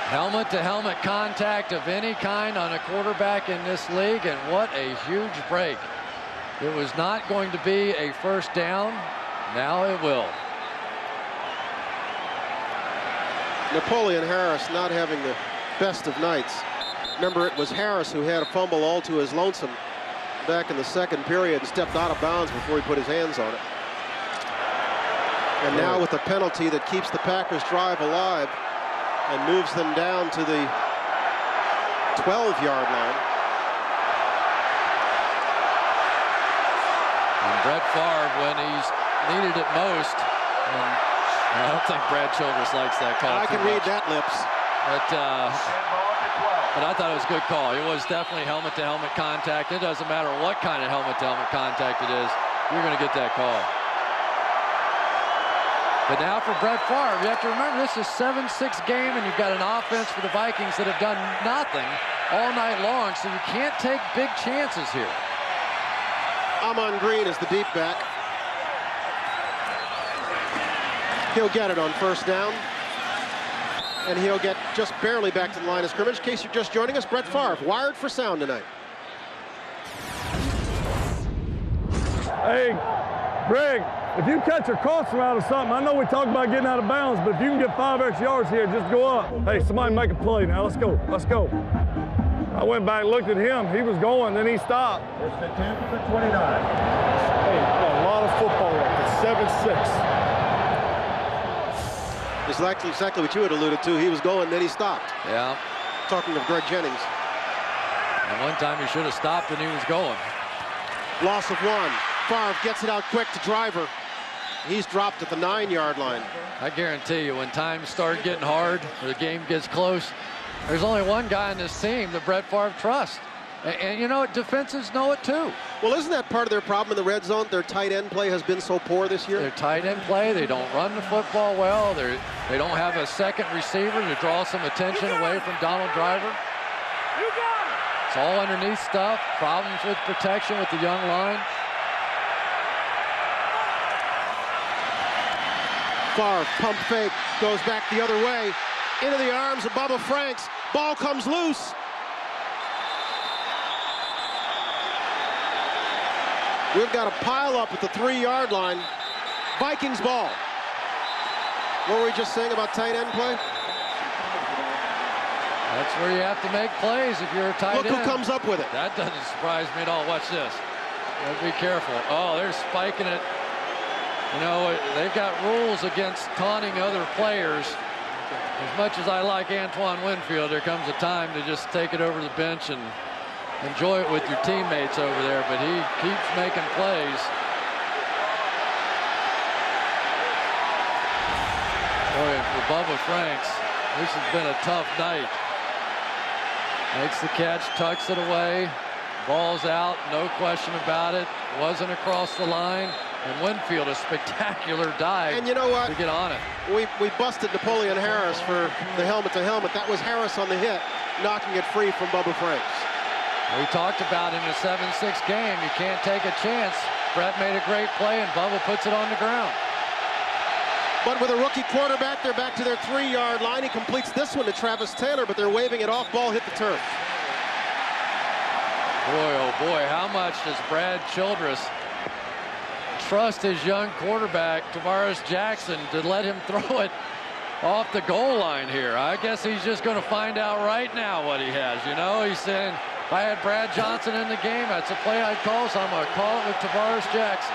Helmet-to-helmet contact of any kind on a quarterback in this league, and what a huge break. It was not going to be a first down. Now it will. Napoleon Harris not having the best of nights. Remember, it was Harris who had a fumble all to his lonesome back in the second period and stepped out of bounds before he put his hands on it. And now with the penalty that keeps the Packers drive alive and moves them down to the 12-yard line. And Brett Favre, when he's needed it most, and I don't think Brad Childress likes that call. I can read that, Lips. But I thought it was a good call. It was definitely helmet-to-helmet contact. It doesn't matter what kind of helmet-to-helmet contact it is. You're going to get that call. But now for Brett Favre, you have to remember this is a 7-6 game, and you've got an offense for the Vikings that have done nothing all night long, so you can't take big chances here. Amon Green is the deep back. He'll get it on first down. And he'll get just barely back to the line of scrimmage. In case you're just joining us, Brett Favre, wired for sound tonight. Hey, Greg, if you catch a crosser out of something, I know we talk about getting out of bounds, but if you can get 5 extra yards here, just go up. Hey, somebody make a play now. Let's go. Let's go. I went back, looked at him. He was going, then he stopped. It's the 10 to the 29. Hey, a lot of football left. It's 7-6. It's exactly what you had alluded to. He was going, then he stopped. Yeah. Talking of Greg Jennings. And one time he should have stopped and he was going. Loss of 1. Favre gets it out quick to Driver. He's dropped at the 9-yard line. I guarantee you, when times start getting hard or the game gets close, there's only one guy on this team that Brett Favre trusts. And you know what? Defenses know it too. Well, isn't that part of their problem in the red zone? Their tight end play has been so poor this year. Their tight end play, they don't run the football well. They don't have a second receiver to draw some attention away from Donald Driver. It's all underneath stuff. Problems with protection with the young line. Favre, pump fake, goes back the other way, into the arms of Bubba Franks. Ball comes loose. We've got a pile up at the 3-yard line. Vikings ball. What were we just saying about tight end play? That's where you have to make plays if you're a tight end. Look who comes up with it. That doesn't surprise me at all. Watch this. Gotta be careful. Oh, they're spiking it. You know, they've got rules against taunting other players. As much as I like Antoine Winfield, there comes a time to just take it over the bench and enjoy it with your teammates over there, but he keeps making plays. Boy, for Bubba Franks, this has been a tough night. Makes the catch, tucks it away, ball's out, no question about it. Wasn't across the line. And Winfield, a spectacular dive. And you know what? To get on it. We busted Napoleon Harris for the helmet-to-helmet. That was Harris on the hit, knocking it free from Bubba Franks. We talked about in a 7-6 game, you can't take a chance. Brett made a great play, and Bubba puts it on the ground. But with a rookie quarterback, they're back to their 3-yard line. He completes this one to Travis Taylor, but they're waving it off. Ball hit the turf. Boy, oh boy, how much does Brad Childress trust his young quarterback, Tavares Jackson, to let him throw it off the goal line here? I guess he's just going to find out right now what he has. You know, he's saying, if I had Brad Johnson in the game, that's a play I'd call, so I'm going to call it with Tavares Jackson.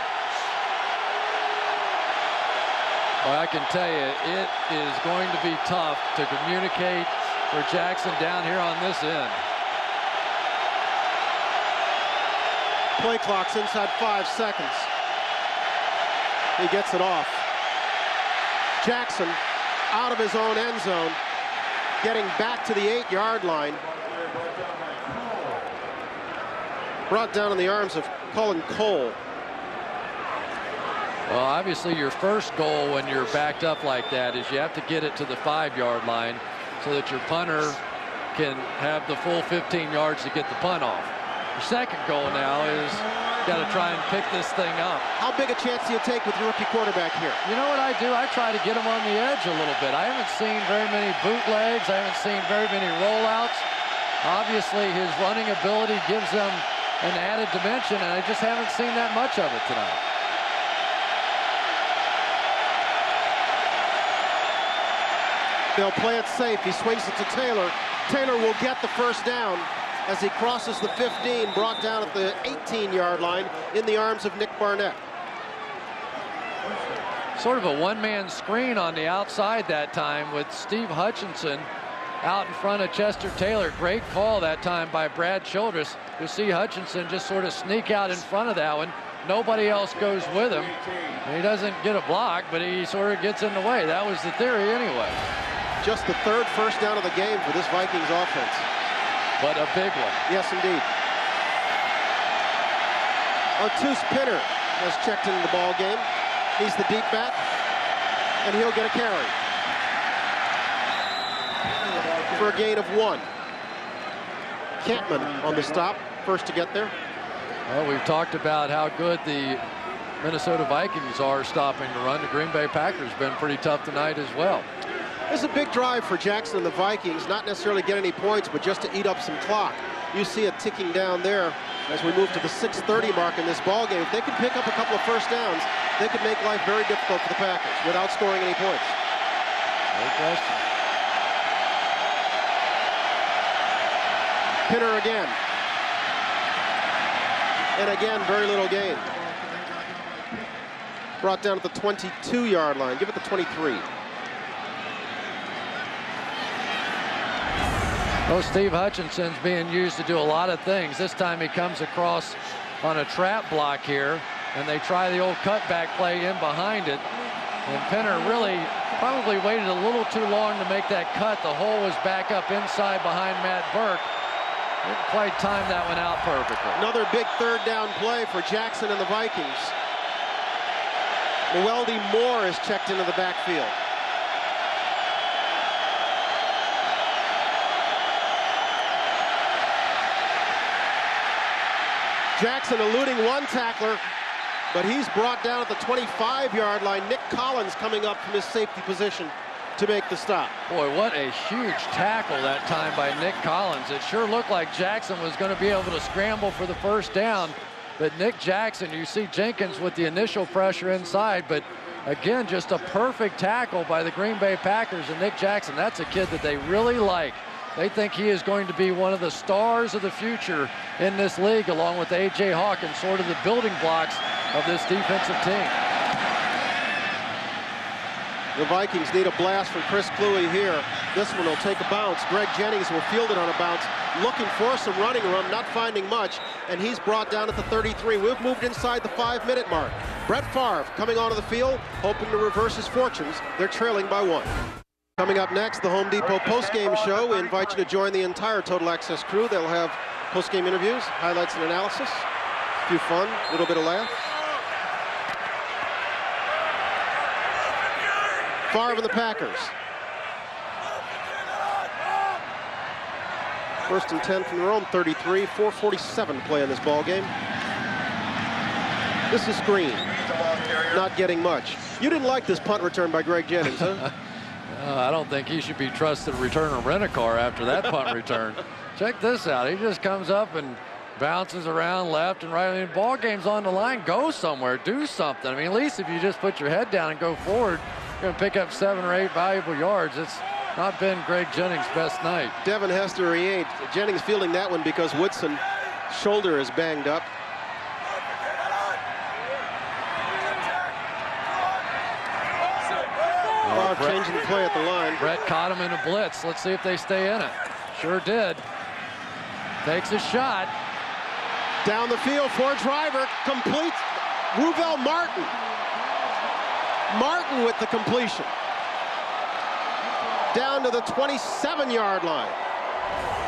Well, I can tell you, it is going to be tough to communicate for Jackson down here on this end. Play clock's inside 5 seconds. He gets it off. Jackson out of his own end zone, getting back to the 8-yard line. Brought down in the arms of Cullen Cole. Well, obviously your first goal when you're backed up like that is you have to get it to the 5-yard line so that your punter can have the full 15 yards to get the punt off. Your second goal now is got to try and pick this thing up. How big a chance do you take with your rookie quarterback here? You know what I do? I try to get him on the edge a little bit. I haven't seen very many bootlegs. I haven't seen very many rollouts. Obviously, his running ability gives them an added dimension, and I just haven't seen that much of it tonight. They'll play it safe. He swings it to Taylor. Taylor will get the first down as he crosses the 15, brought down at the 18-yard line in the arms of Nick Barnett. Sort of a one-man screen on the outside that time with Steve Hutchinson out in front of Chester Taylor. Great call that time by Brad Childress to see Hutchinson just sort of sneak out in front of that one. Nobody else goes with him. And he doesn't get a block, but he sort of gets in the way. That was the theory anyway. Just the 3rd first down of the game for this Vikings offense. But a big one. Yes, indeed. Artus Pinner has checked into the ball game. He's the deep back, and he'll get a carry for a gain of 1. Campman on the stop, first to get there. Well, we've talked about how good the Minnesota Vikings are stopping the run. The Green Bay Packers been pretty tough tonight as well. This is a big drive for Jackson and the Vikings, not necessarily get any points, but just to eat up some clock. You see it ticking down there as we move to the 6:30 mark in this ball game. If they can pick up a couple of first downs, they could make life very difficult for the Packers without scoring any points. No question. Pinner again. And again, very little gain. Brought down at the 22-yard line. Give it the 23. Well, Steve Hutchinson's being used to do a lot of things. This time he comes across on a trap block here. and they try the old cutback play in behind it. And Penner really probably waited a little too long to make that cut. The hole was back up inside behind Matt Burke. Didn't quite time that one out perfectly. Another big third down play for Jackson and the Vikings. Mueldy Moore is checked into the backfield. Jackson eluding one tackler, but he's brought down at the 25-yard line. Nick Collins coming up from his safety position to make the stop. Boy, what a huge tackle that time by Nick Collins. It sure looked like Jackson was going to be able to scramble for the first down, but Nick Jackson, you see Jenkins with the initial pressure inside, but again, just a perfect tackle by the Green Bay Packers. And Nick Jackson, that's a kid that they really like. They think he is going to be one of the stars of the future in this league, along with A.J. Hawkins, sort of the building blocks of this defensive team. The Vikings need a blast from Chris Kluwe here. This one will take a bounce. Greg Jennings will field it on a bounce, looking for some running room, not finding much, and he's brought down at the 33. We've moved inside the 5-minute mark. Brett Favre coming onto the field, hoping to reverse his fortunes. They're trailing by 1. Coming up next, the Home Depot postgame show. We invite you to join the entire Total Access crew. They'll have postgame interviews, highlights and analysis, a few fun, a little bit of laugh. Favre and the Packers. 1st and 10 from their own 33, 4:47 play in this ball game. This is Green, not getting much. You didn't like this punt return by Greg Jennings, huh? I don't think he should be trusted to return a rent-a-car after that punt return. Check this out. He just comes up and bounces around left and right. I mean, ball game's on the line. Go somewhere. Do something. I mean, at least if you just put your head down and go forward, you're going to pick up 7 or 8 valuable yards. It's not been Greg Jennings' best night. Devin Hester, he ain't. Jennings fielding that one because Woodson's shoulder is banged up. Changing the play at the line. Brett caught him in a blitz. Let's see if they stay in it. Sure did. Takes a shot. Down the field for Driver. Complete. Ruvel Martin. Martin with the completion. Down to the 27-yard line.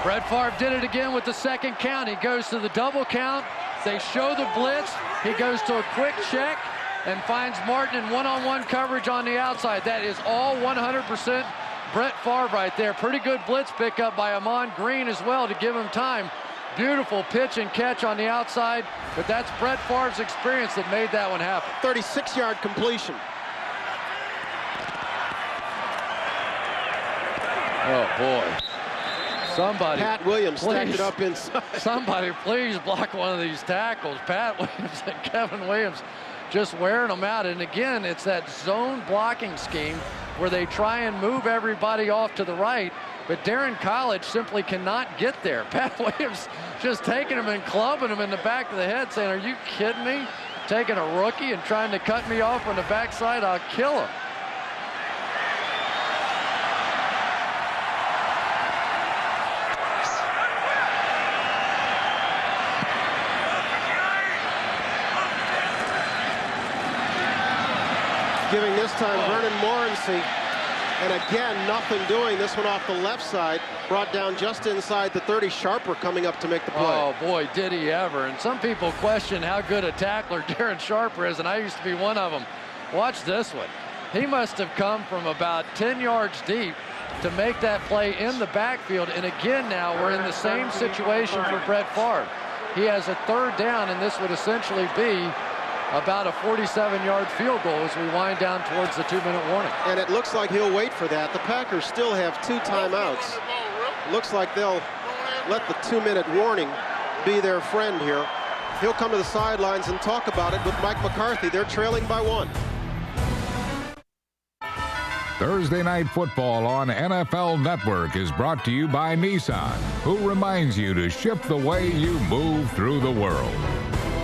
Brett Favre did it again with the second count. He goes to the double count. They show the blitz. He goes to a quick check and finds Martin in one-on-one coverage on the outside. That is all 100% Brett Favre right there. Pretty good blitz pickup by Ahman Green as well to give him time. Beautiful pitch and catch on the outside, but that's Brett Favre's experience that made that one happen. 36-yard completion. Oh, boy. Somebody. Pat Williams stacked it up inside. Somebody please block one of these tackles. Pat Williams and Kevin Williams just wearing them out. And again, it's that zone blocking scheme where they try and move everybody off to the right, but Darren College simply cannot get there. Pat Williams just taking him and clubbing him in the back of the head, saying, are you kidding me? Taking a rookie and trying to cut me off on the backside, I'll kill him. Giving this time Vernon Morency, and again nothing doing. This one off the left side, brought down just inside the 30. Sharper coming up to make the play. Oh boy, did he ever. And some people question how good a tackler Darren Sharper is, and I used to be one of them. Watch this one. He must have come from about 10 yards deep to make that play in the backfield. And again now we're in the same situation for Brett Favre. He has a 3rd down, and this would essentially be about a 47-yard field goal as we wind down towards the 2-minute warning. And it looks like he'll wait for that. The Packers still have 2 timeouts. Looks like they'll let the 2-minute warning be their friend here. He'll come to the sidelines and talk about it with Mike McCarthy. They're trailing by 1. Thursday Night Football on NFL Network is brought to you by Nissan, who reminds you to ship the way you move through the world.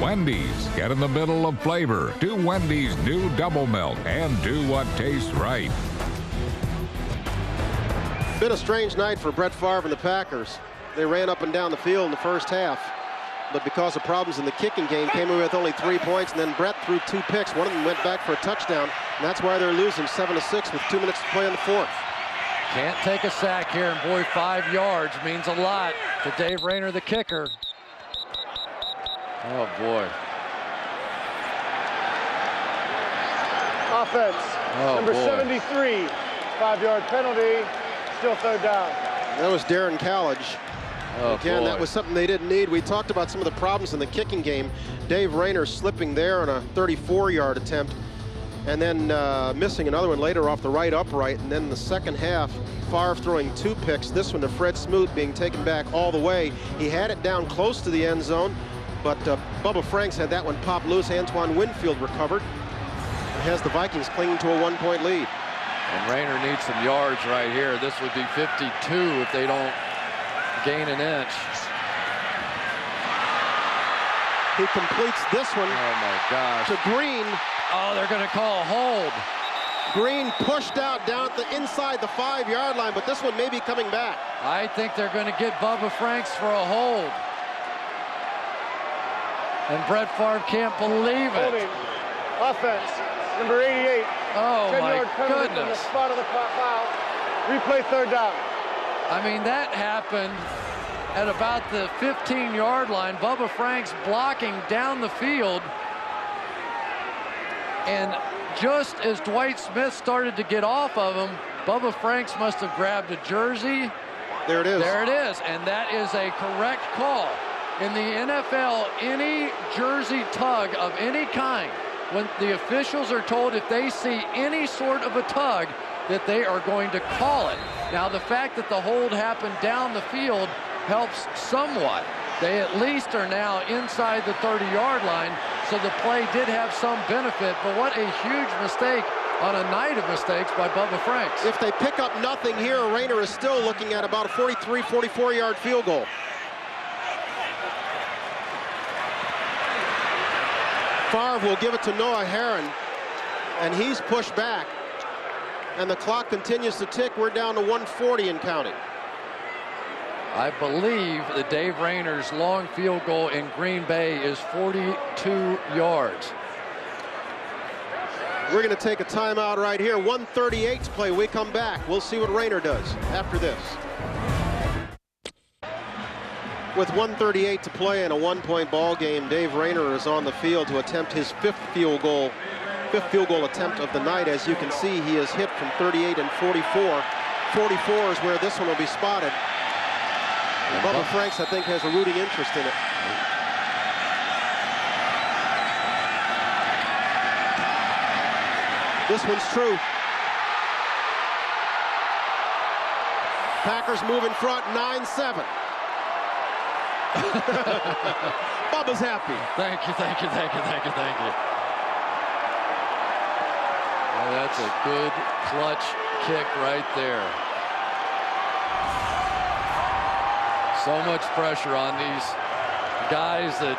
Wendy's, get in the middle of flavor. Do Wendy's new double melt and do what tastes right. Been a strange night for Brett Favre and the Packers. They ran up and down the field in the first half. but because of problems in the kicking game, came away with only 3 points, and then Brett threw 2 picks. One of them went back for a touchdown, and that's why they're losing 7-6 with 2 minutes to play in the fourth. Can't take a sack here, and boy, 5 yards means a lot to Dave Rayner, the kicker. Oh, boy. Offense, number 73, 5-yard penalty, still third down. That was Darren College. Oh, again, boy. that was something they didn't need. We talked about some of the problems in the kicking game. Dave Rayner slipping there on a 34-yard attempt, and then missing another one later off the right upright. And then in the second half, Favre throwing 2 picks. This one to Fred Smoot being taken back all the way. He had it down close to the end zone, but Bubba Franks had that one pop loose. Antoine Winfield recovered. It has the Vikings clinging to a 1-point lead. And Rayner needs some yards right here. This would be 52 if they don't gain an inch. He completes this one. Oh my gosh. To Green. Oh, they're going to call a hold. Green pushed out down at the inside the 5-yard line, but this one may be coming back. I think they're going to get Bubba Franks for a hold. And Brett Favre can't believe it. Holding. Offense, number 88. Oh, 10-yard my penalty goodness. from the spot of the foul. Replay third down. I mean, that happened at about the 15-yard line. Bubba Franks blocking down the field. And just as Dwight Smith started to get off of him, Bubba Franks must have grabbed a jersey. There it is. There it is, and that is a correct call. In the NFL, any jersey tug of any kind, when the officials are told if they see any sort of a tug, that they are going to call it. Now, the fact that the hold happened down the field helps somewhat. They at least are now inside the 30-yard line, so the play did have some benefit, but what a huge mistake on a night of mistakes by Bubba Franks. If they pick up nothing here, Rayner is still looking at about a 43, 44-yard field goal. Favre will give it to Noah Herron, and he's pushed back. And the clock continues to tick. We're down to 140 and counting. I believe that Dave Rayner's long field goal in Green Bay is 42 yards. We're going to take a timeout right here. 1:38 to play. We come back. We'll see what Rayner does after this. With 1:38 to play in a 1-point ball game, Dave Rayner is on the field to attempt his fifth field goal attempt of the night. As you can see, he has hit from 38 and 44. 44 is where this one will be spotted. Bubba Franks, I think, has a rooting interest in it. This one's true. Packers move in front, 9-7. Bubba's happy. Thank you, thank you, thank you, thank you, thank you. Well, that's a good clutch kick right there. So much pressure on these guys that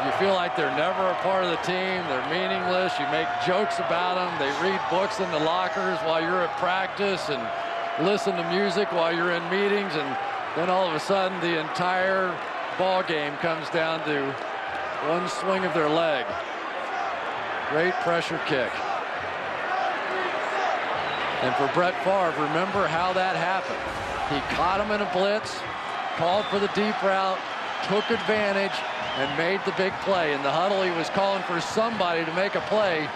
you feel like they're never a part of the team. They're meaningless. You make jokes about them. They read books in the lockers while you're at practice and listen to music while you're in meetings, and then all of a sudden the entire ball game comes down to one swing of their leg. Great pressure kick. And for Brett Favre, remember how that happened. He caught him in a blitz, called for the deep route, took advantage, and made the big play. In the huddle, he was calling for somebody to make a play.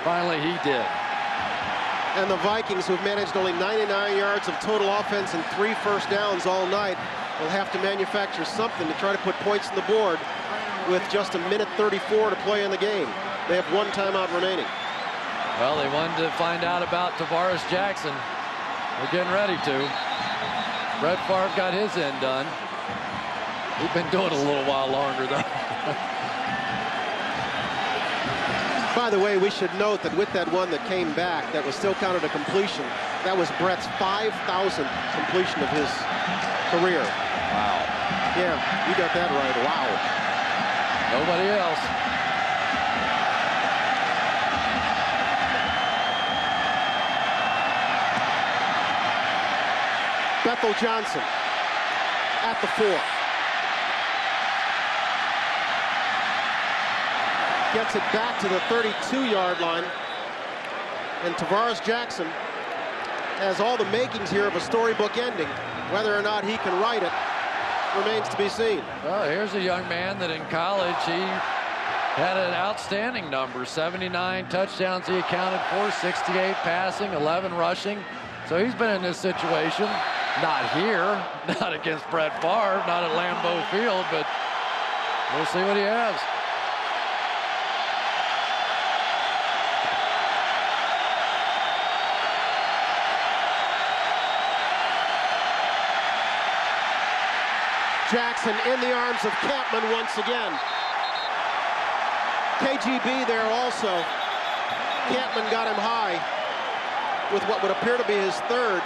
Finally, he did. And the Vikings, who've managed only 99 yards of total offense and 3 first downs all night, will have to manufacture something to try to put points on the board with just 1:34 to play in the game. They have 1 timeout remaining. Well, they wanted to find out about Tavares Jackson. They're getting ready to. Brett Favre got his end done. He's been doing it a little while longer, though. By the way, we should note that with that one that came back, that was still counted a completion. That was Brett's 5,000th completion of his career. Wow. Yeah, you got that right. Wow. Nobody else. Bethel Johnson at the 4. Gets it back to the 32-yard line. And Tavares Jackson has all the makings here of a storybook ending. Whether or not he can write it remains to be seen. Well, here's a young man that in college he had an outstanding number. 79 touchdowns he accounted for, 68 passing, 11 rushing. So he's been in this situation. Not here, not against Brett Favre, not at Lambeau Field, but we'll see what he has. Jackson in the arms of Campman once again. KGB there also. Campman got him high with what would appear to be his third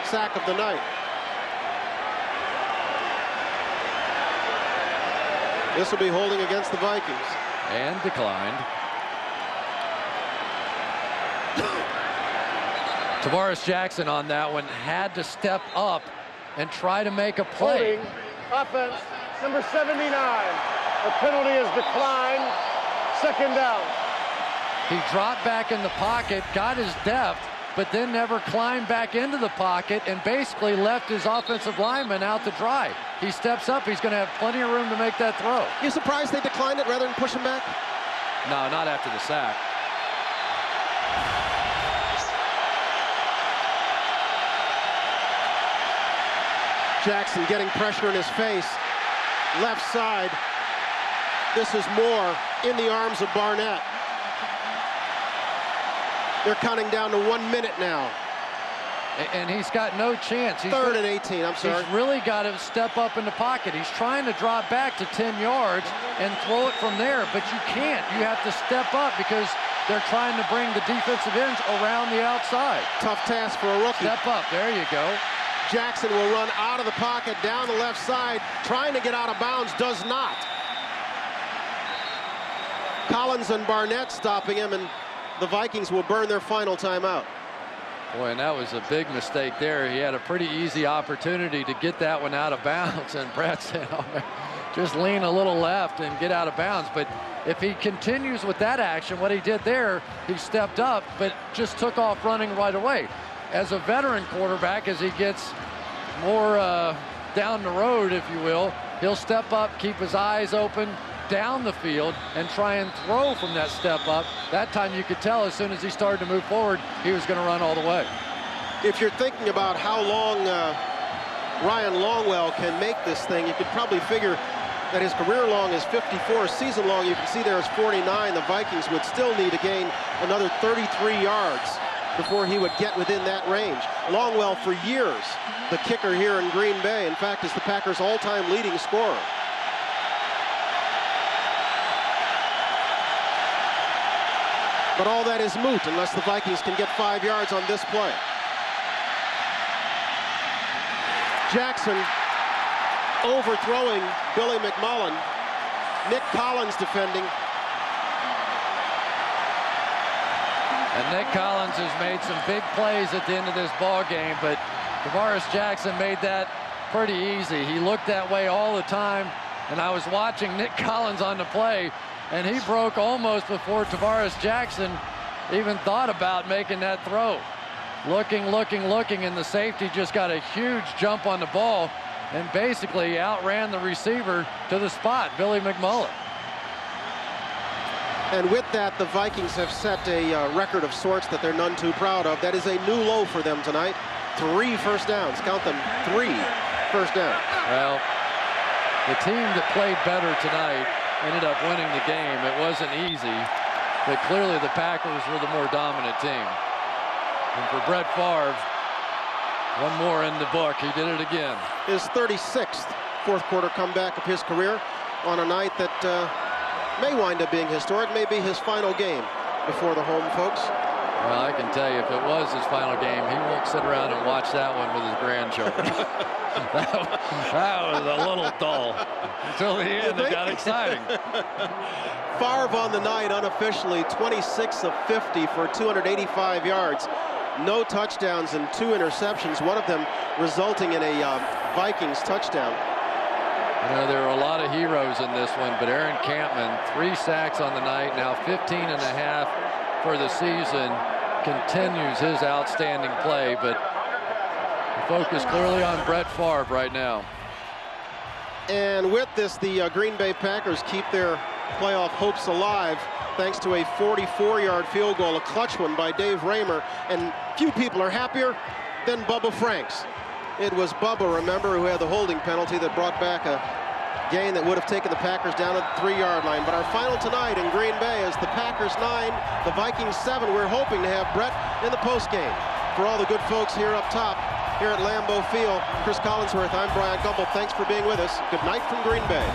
sack of the night. This will be holding against the Vikings. And declined. Tavares Jackson on that one had to step up and try to make a play. Holding, offense, number 79. The penalty is declined. Second down. He dropped back in the pocket, got his depth, but then never climbed back into the pocket and basically left his offensive lineman out to dry. He steps up, he's going to have plenty of room to make that throw. You surprised they declined it rather than push him back? No, not after the sack. Jackson getting pressure in his face. Left side. This is Moore in the arms of Barnett. They're counting down to 1 minute now. And he's got no chance. Third and 18, I'm sorry. He's really got to step up in the pocket. He's trying to drop back to 10 yards and throw it from there, but you can't. You have to step up because they're trying to bring the defensive ends around the outside. Tough task for a rookie. Step up, there you go. Jackson will run out of the pocket down the left side, trying to get out of bounds, does not. Collins and Barnett stopping him, and the Vikings will burn their final timeout. Boy, and that was a big mistake there. He had a pretty easy opportunity to get that one out of bounds, and Brett said, oh, just lean a little left and get out of bounds. But if he continues with that action, what he did there, he stepped up, but just took off running right away. As a veteran quarterback, as he gets more down the road, if you will, he'll step up, keep his eyes open down the field, and try and throw from that step up. That time you could tell as soon as he started to move forward, he was going to run all the way. If you're thinking about how long Ryan Longwell can make this thing, you could probably figure that his career long is 54, season long you can see there is 49. The Vikings would still need to gain another 33 yards before he would get within that range. Longwell for years, the kicker here in Green Bay, in fact, is the Packers' all-time leading scorer. But all that is moot unless the Vikings can get 5 yards on this play. Jackson overthrowing Billy McMullen. Nick Collins defending. And Nick Collins has made some big plays at the end of this ball game, but Tavares Jackson made that pretty easy. He looked that way all the time, and I was watching Nick Collins on the play, and he broke almost before Tavares Jackson even thought about making that throw. Looking, and the safety just got a huge jump on the ball and basically outran the receiver to the spot, Billy McMullen. And with that, the Vikings have set a record of sorts that they're none too proud of. That is a new low for them tonight. 3 first downs. Count them, 3 first downs. Well, the team that played better tonight ended up winning the game. It wasn't easy, but clearly the Packers were the more dominant team. And for Brett Favre, one more in the book. He did it again. His 36th fourth quarter comeback of his career on a night that may wind up being historic, may be his final game before the home folks. Well, I can tell you, if it was his final game, he won't sit around and watch that one with his grandchildren. that was a little dull. Until the end, it got exciting. Favre on the night, unofficially, 26 of 50 for 285 yards. No touchdowns and 2 interceptions, one of them resulting in a Vikings touchdown. You know, there are a lot of heroes in this one, but Aaron Campman, 3 sacks on the night, now 15.5 for the season, continues his outstanding play, but the focus clearly on Brett Favre right now. And with this, the Green Bay Packers keep their playoff hopes alive thanks to a 44-yard field goal, a clutch one by Dave Raymer, and few people are happier than Bubba Franks. It was Bubba, remember, who had the holding penalty that brought back a gain that would have taken the Packers down at the 3-yard line. But our final tonight in Green Bay is the Packers 9, the Vikings 7. We're hoping to have Brett in the postgame. For all the good folks here up top, here at Lambeau Field, Chris Collinsworth, I'm Brian Gumbel. Thanks for being with us. Good night from Green Bay.